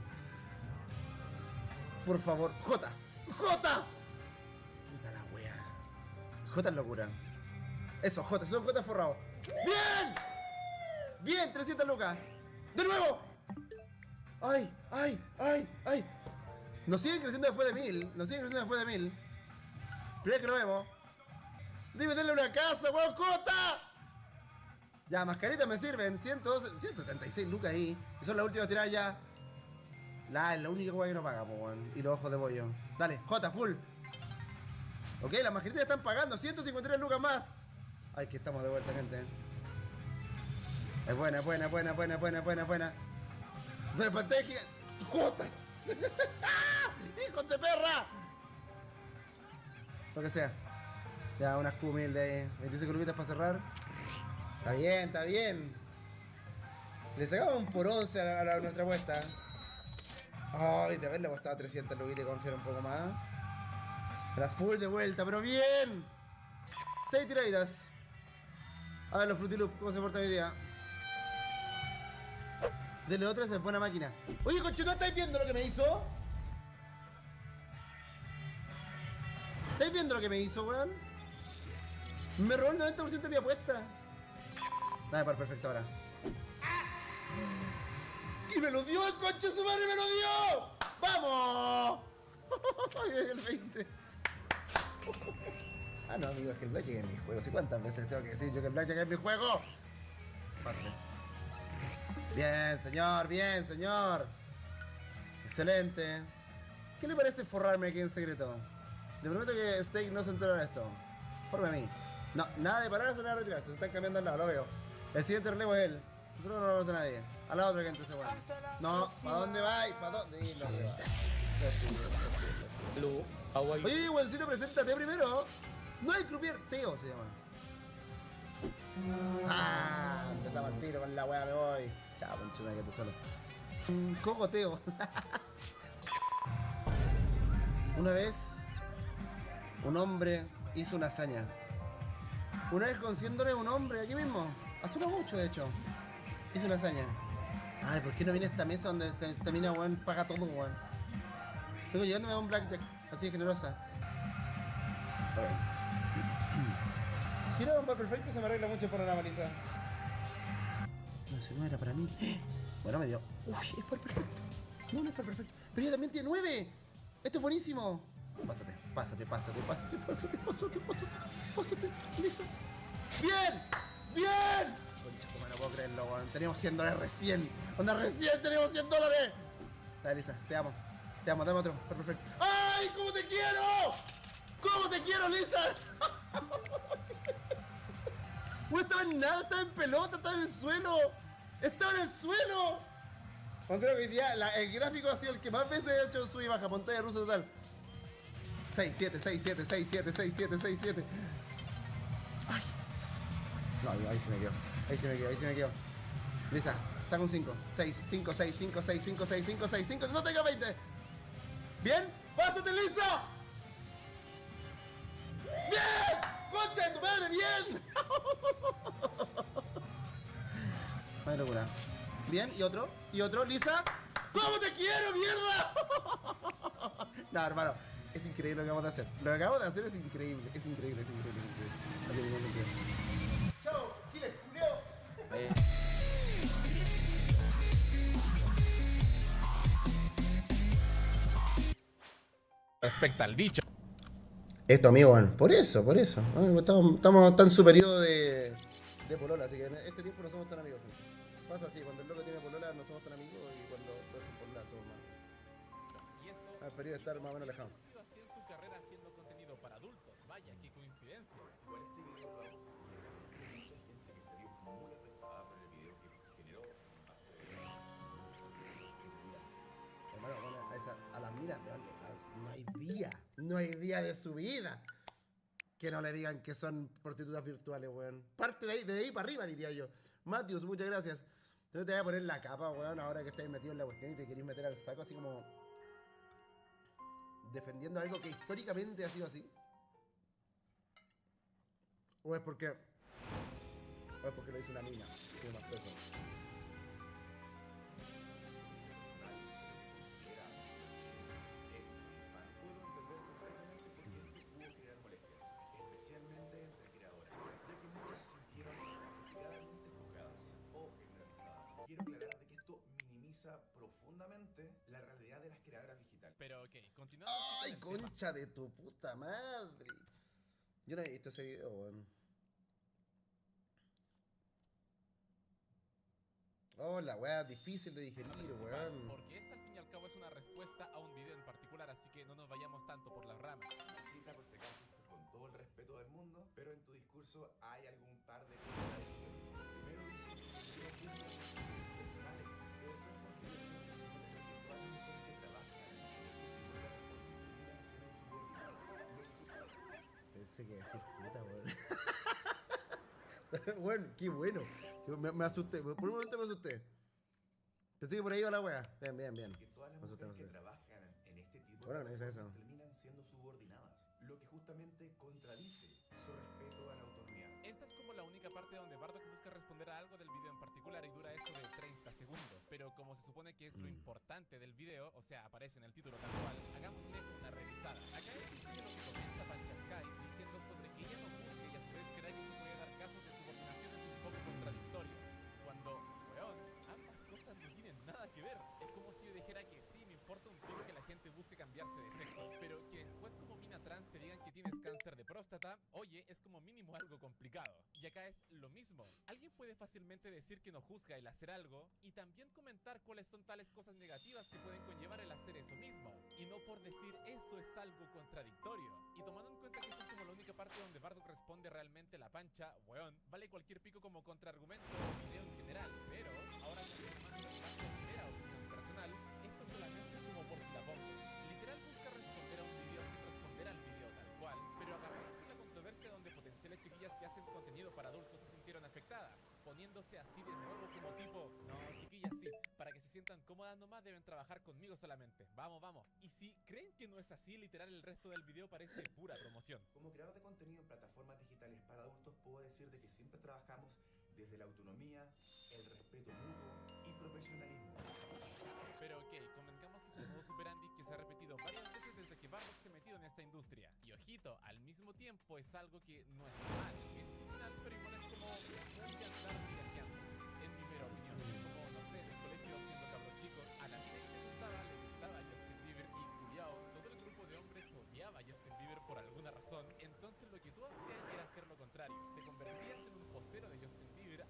Speaker 22: Por favor, J. ¡J! Puta la wea. J es locura. Eso, J, son J forrados. ¡Bien! Bien, 300 lucas. ¡De nuevo! ¡Ay! Nos siguen creciendo después de 1000. Primera que lo vemos. Dime darle una casa, weón, Jota. Ya, mascaritas me sirven. 176 lucas ahí. Y son las últimas tiradas ya. Es la única weá que no paga, po, weón. Y los ojos de pollo. Dale, J, full. Ok, las mascaritas están pagando. 153 lucas más. Ay, que estamos de vuelta, gente. Es buena. De pantalla gigante. ¡Jotas! ¡Hijos de perra! Lo que sea. Ya, unas Q humildes ahí. 25 luquitas para cerrar. Está bien. Le sacamos un por 11 a nuestra apuesta. Ay, de haberle costado 300 luquitas y confiar un poco más. La full de vuelta, pero bien. 6 tiraditas. A ver los Fruity Loops, cómo se porta hoy día. Dele otra, se fue una máquina. Oye, conchito, ¿estáis viendo lo que me hizo? ¿Estáis viendo lo que me hizo, weón? Me robó el 90% de mi apuesta. Dame para perfecto ahora. ¡Y me lo dio el conche su madre! ¡Me lo dio! ¡Vamos! El 20. Ah, no, amigo, es que el blackjack es mi juego. ¿Sí cuántas veces tengo que decir yo que el blackjack es mi juego? Pásale. Bien, señor. Excelente. ¿Qué le parece forrarme aquí en secreto? Le prometo que Steak no se enterará de esto. Forme a mí. No, nada de pararse, nada de retirarse. Se están cambiando al lado, lo veo. El siguiente relevo es él. Nosotros no lo conoce nadie. A la otra que entre ese weón. No, ¿para dónde va? ¿Para dónde? ¿Dónde va? Oye, weoncito, preséntate primero. No hay croupier. Teo se llama. Empezamos al tiro con la weá, me voy. Chao, conchume, que te solo. Cogoteo. Una vez, un hombre hizo una hazaña. Una vez conociéndole un hombre aquí mismo. Hace no mucho, de hecho. Hizo una hazaña. Ay, ¿por qué no viene a esta mesa donde esta mina, weón, paga todo, weón? Luego llegándome a un blackjack, así de generosa. tira un par perfecto y se me arregla mucho para la baliza. No, ese no era para mí. Bueno, me dio. Uy, es par perfecto. No, no es par perfecto. Pero ella también tiene 9. Esto es buenísimo. Pásate, pásate, pásate, pásate, pásate, pásate, pásate, pásate. Listo. ¡Bien! ¡Bien! Concha, como no puedo creerlo, weón. Teníamos $100 recién. Onda, recién teníamos $100. Dale, Lisa, te amo. Te amo, dame otro. Par perfecto. ¡Ay, cómo te quiero! ¿Cómo te quiero, Lisa? No estaba en nada, estaba en pelota, estaba en el suelo. Estaba en el suelo. Bueno, creo que hoy día el gráfico ha sido el que más veces he hecho sub y baja. Pantalla rusa total. 6, 7, 6, 7, 6, 7, 6, 7, 6, 7. Ay. No, ahí sí me quedo. Ahí sí me quedo, ahí sí me quedo. Lisa, saca un 5. 6, 5, 6, 5, 6, 5, 6, 5, 6, 5. No tenga 20. ¿Bien? ¡Pásate, Lisa! ¡Bien! ¡Concha de tu madre! ¡Bien! Ay, locura. Bien, y otro, Lisa. ¿Cómo te quiero, mierda? No, hermano, es increíble lo que acabamos de hacer. Lo que acabamos de hacer es increíble, es increíble, es increíble, es increíble. Chao, Giles, Julio.
Speaker 1: Respecta al dicho.
Speaker 22: Esto, amigo, bueno, por eso. Estamos tan superior de polola, así que en este tiempo no somos tan amigos. Pasa así, cuando el loco tiene polola no somos tan amigos y cuando todos son polola somos más. El periodo de estar más o menos lejano.
Speaker 1: Así en su carrera haciendo contenido para adultos. Vaya, qué coincidencia.
Speaker 6: Igual este video lo hago porque hay mucha gente que se vio muy afectada por el video que generó hace...
Speaker 22: Hermano, bueno, a las miras de OnlyFans no hay día de su vida que no le digan que son prostitutas virtuales, weón. Parte de ahí para arriba, diría yo. Matthews, muchas gracias. Entonces te voy a poner la capa, weón, ahora que estáis metido en la cuestión y te queréis meter al saco así como... defendiendo algo que históricamente ha sido así. ¿O es porque lo hizo una mina? Tiene más peso.
Speaker 6: Quiero aclarar de que esto minimiza profundamente la realidad de las creadoras digitales.
Speaker 1: Pero ok, continuamos.
Speaker 22: ¡Ay, concha de tu puta madre! Yo no he visto ese video, weón. Oh, la weá, difícil de digerir, weón.
Speaker 1: Porque esta al fin y al cabo es una respuesta a un video en particular, así que no nos vayamos tanto por las ramas.
Speaker 6: Cita, por si acaso, con todo el respeto del mundo, pero en tu discurso hay algún par de contradicciones. Primero dices que personales, pero después porque todas las mujeres que trabajan en este tipo de plataformas terminan siendo subordinadas.
Speaker 22: Pensé que iba a decir puta, weón. Bueno, qué bueno. Me asusté, por un momento me asusté. Pensé que por ahí iba la wea. Bien.
Speaker 6: Que todas las mujeres que trabajan en este tipo
Speaker 22: bueno,
Speaker 6: de
Speaker 22: no dice eso.
Speaker 6: plataformas terminan siendo subordinadas, lo que justamente contradice su respeto a la autonomía.
Speaker 1: Esta es como la única parte donde Bardock busca responder a algo del video en particular y dura eso de 30 segundos. Pero como se supone que es lo importante del video, o sea, aparece en el título tal cual, hagámosle una revisada. Acá él dice lo que comenta Panchaskai, diciendo sobre que ella no juzgue y a su vez que alguien no puede dar casos de subordinación es un poco contradictorio. Cuando, weón, ambas cosas no tienen nada que ver. Es como si yo dijera que sí, me importa un pico que la gente busque cambiarse de sexo, pero que después como mina trans te digan que tienes cáncer de próstata, oye, es como mínimo algo complicado. Y acá es lo mismo. Alguien puede fácilmente decir que no juzga el hacer algo y también comentar cuáles son tales cosas negativas que pueden conllevar el hacer eso mismo. Y no por decir eso es algo contradictorio. Y tomando en cuenta que esto es como la única parte donde Bardock responde realmente la pancha, weón, vale cualquier pico como contraargumento o video en general. Pero ahora confirmando la primera opinión personal, esto solamente es como por si la pongo. Literal busca responder a un video sin responder al video tal cual, pero agarrándose la controversia donde potenciales chiquillas que hacen contenido para adultos se sintieron afectadas, poniéndose así de nuevo como tipo, no chiquillas sí, para que se sientan cómodas nomás deben trabajar conmigo solamente, vamos. Y si creen que no es así, literal el resto del video parece pura promoción.
Speaker 6: Como creador de contenido en plataformas digitales para adultos puedo decir de que siempre trabajamos desde la autonomía, el respeto mutuo y profesionalismo.
Speaker 1: Pero ok, convengamos que es un modo superandi que se ha repetido varias veces desde que Bardock se metió en esta industria. Y ojito, al mismo tiempo es algo que no está mal, es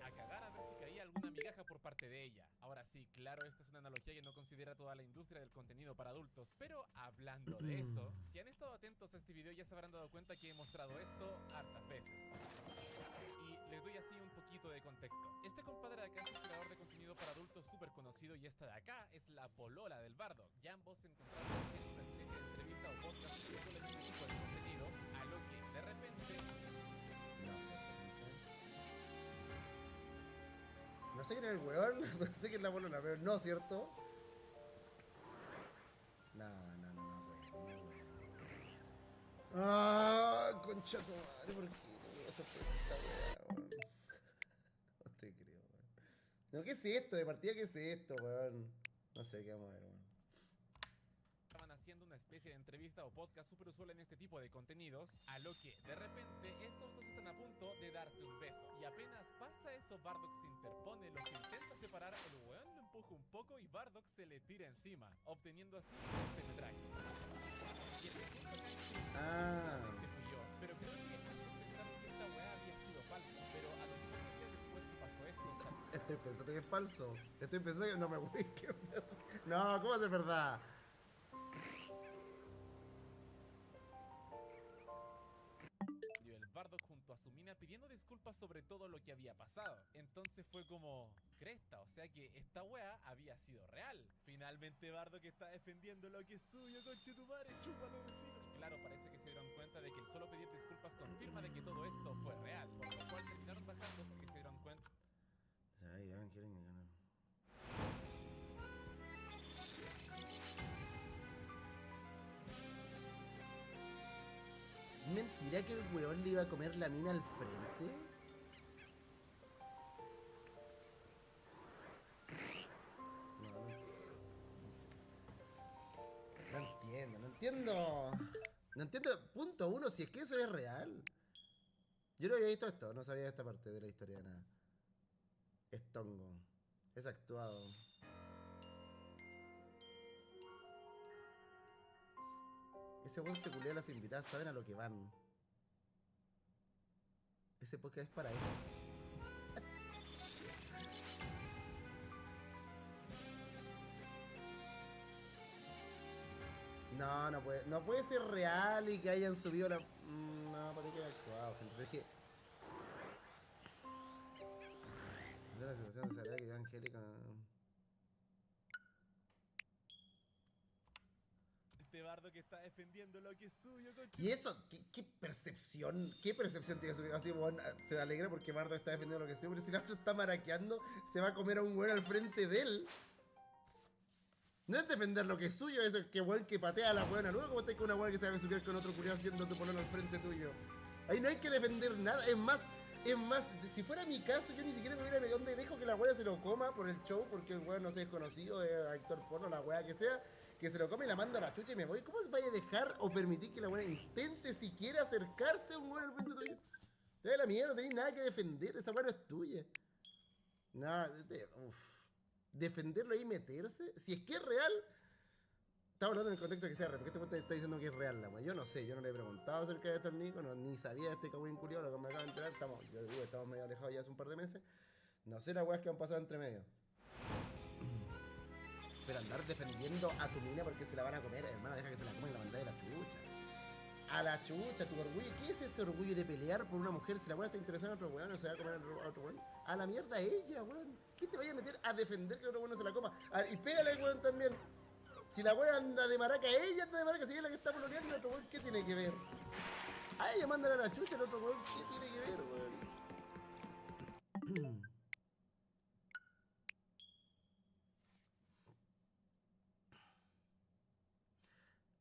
Speaker 2: a cagar a ver si caía alguna migaja por parte de ella. Ahora sí, claro, esta es una analogía que no considera toda la industria del contenido para adultos, pero hablando de eso, si han estado atentos a este video ya se habrán dado cuenta que he mostrado esto hartas veces. Y les doy así un poquito de contexto. Este compadre de acá es un creador de contenido para adultos súper conocido y esta de acá es la polola del Bardo. Y ambos se encontraron haciendo una especie de entrevista o podcast sobre este tipo de contenidos, a lo que de repente...
Speaker 22: No sé quién es el weón, no sé quién es la bolona, pero no, ¿cierto? No, weón. Ah, concha tu madre, ¿por qué no me vas a hacer esta weá, weón? No te creo, weón. No, ¿qué es esto? De partida, ¿qué es esto, weón? No sé, ¿qué vamos a ver, weón?
Speaker 2: Estaban haciendo una especie de entrevista o podcast súper usual en este tipo de contenidos, a lo que de repente estos dos están a punto de darse un beso. Y apenas pasa eso, Bardock se interpone, los intenta separar, el weón lo empuja un poco y Bardock se le tira encima, obteniendo así este metraje. Y el asunto acá es que solamente fui yo, pero creo que ambos pensaron que esta weá había sido falsa, pero a los pocos días después que pasó esto,
Speaker 22: Estoy pensando que es falso. Estoy pensando que no me voy, que es verdad. No, ¿cómo es de verdad?
Speaker 2: el Bardock junto a su mina pidiendo disculpas sobre todo lo que había pasado. Entonces fue como, cresta, o sea que esta wea había sido real. Finalmente Bardock está defendiendo lo que es suyo, conchetumare, chúpalo vecino. Y claro, parece que se dieron cuenta de que el solo pedir disculpas confirma de que todo esto fue real, por lo cual terminaron bajándose que se dieron cuenta.
Speaker 22: ¿Mentira que el weón le iba a comer la mina al frente? No entiendo. No entiendo, punto uno, si es que eso es real. Yo no había visto esto, no sabía esta parte de la historia de nada. Es tongo. Es actuado. Ese weón se culea a las invitadas, saben a lo que van. Ese podcast es para eso. No puede ser real y que hayan subido la... No, para que haya actuado, gente. Pero es que... De la situación de Sara que Angélica...
Speaker 2: Este Bardo que está defendiendo lo que es suyo,
Speaker 22: Y eso, ¿qué percepción tiene su video? Así, bueno, se alegra porque Bardo está defendiendo lo que es suyo, pero si el otro está maraqueando, se va a comer a un güey al frente de él. No es defender lo que es suyo, eso es que weón que patea a la buena. Luego como estás con una weón que se va a subir con otro curioso haciendo tu polón al frente tuyo. Ahí no hay que defender nada, es más, si fuera mi caso, yo ni siquiera me hubiera metido donde dejo que la weá se lo coma por el show, porque el weón no sé, es conocido, es actor porno, la weá que sea, que se lo come y la mando a la chucha y me voy. ¿Cómo se vaya a dejar o permitir que la weá intente siquiera acercarse a un weón al frente tuyo? Te da la mierda, no tenés nada que defender, esa weá no es tuya. Nada, defenderlo ahí y meterse, si es que es real. Estamos hablando en el contexto de que sea real, porque este está diciendo que es real la weá. Yo no sé, yo no le he preguntado acerca de esto al Nico, ni sabía de este cagüín curioso, lo que me acaba de enterar. Estamos medio alejados ya hace un par de meses. No sé las weas que han pasado entre medio. Pero andar defendiendo a tu mina porque se la van a comer, hermana, deja que se la comen y la mandá de la chucha. A la chucha, tu orgullo. ¿Qué es ese orgullo de pelear por una mujer? Si la weá está interesada en otro weón, o se va a comer a otro weón. A la mierda ella, weón. ¿Qué te vaya a meter a defender que otro weón no se la coma? Y pégale al weón también. Si la weá anda de maraca, ella anda de maraca, si ella es la que está poloneando, el otro weón, ¿qué tiene que ver? A ella mandan a la chucha, el otro weón, ¿qué tiene que ver, weón?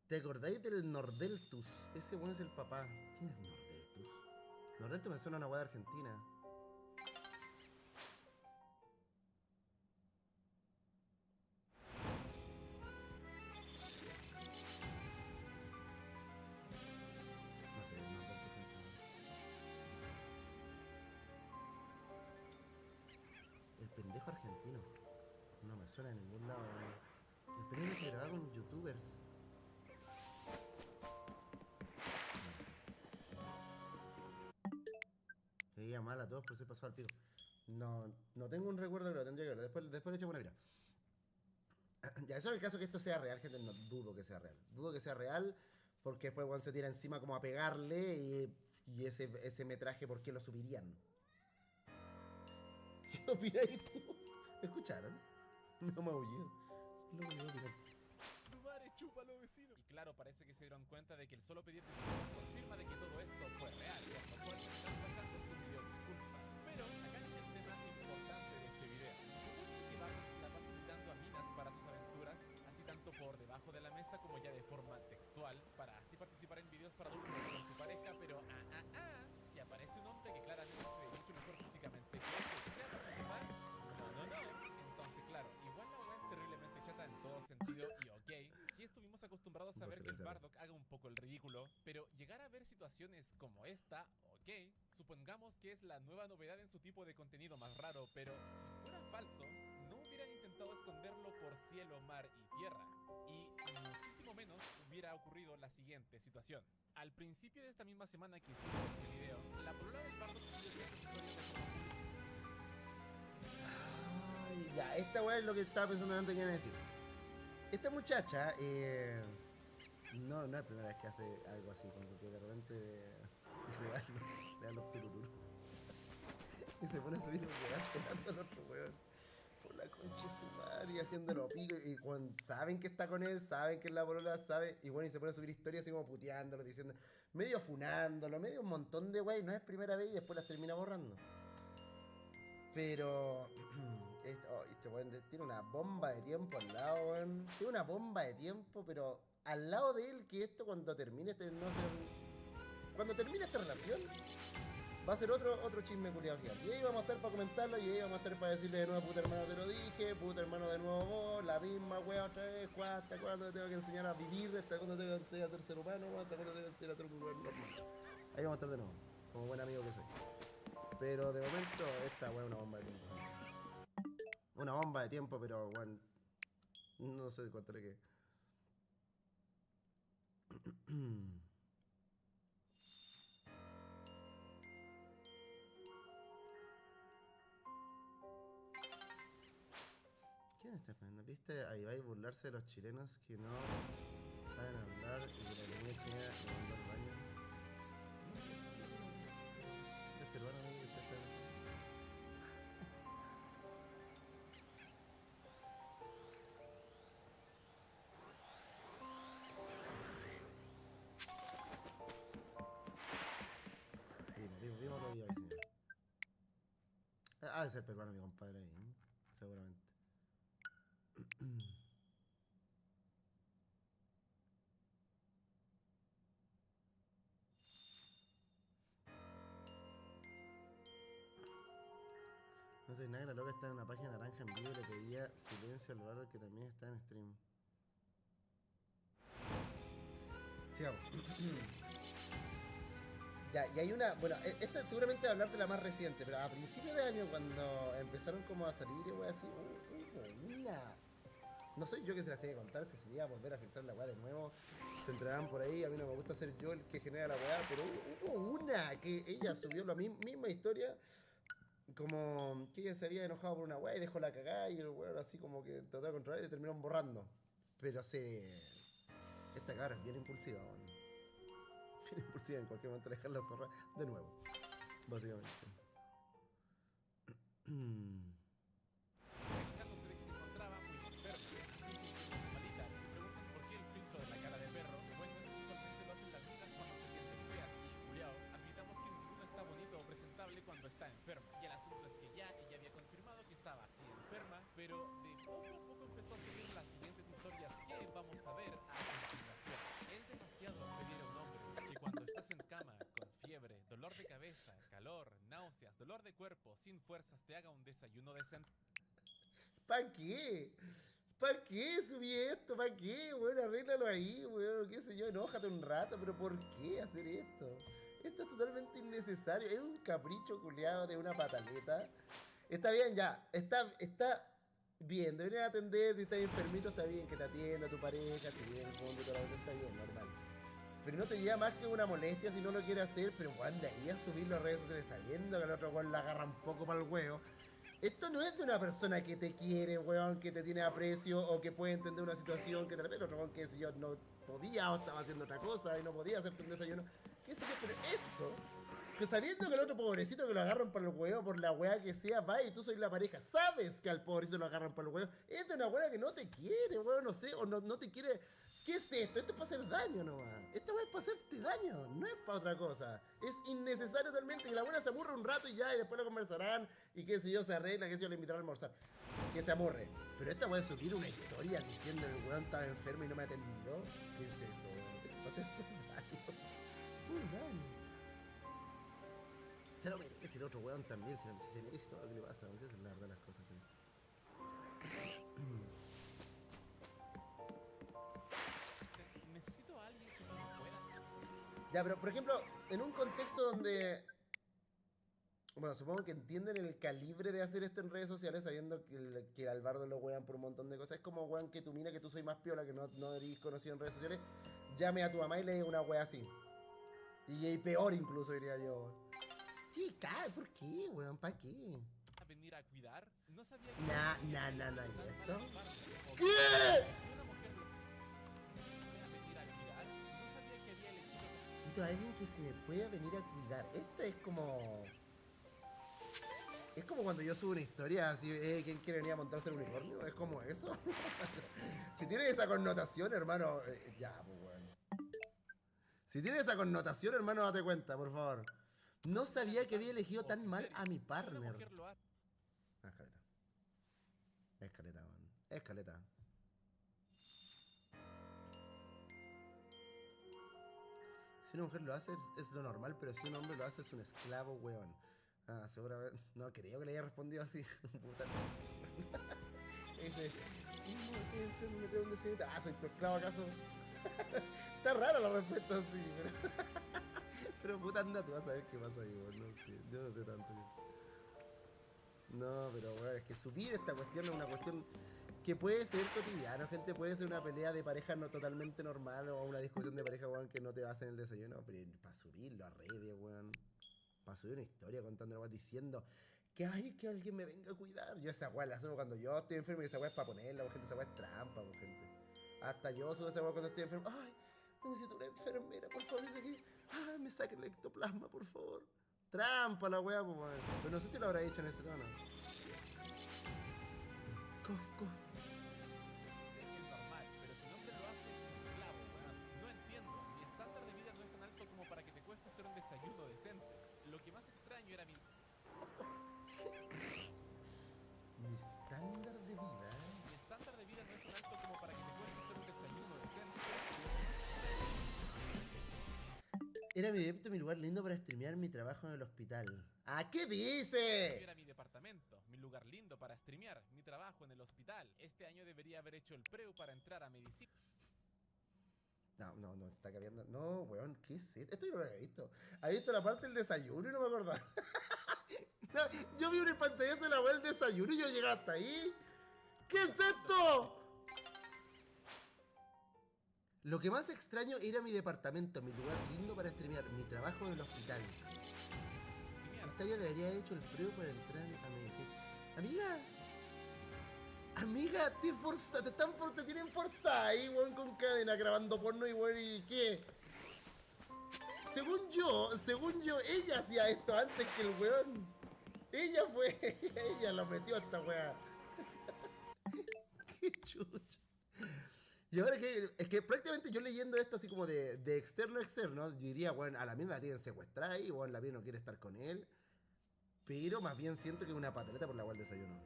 Speaker 22: ¿Te acordáis del Nordeltus? Ese weón es el papá. ¿Quién es Nordeltus? Nordeltus me suena a una weá de Argentina. El pendejo argentino. No me suena de ningún lado. El pendejo se grababa con youtubers. Veía mal a todos, pues se pasó al pico. No tengo un recuerdo, pero tendría que ver. Después le echamos una mira. Ya, eso en el caso que esto sea real, gente, no dudo que sea real. Dudo que sea real porque después cuando se tira encima como a pegarle y ese metraje, ¿por qué lo subirían? ¿Qué opináis tú? ¿Escucharon? No me aulló.
Speaker 2: Y claro, parece que se dieron cuenta de que el solo pedir disculpas confirma de que todo esto fue real, por lo cual están bajando su video disculpas. Pero acá hay el tema importante de este video. ¿Cómo es que Bardock se la pasa invitando a minas para sus aventuras, así tanto por debajo de la mesa como ya de forma textual, para así participar en videos para adultos con su pareja? Pero si aparece un hombre que claramente se ve mucho mejor físicamente que él, que sea participar, no. Entonces, claro, igual la web es terriblemente chata en todo sentido y ok, sí estuvimos acostumbrados a ver que el Bardock haga un poco el ridículo, pero llegar a ver situaciones como esta, ok, supongamos que es la nueva novedad en su tipo de contenido más raro, pero si fuera falso, no hubieran intentado esconderlo por cielo, mar y tierra. Y muchísimo menos hubiera ocurrido la siguiente situación. Al principio de esta misma semana que subo este video, la polola del Bardock subió ciertas historias de forma pública.
Speaker 22: Ay, ya, esta weá es lo que estaba pensando antes que iba a decir. Esta muchacha, no es la primera vez que hace algo así, como que de repente le dan los turuturos. Y se pone a subir un weón pelando al otro weón. Por la concha de su madre, y haciéndolo pico. Y cuando saben que está con él, saben que es la polola, sabe. Y bueno, y se pone a subir historias así como puteándolo, diciendo, medio funándolo, medio un montón de wey. No es primera vez y después las termina borrando. Pero este weón tiene una bomba de tiempo al lado, weón. Tiene una bomba de tiempo, pero al lado de él, que esto cuando termine cuando termine esta relación, va a ser otro chisme culiado gigante. Y ahí vamos a estar para comentarlo, y ahí vamos a estar para decirle de nuevo, puta hermano te lo dije, puta hermano de nuevo vos, la misma wea otra vez, hasta cuándo te tengo que enseñar a vivir, hasta cuándo te tengo que enseñar a ser ser humano, hasta cuándo te tengo que enseñar a ser un weón normal. Ahí vamos a estar de nuevo, como buen amigo que soy. Pero de momento, esta weá es una bomba de tiempo. Una bomba de tiempo, pero bueno, no sé cuánto le quede. ¿Quién está esperando? ¿Viste? Ahí va a burlarse de los chilenos que no saben hablar y que la niña china lo mandó al baño. Es peruano, amigo, que está esperando. Vimos lo que iba a decir. Ha de ser peruano mi compadre ahí, ¿eh? Seguramente. No sé nada, la loca está en una página naranja en vivo y le pedía silencio al barro que también está en stream. Sigamos. Ya, y hay una, bueno, esta seguramente va a hablar de la más reciente, pero a principios de año cuando empezaron como a salir y así, hubo una... No soy yo que se las tenga que contar, si se llega a volver a filtrar la weá de nuevo, se entrarán por ahí, a mí no me gusta ser yo el que genera la weá, pero hubo una que ella subió la misma historia, como que ella se había enojado por una weá y dejó la cagada y el weón así como que trató de controlar y terminaron borrando. Pero esta cabra es bien impulsiva, weón. Bien impulsiva, en cualquier momento dejar la zorra de nuevo, básicamente.
Speaker 2: Quejándose de que se encontraba muy enfermo, así sintiéndose malita, y se preguntan por qué el filtro de la cara de perro. Bueno, eso usualmente lo hacen las minas cuando se sienten feas y, culiao, admitamos que ninguno está bonito o presentable cuando está enfermo. Y el asunto es que ya ella había confirmado que estaba así enferma, pero de poco a poco empezó a seguir las siguientes historias que vamos a ver a continuación. Es demasiado pedir a un hombre que cuando estás en cama, con fiebre, dolor de cabeza, calor, náuseas, dolor de cuerpo, sin fuerzas, te haga un desayuno decente.
Speaker 22: ¿Para qué? ¿Para qué subí esto? ¿Para qué? Bueno, arréglalo ahí, weón. Qué sé yo, enójate un rato, pero ¿por qué hacer esto? Esto es totalmente innecesario. Es un capricho culeado de una pataleta. Está bien, ya. Está bien. Deberían atender. Si estás enfermito, está bien que te atienda tu pareja. Si viene el fondo, está bien, normal. Pero no te lleva más que una molestia si no lo quiere hacer. Pero weón, de ahí a subirlo a redes sociales sabiendo que el otro weón la agarra un poco para el huevo. Esto no es de una persona que te quiere, weón, que te tiene aprecio o que puede entender una situación que tal vez el otro weón, que sé yo, no podía o estaba haciendo otra cosa y no podía hacerte un desayuno. Qué sé yo, pero esto, que sabiendo que el otro pobrecito que lo agarran para el huevo por la weá que sea, va y tú sois la pareja, sabes que al pobrecito lo agarran para el huevo, es de una weá que no te quiere, weón, no sé, o no te quiere. ¿Qué es esto? Esto es para hacer daño nomás. Esta weá es para hacerte daño, no es para otra cosa. Es innecesario totalmente. Y la buena se aburre un rato y ya, y después lo conversarán. Y qué sé yo, se arregla, qué sé yo, le invitarán a almorzar. Que se amurre. Pero esta weá de subir una historia diciendo el weón estaba enfermo y no me atendió. ¿Qué es eso, weón? Es para hacer daño. Full daño. Se lo merece el otro weón también. Se merece todo lo que le pasa. No sé si es la verdad las cosas.
Speaker 2: Necesito a alguien que se me pueda.
Speaker 22: Ya, pero por ejemplo, en un contexto donde... Bueno, supongo que entienden el calibre de hacer esto en redes sociales sabiendo que al bardo lo wean por un montón de cosas. Es como, weón, que tú mira que tú soy más piola, que no eres conocido en redes sociales. Llame a tu mamá y le diga una wea así. Y peor incluso, diría yo. ¿Qué? ¿Por qué, weón? ¿Para qué?
Speaker 2: ¿A venir a cuidar? No sabía que...
Speaker 22: Nah. ¿Y esto?
Speaker 2: ¿Qué? Si una mujer a venir a cuidar, no sabía que había elegido...
Speaker 22: Necesito a alguien que se me pueda venir a cuidar. Esto es como... Es como cuando yo subo una historia así, ¿quién quiere venir a montarse el unicornio? Es como eso. Si tiene esa connotación, hermano, ya, pues bueno. Si tiene esa connotación, hermano, date cuenta, por favor. No sabía que había elegido tan mal a mi partner. Escaleta. Escaleta, man. Escaleta. Si una mujer lo hace es lo normal, pero si un hombre lo hace es un esclavo, weón. Ah, seguramente. No creo que le haya respondido así. Puta cosa. Dice, no, estoy enfermo, me tengo un desayuno. Ah, ¿soy tu esclavo acaso? Está rara la respuesta así, pero... Pero puta, anda, tú vas a ver qué pasa ahí, weón. No sé, yo no sé tanto. No, pero weón, es que subir esta cuestión es una cuestión que puede ser cotidiano, gente. Puede ser una pelea de pareja no totalmente normal o una discusión de pareja, weón, que no te vas en el desayuno. Pero para subirlo a redes, weón. Para subir una historia contando weón, diciendo que hay que alguien me venga a cuidar. Yo esa weá la subo cuando yo estoy enfermo y esa weá es para ponerla, gente. Esa weá es trampa, gente. Hasta yo subo esa weá cuando estoy enfermo. Ay, necesito una enfermera, por favor. Ay, me saquen el ectoplasma, por favor. Trampa la weá, pues weón. Pero no sé si lo habrá hecho en ese tono. Cof.
Speaker 2: Sé que es normal, pero si un hombre lo hace es un esclavo, weón. No entiendo. Mi estándar de vida no es tan alto como para que te cueste hacer un desayuno decente. Lo que más extraño era mi...
Speaker 22: Mi estándar de vida.
Speaker 2: Mi estándar de vida no es tan alto como para que te cueste hacer un desayuno decente.
Speaker 22: Era mi depto, mi lugar lindo para streamear mi trabajo en el hospital. ¿Ah, qué dice?
Speaker 2: Era mi departamento, mi lugar lindo para streamear, mi trabajo en el hospital. Este año debería haber hecho el preu para entrar a medicina.
Speaker 22: No, está cambiando. No, weón, ¿qué es esto? Esto yo no lo había visto. ¿Has visto la parte del desayuno y no me acordaba? No, yo vi una pantallazo de la weá del desayuno y yo llegué hasta ahí. ¿Qué es esto? Lo que más extraño era mi departamento, mi lugar lindo para streamear, mi trabajo en el hospital. Esta ya debería haber hecho el preu para entrar a medicina. Amiga, te tienen forzada ahí, weón, con cadena, grabando porno y weón, ¿y qué? Según yo, ella hacía esto antes que el weón. Ella lo metió a esta weá. Qué chucha. Y ahora es que prácticamente yo leyendo esto así como de externo a externo, diría, bueno, a la mina la tienen secuestrada y bueno, la mina no quiere estar con él. Pero más bien siento que es una pataleta por la cual desayuno.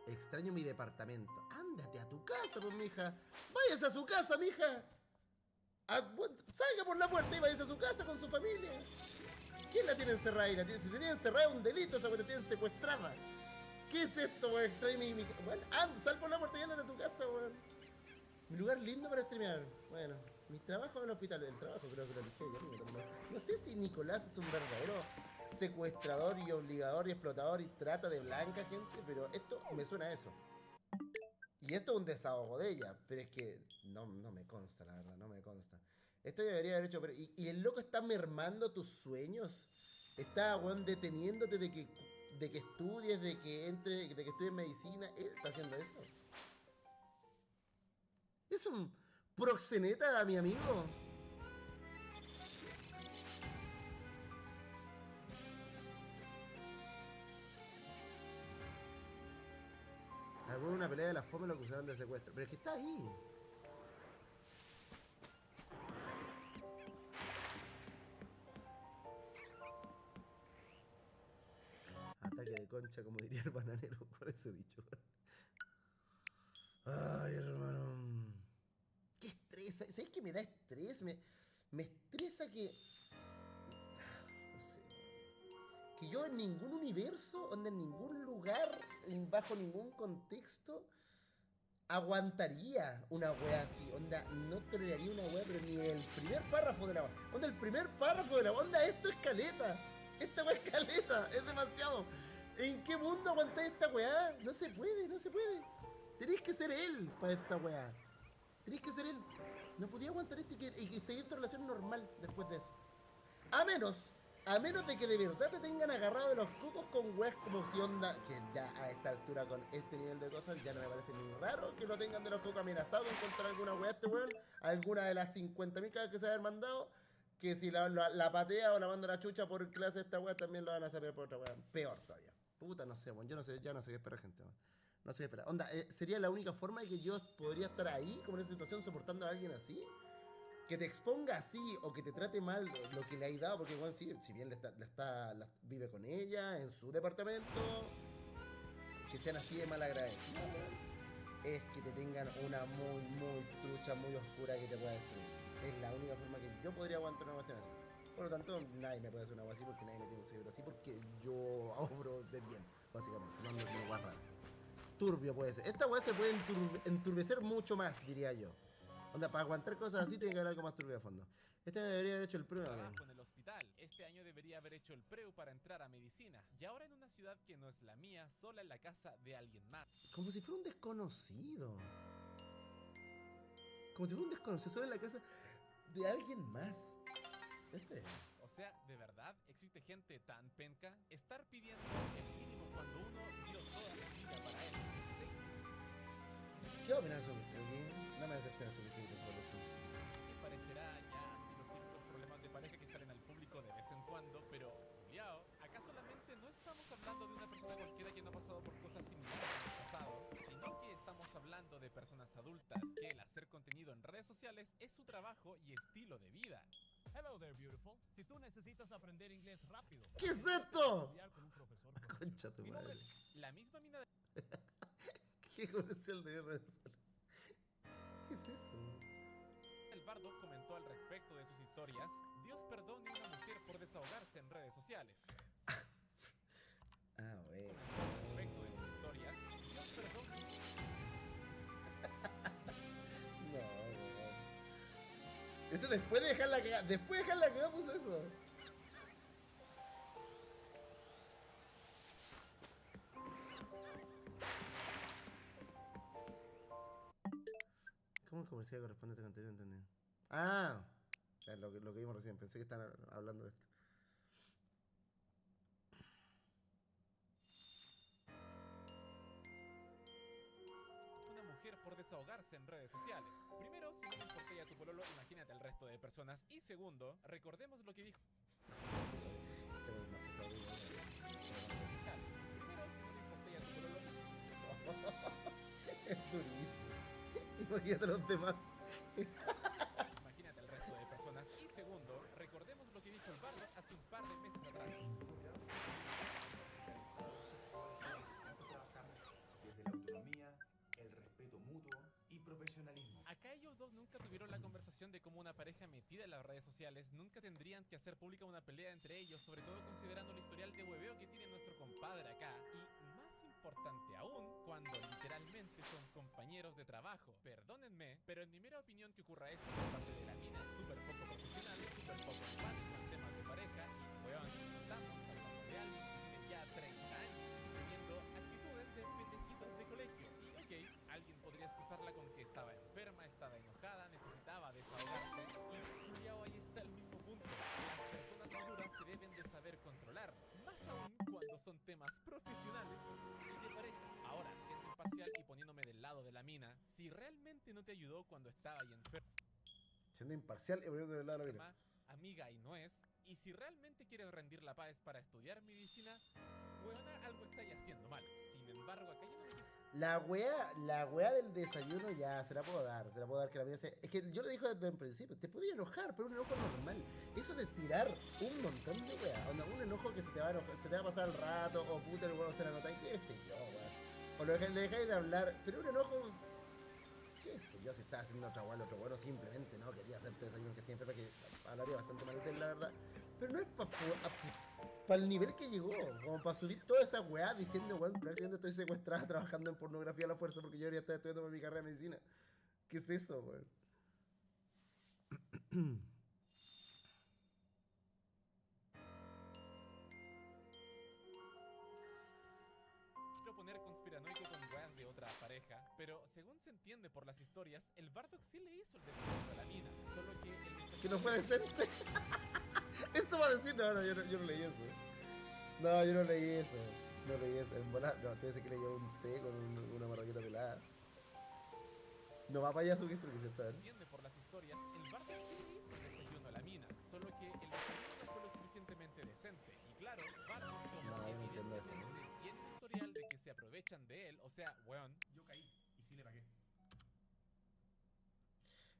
Speaker 22: Extraño mi departamento. Ándate a tu casa, pues, mija. Váyase a su casa, mija. Salga por la puerta y váyase a su casa con su familia. ¿Quién la tiene encerrada ahí? Si tenía encerrada es un delito, esa weá te tienen secuestrada. ¿Qué es esto, weón? Extraño mi... Bueno, sal por la puerta y ándate a tu casa, weón. Mi lugar lindo para streamear. Bueno, mi trabajo en el hospital. El trabajo creo que lo dije ayer. No sé si Nicolás es un verdadero secuestrador y obligador y explotador y trata de blanca gente, pero esto me suena a eso. Y esto es un desahogo de ella, pero es que no me consta, la verdad, no me consta. Este debería haber hecho... ¿Y el loco está mermando tus sueños? Está, weón, deteniéndote de que estudies, de que estudies medicina. Él está haciendo eso. Es un proxeneta, mi amigo. Algunos en una pelea de la fome lo acusaron de secuestro. Pero es que está ahí. Ataque de concha, como diría el bananero. Por eso he dicho. Ay, hermano. Qué estresa. ¿Sabes qué me da estrés? Me estresa que... No sé. Que yo en ningún universo, en ningún lugar, bajo ningún contexto, aguantaría una wea así. Onda, no toleraría una wea, pero ni el primer párrafo de la wea. Onda, el primer párrafo de la wea. Onda, esto es caleta. Esta wea es caleta. Es demasiado. ¿En qué mundo aguantáis esta wea? No se puede, no se puede. Tenéis que ser él para esta wea. Tenéis que ser él. No podía aguantar esto y seguir tu relación normal después de eso. A menos de que de verdad te tengan agarrado de los cocos con weas como si onda. Que ya a esta altura, con este nivel de cosas, ya no me parece ni raro que lo tengan de los cocos amenazados con encontrar alguna wea este weón. Alguna de las 50.000 cagas que se hayan mandado. Que si la patea o la manda a la chucha por clase de esta wea, también lo van a saber por otra wea. Peor todavía. Puta, no sé, weón. Yo no sé, ya no sé qué esperar, gente, weón. No sé qué esperar. Onda, sería la única forma de que yo podría estar ahí, como en esa situación, soportando a alguien así. Que te exponga así o que te trate mal lo que le hay dado, porque bueno, sí, si bien vive con ella en su departamento, que sean así de mal agradecidos, es que te tengan una muy trucha, muy oscura que te pueda destruir. Es la única forma que yo podría aguantar una cuestión así. Por lo tanto, nadie me puede hacer una agua así porque nadie me tiene un secreto así porque yo obro de bien, básicamente. No ando como guarra. Turbio puede ser. Esta weá se puede enturbecer mucho más, diría yo. Onda, para aguantar cosas así tiene que haber algo más turbio de fondo. Este año debería haber hecho el preu.
Speaker 2: Trabajo en el hospital. Este año debería haber hecho el preu para entrar a medicina. Y ahora en una ciudad que no es la mía, sola en la casa de alguien más.
Speaker 22: Como si fuera un desconocido. Como si fuera un desconocido solo en la casa de alguien más. Esto es.
Speaker 2: O sea, ¿de verdad existe gente tan penca? Estar pidiendo el mínimo cuando uno dio toda su vida para él. Sí.
Speaker 22: ¿Qué opinas sobre esto? No me decepciona sobre esto, por favor.
Speaker 2: ¿Qué parecerá ya así los típicos problemas de pareja que salen al público de vez en cuando? Pero, Juliao, acá solamente no estamos hablando de una persona cualquiera que no ha pasado por cosas similares en el pasado, sino que estamos hablando de personas adultas que el hacer contenido en redes sociales es su trabajo y estilo de vida.
Speaker 8: Hello there, beautiful. Si tú necesitas aprender inglés rápido,
Speaker 22: ¿qué es esto?
Speaker 8: estudiar con un profesor
Speaker 22: Concha tu madre.
Speaker 2: La misma mina de...
Speaker 22: ¿Qué comercial de redes? ¿Qué es eso?
Speaker 2: El bardo comentó al respecto de sus historias: Dios perdone a una mujer por desahogarse en redes sociales.
Speaker 22: Ah, wey.
Speaker 2: Al respecto de sus historias, Dios perdone.
Speaker 22: No, weón. Esto después de dejar la cagada. Después de dejar la cagada puso eso. ¿Cómo el comercial corresponde a este contenido? ¿Entendí? Ah, lo que vimos recién. Pensé que estaban hablando de esto.
Speaker 2: Una mujer por desahogarse en redes sociales. Primero, si no le importa ya tu pololo, imagínate al resto de personas. Y segundo, recordemos lo que dijo.
Speaker 22: Primero,
Speaker 2: si no le importa ya tu pololo.
Speaker 22: Es durísimo. Imagínate a los demás.
Speaker 2: Imagínate al resto de personas. Y segundo, recordemos lo que dijo el bardo hace un par de meses atrás.
Speaker 6: Desde la autonomía, el respeto mutuo y profesionalismo.
Speaker 2: Acá ellos dos nunca tuvieron la conversación de cómo una pareja metida en las redes sociales nunca tendrían que hacer pública una pelea entre ellos, sobre todo considerando el historial de hueveo que tiene nuestro compadre acá. Y más importante aún, cuando literalmente son compañeros de trabajo. Perdónenme, pero en mi mera opinión que ocurra esto por parte de la mina es súper poco profesional, súper poco empático en temas de pareja. Y weón, estamos hablando de alguien que tiene ya 30 años teniendo actitudes de pendejitos de colegio. Y ok, alguien podría excusarla con que estaba enferma, estaba enojada, necesitaba desahogarse. Y son temas profesionales y de pareja. Ahora, siendo imparcial y poniéndome del lado de la mina, si realmente no te ayudó cuando estaba ahí enferma,
Speaker 22: Siendo imparcial y poniendo del lado de la mina.
Speaker 2: amiga y no es, y si realmente quieres rendir la paz para estudiar medicina, weona, algo estáis haciendo mal. Sin embargo, acá yo no me quito.
Speaker 22: La wea del desayuno ya se la puedo dar que la mina se... Es que yo lo dije desde el principio, te podía enojar, pero un enojo normal. Eso de tirar un montón de wea, un enojo que se te va a pasar el rato, o puta el huevo se la nota, qué sé yo, wea. O le dejáis de hablar, pero un enojo, qué sé yo, si estaba haciendo otra wea, el otro bueno simplemente no quería hacerte desayuno que estoy enferma, que hablaría bastante mal de él, la verdad. Pero no es para el nivel que llegó, como para subir toda esa weá diciendo, weón, prácticamente estoy secuestrada trabajando en pornografía a la fuerza porque yo debería estar estudiando para mi carrera de medicina. ¿Qué es eso, weón?
Speaker 2: Quiero poner conspiranoico con weas de otra pareja, pero según se entiende por las historias, el Bardock sí le hizo el desayuno a la mina, solo que el desayuno...
Speaker 22: Que no fue decente. Eso va a decir, no, yo no leí eso. No, yo no leí eso. No leí eso. En bola, no, tú dices que leyó un té con una marraqueta pelada. No va para allá su que se está.
Speaker 2: Entiende por las historias, el Bardock sí le hizo el desayuno a la mina, solo que el desayuno no fue lo suficientemente decente. Y claro, Bardock, como
Speaker 22: No, yo no entiendo eso.
Speaker 2: evidentemente tiene un historial de que se aprovechan de él, o sea, weón,
Speaker 9: Yo caí y sí le pagué.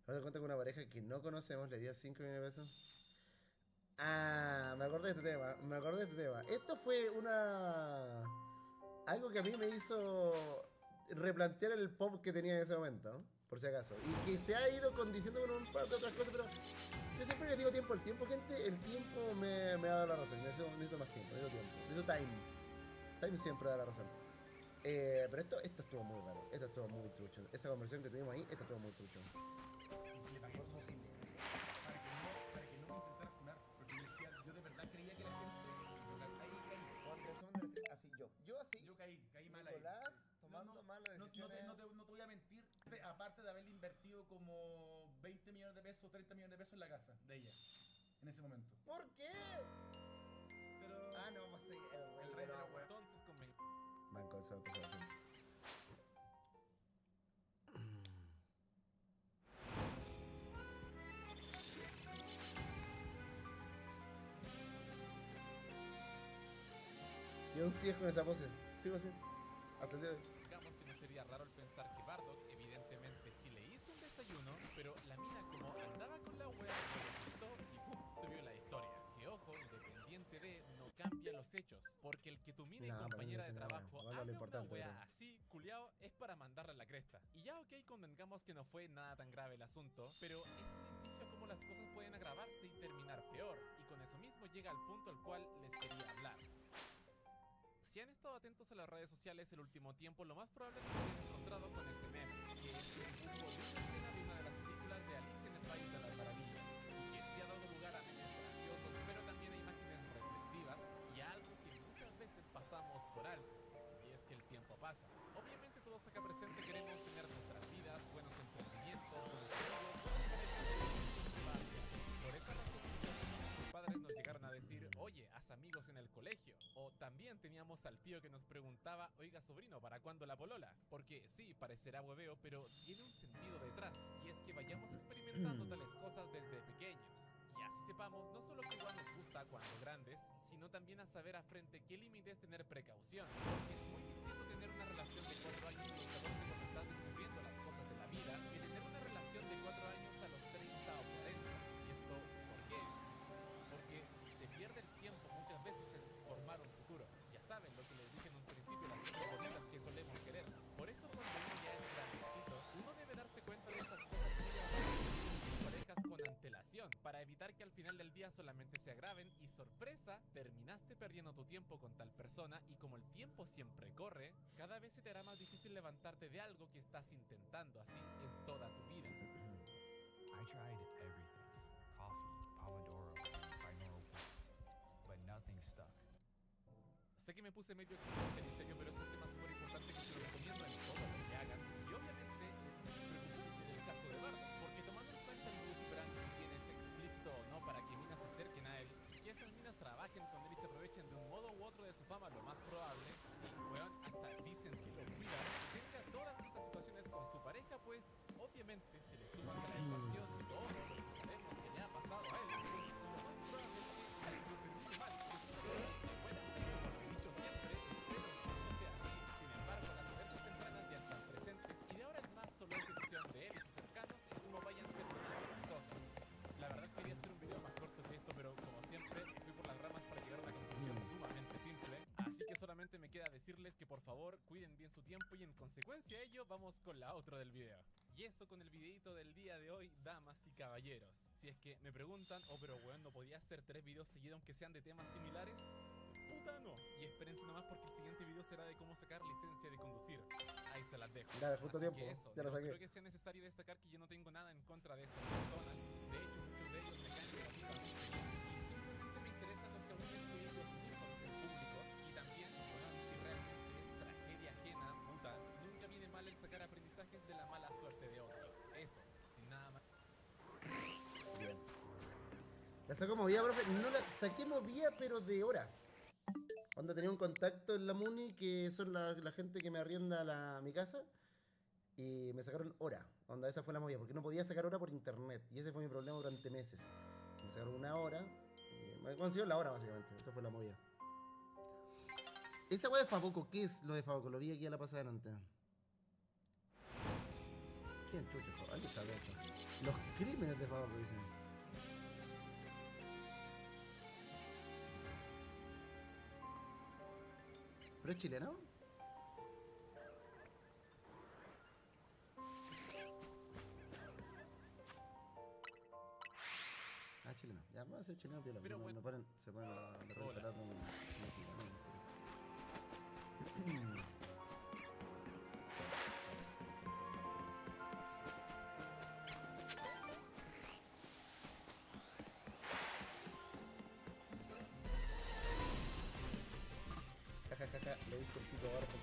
Speaker 22: Ahora te cuenta con una pareja que no conocemos, le dio 5 millones de pesos. Ah, me acordé de este tema. Esto fue algo que a mí me hizo replantear el pop que tenía en ese momento, por si acaso. Y que se ha ido condiciendo con un par de otras cosas, pero yo siempre le digo tiempo al tiempo, gente. El tiempo me ha dado la razón. Necesito más tiempo, necesito time. Time siempre da la razón. Pero esto estuvo muy raro. Esto estuvo muy trucho. Esa conversación que tuvimos ahí, esto estuvo muy trucho.
Speaker 9: Y sí le pagué por su silencio. Para que no me intentara funar. Porque yo decía, yo de verdad creía que la gente. Ahí caí.
Speaker 22: Con resumen de así yo así.
Speaker 9: Yo caí mal ahí.
Speaker 22: Nicolás tomando malas decisiones.
Speaker 9: No te voy a mentir, aparte de haberle invertido como 20 millones de pesos, 30 millones de pesos en la casa de ella, en ese momento.
Speaker 22: ¿Por qué?
Speaker 9: Pero...
Speaker 22: Ah, no, pues soy
Speaker 9: el rey de la web.
Speaker 2: entonces conven...
Speaker 22: Banco, eso pasó así. Yo aún sigues con esa pose. Sigo así. Hasta el día de hoy.
Speaker 2: Digamos que no sería raro el pensar que Bardock evidentemente sí le hizo un desayuno, pero la mina como andaba con la wea, lo quitó y pum, subió la historia. Que ojo, independiente de, no cambia los hechos, porque el que tu mina y compañera de trabajo haga una wea así, culiao, es para mandarla a la cresta. Y ya ok, convengamos que no fue nada tan grave el asunto, pero es un indicio a cómo las cosas pueden agravarse y terminar peor, y con eso mismo llega al punto al cual les quería hablar. Si han estado atentos a las redes sociales el último tiempo, lo más probable es que se hayan encontrado con este meme, que es un dibujo de una escena de una de las películas de Alicia en el País de las Maravillas, y que sí ha dado lugar a memes graciosos, pero también a imágenes reflexivas, y a algo que muchas veces pasamos por alto, y es que el tiempo pasa. Obviamente todos acá presentes queremos tener nuestras vidas, buenos emprendimientos, buenos amigos, buenas parejas, por esa razón, mis padres nos llegaron a decir, oye, haz amigos en el colegio. O también teníamos al tío que nos preguntaba, oiga sobrino, ¿para cuándo la polola? Porque sí, parecerá hueveo, pero tiene un sentido detrás. Y es que vayamos experimentando tales cosas desde pequeños. Y así sepamos, no solo que igual nos gusta cuando grandes, sino también a saber a frente qué límite es tener precaución. Porque es muy distinto tener una relación de 4 años a los 14 cuando estás descubriendo las cosas de la vida, que tener una relación de 4 años a los 30 o 40. ¿Y esto por qué? Porque se pierde el tiempo muchas veces en formar un futuro. Ya saben lo que les dije en un principio, las cosas bonitas que solemos querer. Por eso cuando uno ya es grandecito, uno debe darse cuenta de estas cosas que parejas con antelación, para evitar que al final del día solamente se agraven y sorpresa, terminaste perdiendo tu tiempo con tal persona y como el tiempo siempre corre, cada vez se te hará más difícil levantarte de algo que estás intentando así en toda tu vida.
Speaker 14: I tried everything. Coffee, pomodoro, binaural beats, but nothing stuck.
Speaker 2: Sé que me puse medio existencial y serio, pero es un tema súper importante que se lo recomiendo en todo lo que hagan. Y obviamente es preocupante en el caso de Bardock, porque tomando en cuenta el modo superante que tiene ese explícito o no para que minas se acerquen a él, y que estas minas trabajen con él y se aprovechen de un modo u otro de su fama, lo más obviamente, si le sumas a la ecuación todo lo que sabemos que le ha pasado a él, pues lo más probable es que algo termine mal. De buena fe, como lo he dicho siempre, espero que no sea así. Sin embargo, las alertas tempranas ya están presentes y de ahora en más solo es decisión de él y sus cercanos en cómo vayan terminando las cosas. La verdad quería hacer un video más corto que esto, pero como siempre fui por las ramas para llegar a una conclusión sumamente simple. Así que solamente me queda decirles que por favor cuiden bien su tiempo y en consecuencia a ello vamos con la outro del video. Y eso con el videito del día de hoy, damas y caballeros. Si es que me preguntan, oh pero weón, ¿no podía hacer 3 videos seguidos aunque sean de temas similares? Puta no. Y espérense nomás porque el siguiente video será de cómo sacar licencia de conducir. Ahí se las dejo.
Speaker 22: Ya, justo
Speaker 2: Así
Speaker 22: tiempo,
Speaker 2: que eso,
Speaker 22: ya lo
Speaker 2: no
Speaker 22: saqué.
Speaker 2: creo que sea necesario destacar que yo no tengo nada en contra de estas personas. De hecho, muchos de ellos me caen relativamente bien. Y simplemente me interesan los que aún es que ellos mismos hacen públicos. Y también, bueno, si realmente es tragedia ajena, puta, nunca viene mal el sacar aprendizajes de la mala suerte de otros. Eso, sin nada más.
Speaker 22: Bien. La saco movida, profe. No la saqué movida, pero de hora. Cuando tenía un contacto en la Muni, que son la gente que me arrienda mi casa, y me sacaron hora. Onda, esa fue la movida, porque no podía sacar hora por internet. Y ese fue mi problema durante meses. Me sacaron una hora. Me consiguió la hora, básicamente. Esa fue la movida. Esa weá de Faboco, ¿qué es lo de Faboco? Lo vi aquí a la pasada delante. ¿Quién chucha? Aquí está, de hecho. Los crímenes de Faboco, dicen. ¿Pero es chileno? Ah, chileno. Ya, vamos a ser chileno, piola.
Speaker 2: Pero bueno.
Speaker 22: Se ponen a retratar un mexicano. Jajajaja, le he visto el chico abajo.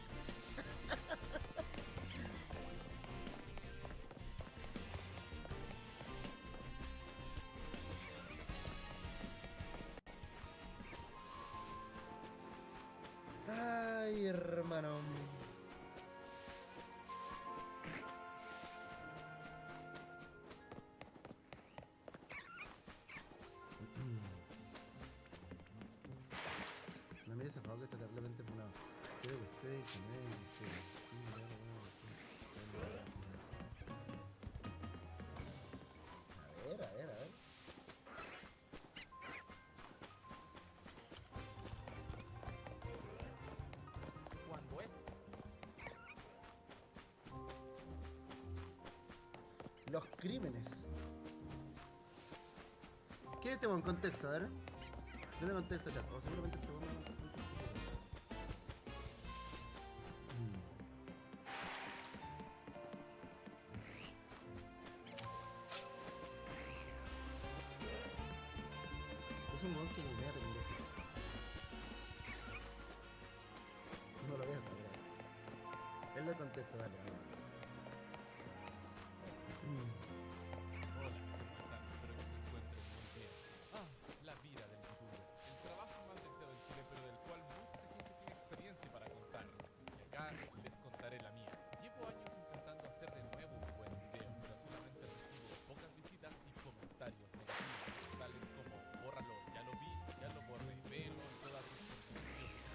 Speaker 22: Ay, hermano. No mires a favor que está terriblemente funado. Creo que estoy con él y dice. A ver.
Speaker 2: Cuando es
Speaker 22: Los crímenes. ¿Qué es este buen contexto? A ver. Dame contexto, chat. O seguramente este buen contexto. Es un weón que me vea pendejo. No lo veas ahora. Es el contexto, dale.
Speaker 2: Hola, ¿cómo están? Espero que se encuentren muy bien. La vida del youtuber. El trabajo más deseado en Chile, pero del cual mucha gente tiene experiencia para contar. Y acá les contaré la mía. Llevo años intentando hacer de nuevo un buen video, pero solamente recibo pocas visitas y comentarios negativos, tales como bórralo, ya lo vi, ya lo borré, velo en todas sus conversaciones.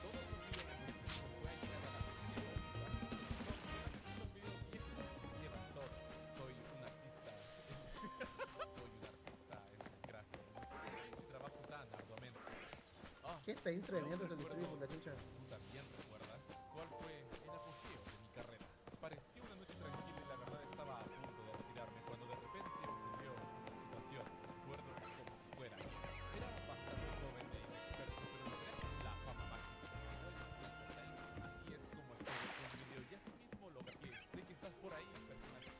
Speaker 2: Todos los videos recientes como voy a llegar a las épicas son solamente los videos viejos que se llevan todo. Soy un artista en desgracia. No sé por qué si trabajo tan arduamente.
Speaker 22: ¿Qué esta intro de mierda se construye por la chucha?
Speaker 2: ¿Tú también recuerdas cuál fue el apogeo de mi carrera? Parecía una noche tranquila y la verdad estaba a punto de retirarme cuando de repente ocurrió una situación. Recuerdo como si fuera ayer. Era bastante joven e inexperto, pero logré la fama máxima. Hoy tengo 6. Así es como estoy en el video y así mismo lo que sé que estás por ahí, personaje.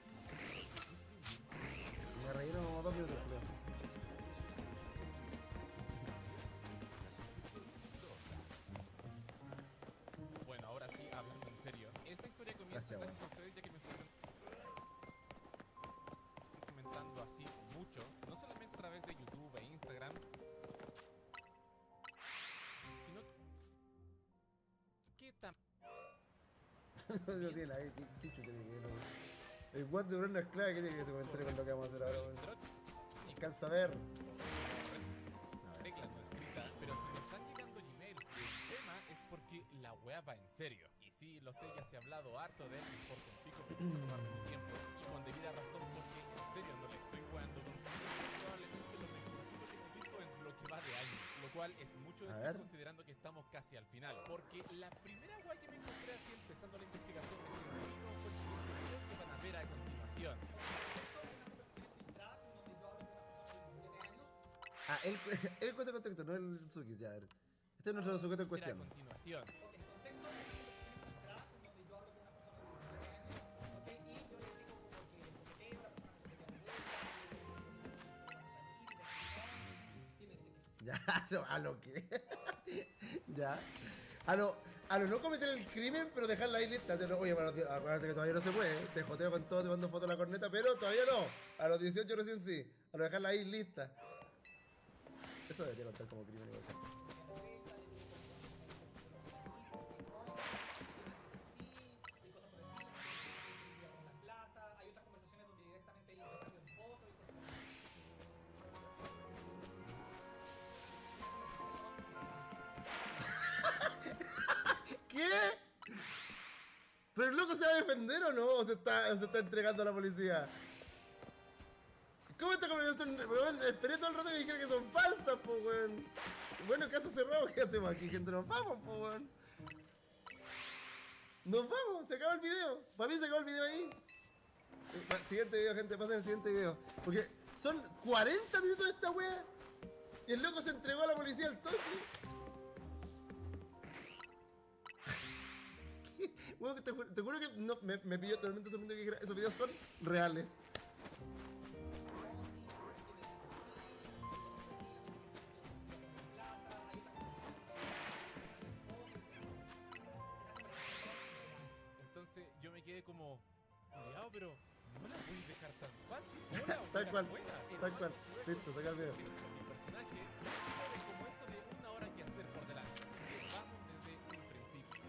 Speaker 22: Me reyeron como 2 minutos, creo.
Speaker 2: Bueno, ahora sí, hablando en serio. Esta historia comienza gracias a ustedes ya que me estuvieron comentando así mucho, no solamente a través de YouTube e Instagram, sino que también
Speaker 22: No tiene la ¿qué chucha tiene que ver? El guante de Bruno es clave. ¿Qué tiene que ese comentario con lo que vamos a hacer ahora, weón? Alcanzo a ver.
Speaker 2: Regla no escrita, pero si me están llegando Gmails y el tema es porque la wea va en serio. Y sí, lo sé, ya se ha hablado harto de él, me importa un pico que gusta tomarme mi tiempo. Y con debida razón, porque en serio no le estoy jugando con probablemente lo mejorcito que hemos visto en lo que va de año. Lo cual es mucho decir considerando que estamos casi al final. Porque la primera wea que me encontré así empezando la investigación de este individuo fue el siguiente video que van a ver a continuación.
Speaker 22: Ah, él cuenta contexto, no el Tsukis, ya, a ver. Este es nuestro sujeto en cuestión.
Speaker 2: A continuación.
Speaker 22: Ya, a lo que. Ya. A lo no cometer el crimen, pero dejarla ahí lista. Oye, acuérdate que todavía no se puede. Te joteo con todo, te mando fotos de la corneta, pero todavía no. A los 18 recién sí. A lo dejarla ahí lista. Eso debería contar como crimen igual. ¿Qué? ¿Pero el loco se va a defender o no? ¿O se está entregando a la policía? ¿Cómo esta conversación? Weón, esperé todo el rato que dijera que son falsas, po, weón. Bueno, caso cerrado, ¿qué hacemos aquí, gente? Nos vamos, po, weón. Nos vamos, se acaba el video. Para mí se acaba el video ahí. Siguiente video, gente, pasen al siguiente video. Porque son 40 minutos de esta wea. Y el loco se entregó a la policía al toque. Bueno, te juro que no, me pilló totalmente sorprendido que dijera, esos videos son reales.
Speaker 2: Entonces yo me quedé como, cuidado, pero no la voy a dejar tan fácil.
Speaker 22: Tal cual, tal cual. Listo, saca el video.
Speaker 2: Mi personaje tiene como eso de una hora que hacer por delante, así que vamos desde un principio.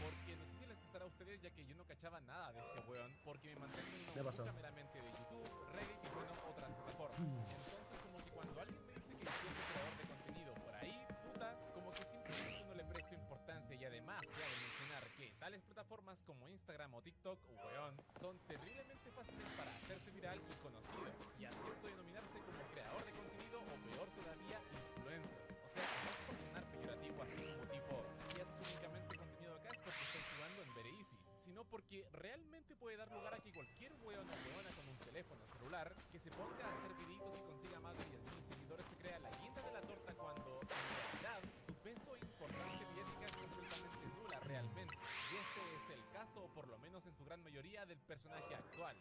Speaker 2: Porque no sé si les pasará a ustedes, ya que yo no cachaba nada de este weón, porque me mantengo en una busca meramente de YouTube, Reddit y bueno, otras plataformas. Entonces como que cuando alguien me dice que yo soy creador de contenido por ahí, puta, como que simplemente no le presto importancia. Y además se ha de mencionar que tales plataformas como Instagram o TikTok, weón, son terriblemente fáciles para hacerse viral y conocido, y así autodenominarse como creador de contenido o peor todavía, influencer. O sea, no es por sonar peyorativo así como tipo, si haces únicamente contenido acá es porque estás jugando en Very Easy, sino porque realmente puede dar lugar a que cualquier weón o weona con un teléfono celular que se ponga a hacer videitos y consiga más de 10.000 seguidores se crea la guinda de la torta, cuando en realidad su peso e importancia mediática es completamente nula realmente. Y este es el caso, o por lo menos en su gran mayoría, del personaje actual,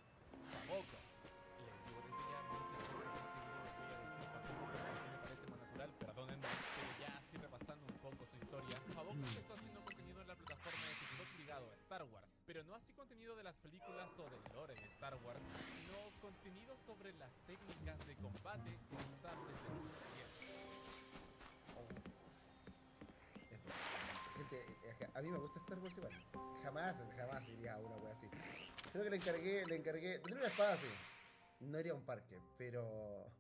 Speaker 2: Faboco. Les digo desde ya, muchas veces no voy a decir Faboco porque así me parece más natural, perdónenme, pero ya así repasando un poco su historia. Faboco empezó haciendo contenido en la plataforma de TikTok ligado a Star Wars, pero no así contenido de las películas o del lore de Star Wars, sino contenido sobre las técnicas de combate con sables de luz.
Speaker 22: Gente, a mí me gusta Star Wars igual. Jamás iría a una wea así. Creo que le encargué. Tendría una espada así. No iría a un parque, pero.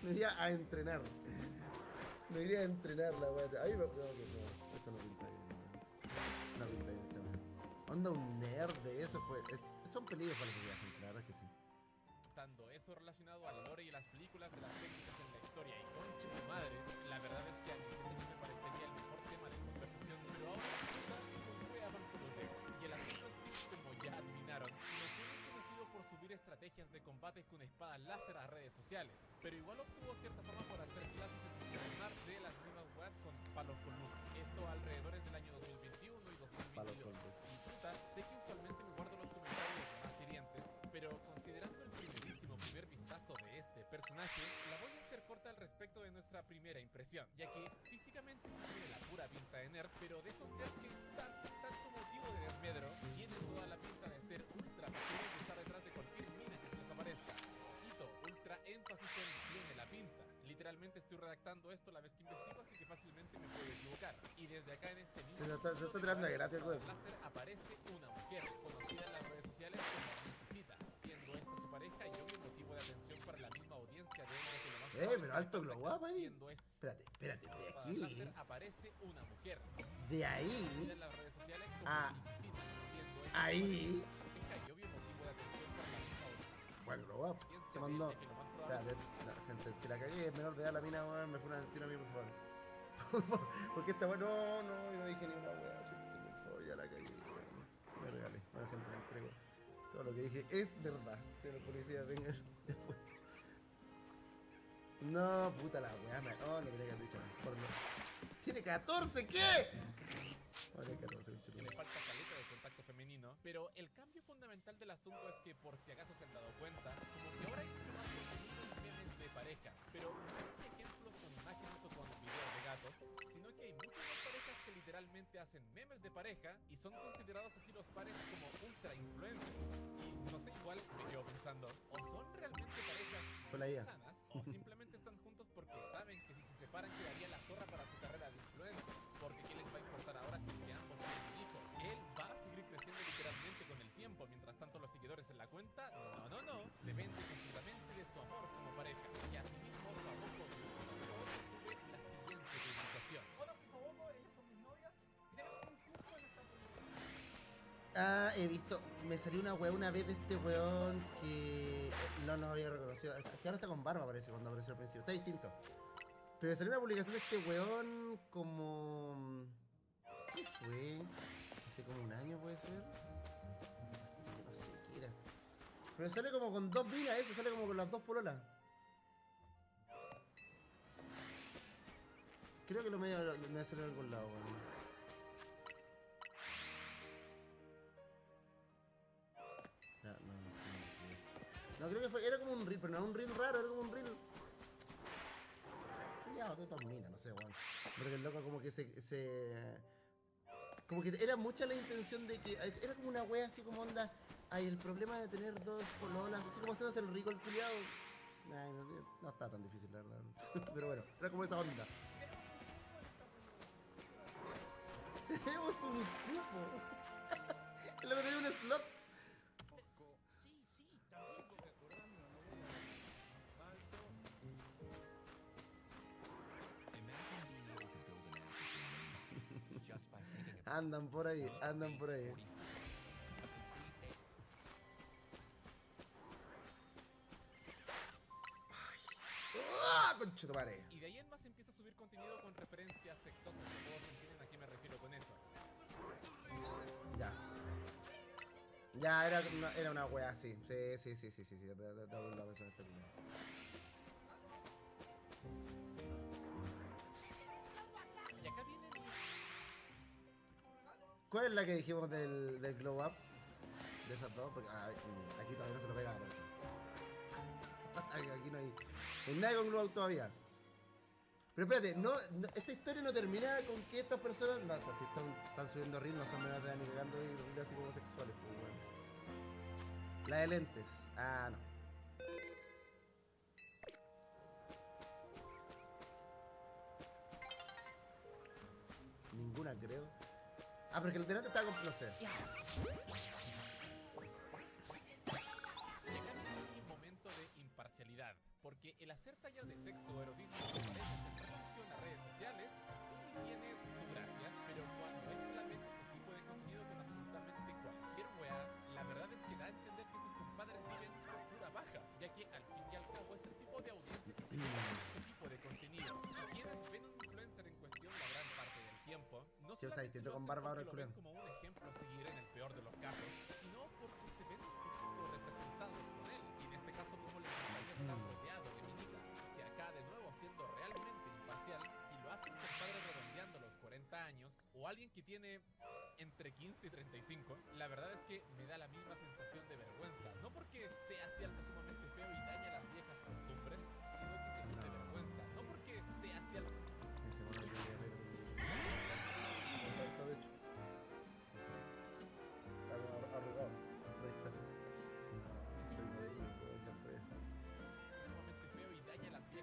Speaker 22: Me iría a entrenar. Me iría a entrenar la wea. A mí me. No, esto no pinta bien. No pinta bien esta wea. Onda un nerd de eso, pues. Son peligros para la sociedad, gente, la verdad es que sí.
Speaker 2: Tanto eso relacionado al lore y las películas de las técnicas en la historia, y conche tu madre, la verdad es que a mí ese me parecería el mejor tema de conversación, pero ahora no voy a van con los dedos. Y el asunto es que, como ya adivinaron, nos hemos conocido por subir estrategias de combates con espadas láser a redes sociales, pero igual obtuvo cierta fama por hacer clases en internet de las mismas weas con palos con luz. Esto alrededor del año 2021 y 2022. Y puta, sé que usualmente me guardo los comentarios más hirientes, pero considerando el primer vistazo de este personaje, la voy a hacer corta al respecto de nuestra primera impresión, ya que físicamente sí tiene la pura pinta de nerd, pero de esos nerds que sin tanto motivo de desmedro, tiene toda la pinta de ser ultra pequeño y estar detrás de cualquier mina que se les aparezca. Ojito, ultra énfasis en tiene la pinta. Literalmente estoy redactando esto la vez que investigo, así que fácilmente me puedo equivocar. Y desde acá en este mismo
Speaker 22: se está tirando de gratis el juego.
Speaker 2: láser aparece una mujer conocida en las redes sociales sociales como exquisita, siendo esta su pareja y obvio motivo de atención para la misma audiencia de hombres que lo más probable es
Speaker 22: pero
Speaker 2: que
Speaker 22: alto
Speaker 2: le
Speaker 22: glow
Speaker 2: falta,
Speaker 22: up ahí.
Speaker 2: siendo esta
Speaker 22: Espérate, de
Speaker 2: para
Speaker 22: aquí.
Speaker 2: Hunter aparece una mujer.
Speaker 22: De ahí.
Speaker 2: Conocida en las redes sociales como
Speaker 22: Ah.
Speaker 2: exquisita, siendo esta
Speaker 22: Ahí.
Speaker 2: su pareja y obvio motivo de atención para la misma audiencia.
Speaker 22: Buen glow up. Se mandó.
Speaker 2: de que lo más probable es
Speaker 22: Espérate, no, gente, si la cagué, es menor de edad la mina, weón, me fueron al tiro a mí, por favor. Porque esta weón, no, yo no dije ni una weá, gente, por favor, ya la cagué, weón. Me regalé, bueno, gente, me entrego. Todo lo que dije es verdad. Señor policía, vengan, ya fue. No, puta la weá, no quería que haber dicho nada. Por no. ¿Tiene 14? ¿Qué? Vale, 14,
Speaker 2: que le falta caleta de contacto femenino, pero el cambio fundamental del asunto es que, por si acaso se han dado cuenta, como que ahora hay mucho más contenido y memes de pareja, pero no así ejemplos con imágenes o con videos de gatos, sino que hay muchas más parejas que literalmente hacen memes de pareja y son considerados así los pares como ultra influencers. Y no sé, igual me quedo pensando, o son realmente parejas
Speaker 22: Fue la IA.
Speaker 2: sanas, o simplemente están juntos porque saben que si se separan quedaría la zorra para su carrera de influencers, porque ¿qué les va a importar ahora si es que ambos tienen un hijo? Él va a seguir creciendo literalmente con el tiempo, mientras tanto los seguidores en la cuenta, no, depende completamente de su amor como pareja, y asimismo favor por sube la siguiente publicación.
Speaker 8: Hola, soy Faboco, ellas son mis novias. Tenemos un curso en esta publicación.
Speaker 22: Ah, he visto, me salió una weá una vez de este weón que no nos había reconocido. Es que ahora está con barba, parece, cuando apareció al principio. Está distinto. Pero me salió una publicación de este weón como... ¿Qué fue? Hace como un año, puede ser. No sé qué era. Pero sale como con dos minas, eso, sale como con las dos pololas. Creo que me va a salir en algún lado, weón. No, creo que fue, era como un reel, pero no era un reel raro, era como un reel. Ya, de todas minas, no sé, weón. Porque el loco como que como que era mucha la intención de que... Era como una wea así como onda... Ay, el problema de tener dos pololas, así como haciéndose el rico el culiado. Ay, no está tan difícil, la verdad. Pero bueno, era como esa onda. Tenemos un cupo. El loco tenía un slot. Andan por ahí, andan por ahí. ¡Ah, concha tu madre!
Speaker 2: Y de ahí en más empieza a subir contenido con referencias sexosas, que todos entienden a qué me refiero con eso.
Speaker 22: Ya. Ya, era una wea así. Sí. De algún lado eso en este video.
Speaker 2: Y acá viene mi...
Speaker 22: ¿Cuál es la que dijimos del glow up? De esas dos, porque aquí todavía no se lo pega, parece. Aquí no hay nada con glow up todavía. Pero espérate, esta historia no termina con que estas personas... No, si están subiendo reels, no son menores de edad ni cagando de reels así como sexuales, pues bueno. La de lentes. Ah, no. Ninguna, creo. Ah, porque el delante estaba con... No sé.
Speaker 2: Y acá viene mi momento de imparcialidad, porque el hacer tallas de sexo o erotismo con parejas en relación a redes sociales sí tiene su gracia, pero cuando es solamente ese tipo de contenido con absolutamente cualquier wea, la verdad es que da a entender que estos compadres viven por pura baja, ya que al fin y al cabo es el tipo de audiencia que se queda con este tipo de contenido. Y quienes ven un influencer en cuestión la gran parte del tiempo, no
Speaker 22: Sí, está
Speaker 2: solamente
Speaker 22: distinto
Speaker 2: lo
Speaker 22: con
Speaker 2: hacen
Speaker 22: barba ahora
Speaker 2: porque
Speaker 22: el
Speaker 2: lo ven
Speaker 22: culiao.
Speaker 2: como un ejemplo a seguir en el peor de los casos, sino porque se ven un poquito representados con él. Y en este caso, como les gustaría estar rodeado de minitas, que acá de nuevo siendo realmente imparcial, si lo hacen compadre redondeando los 40 años, o alguien que tiene entre 15 y 35, la verdad es que me da la misma sensación de vergüenza. No porque sea así algo sumamente feo y daña el ambiente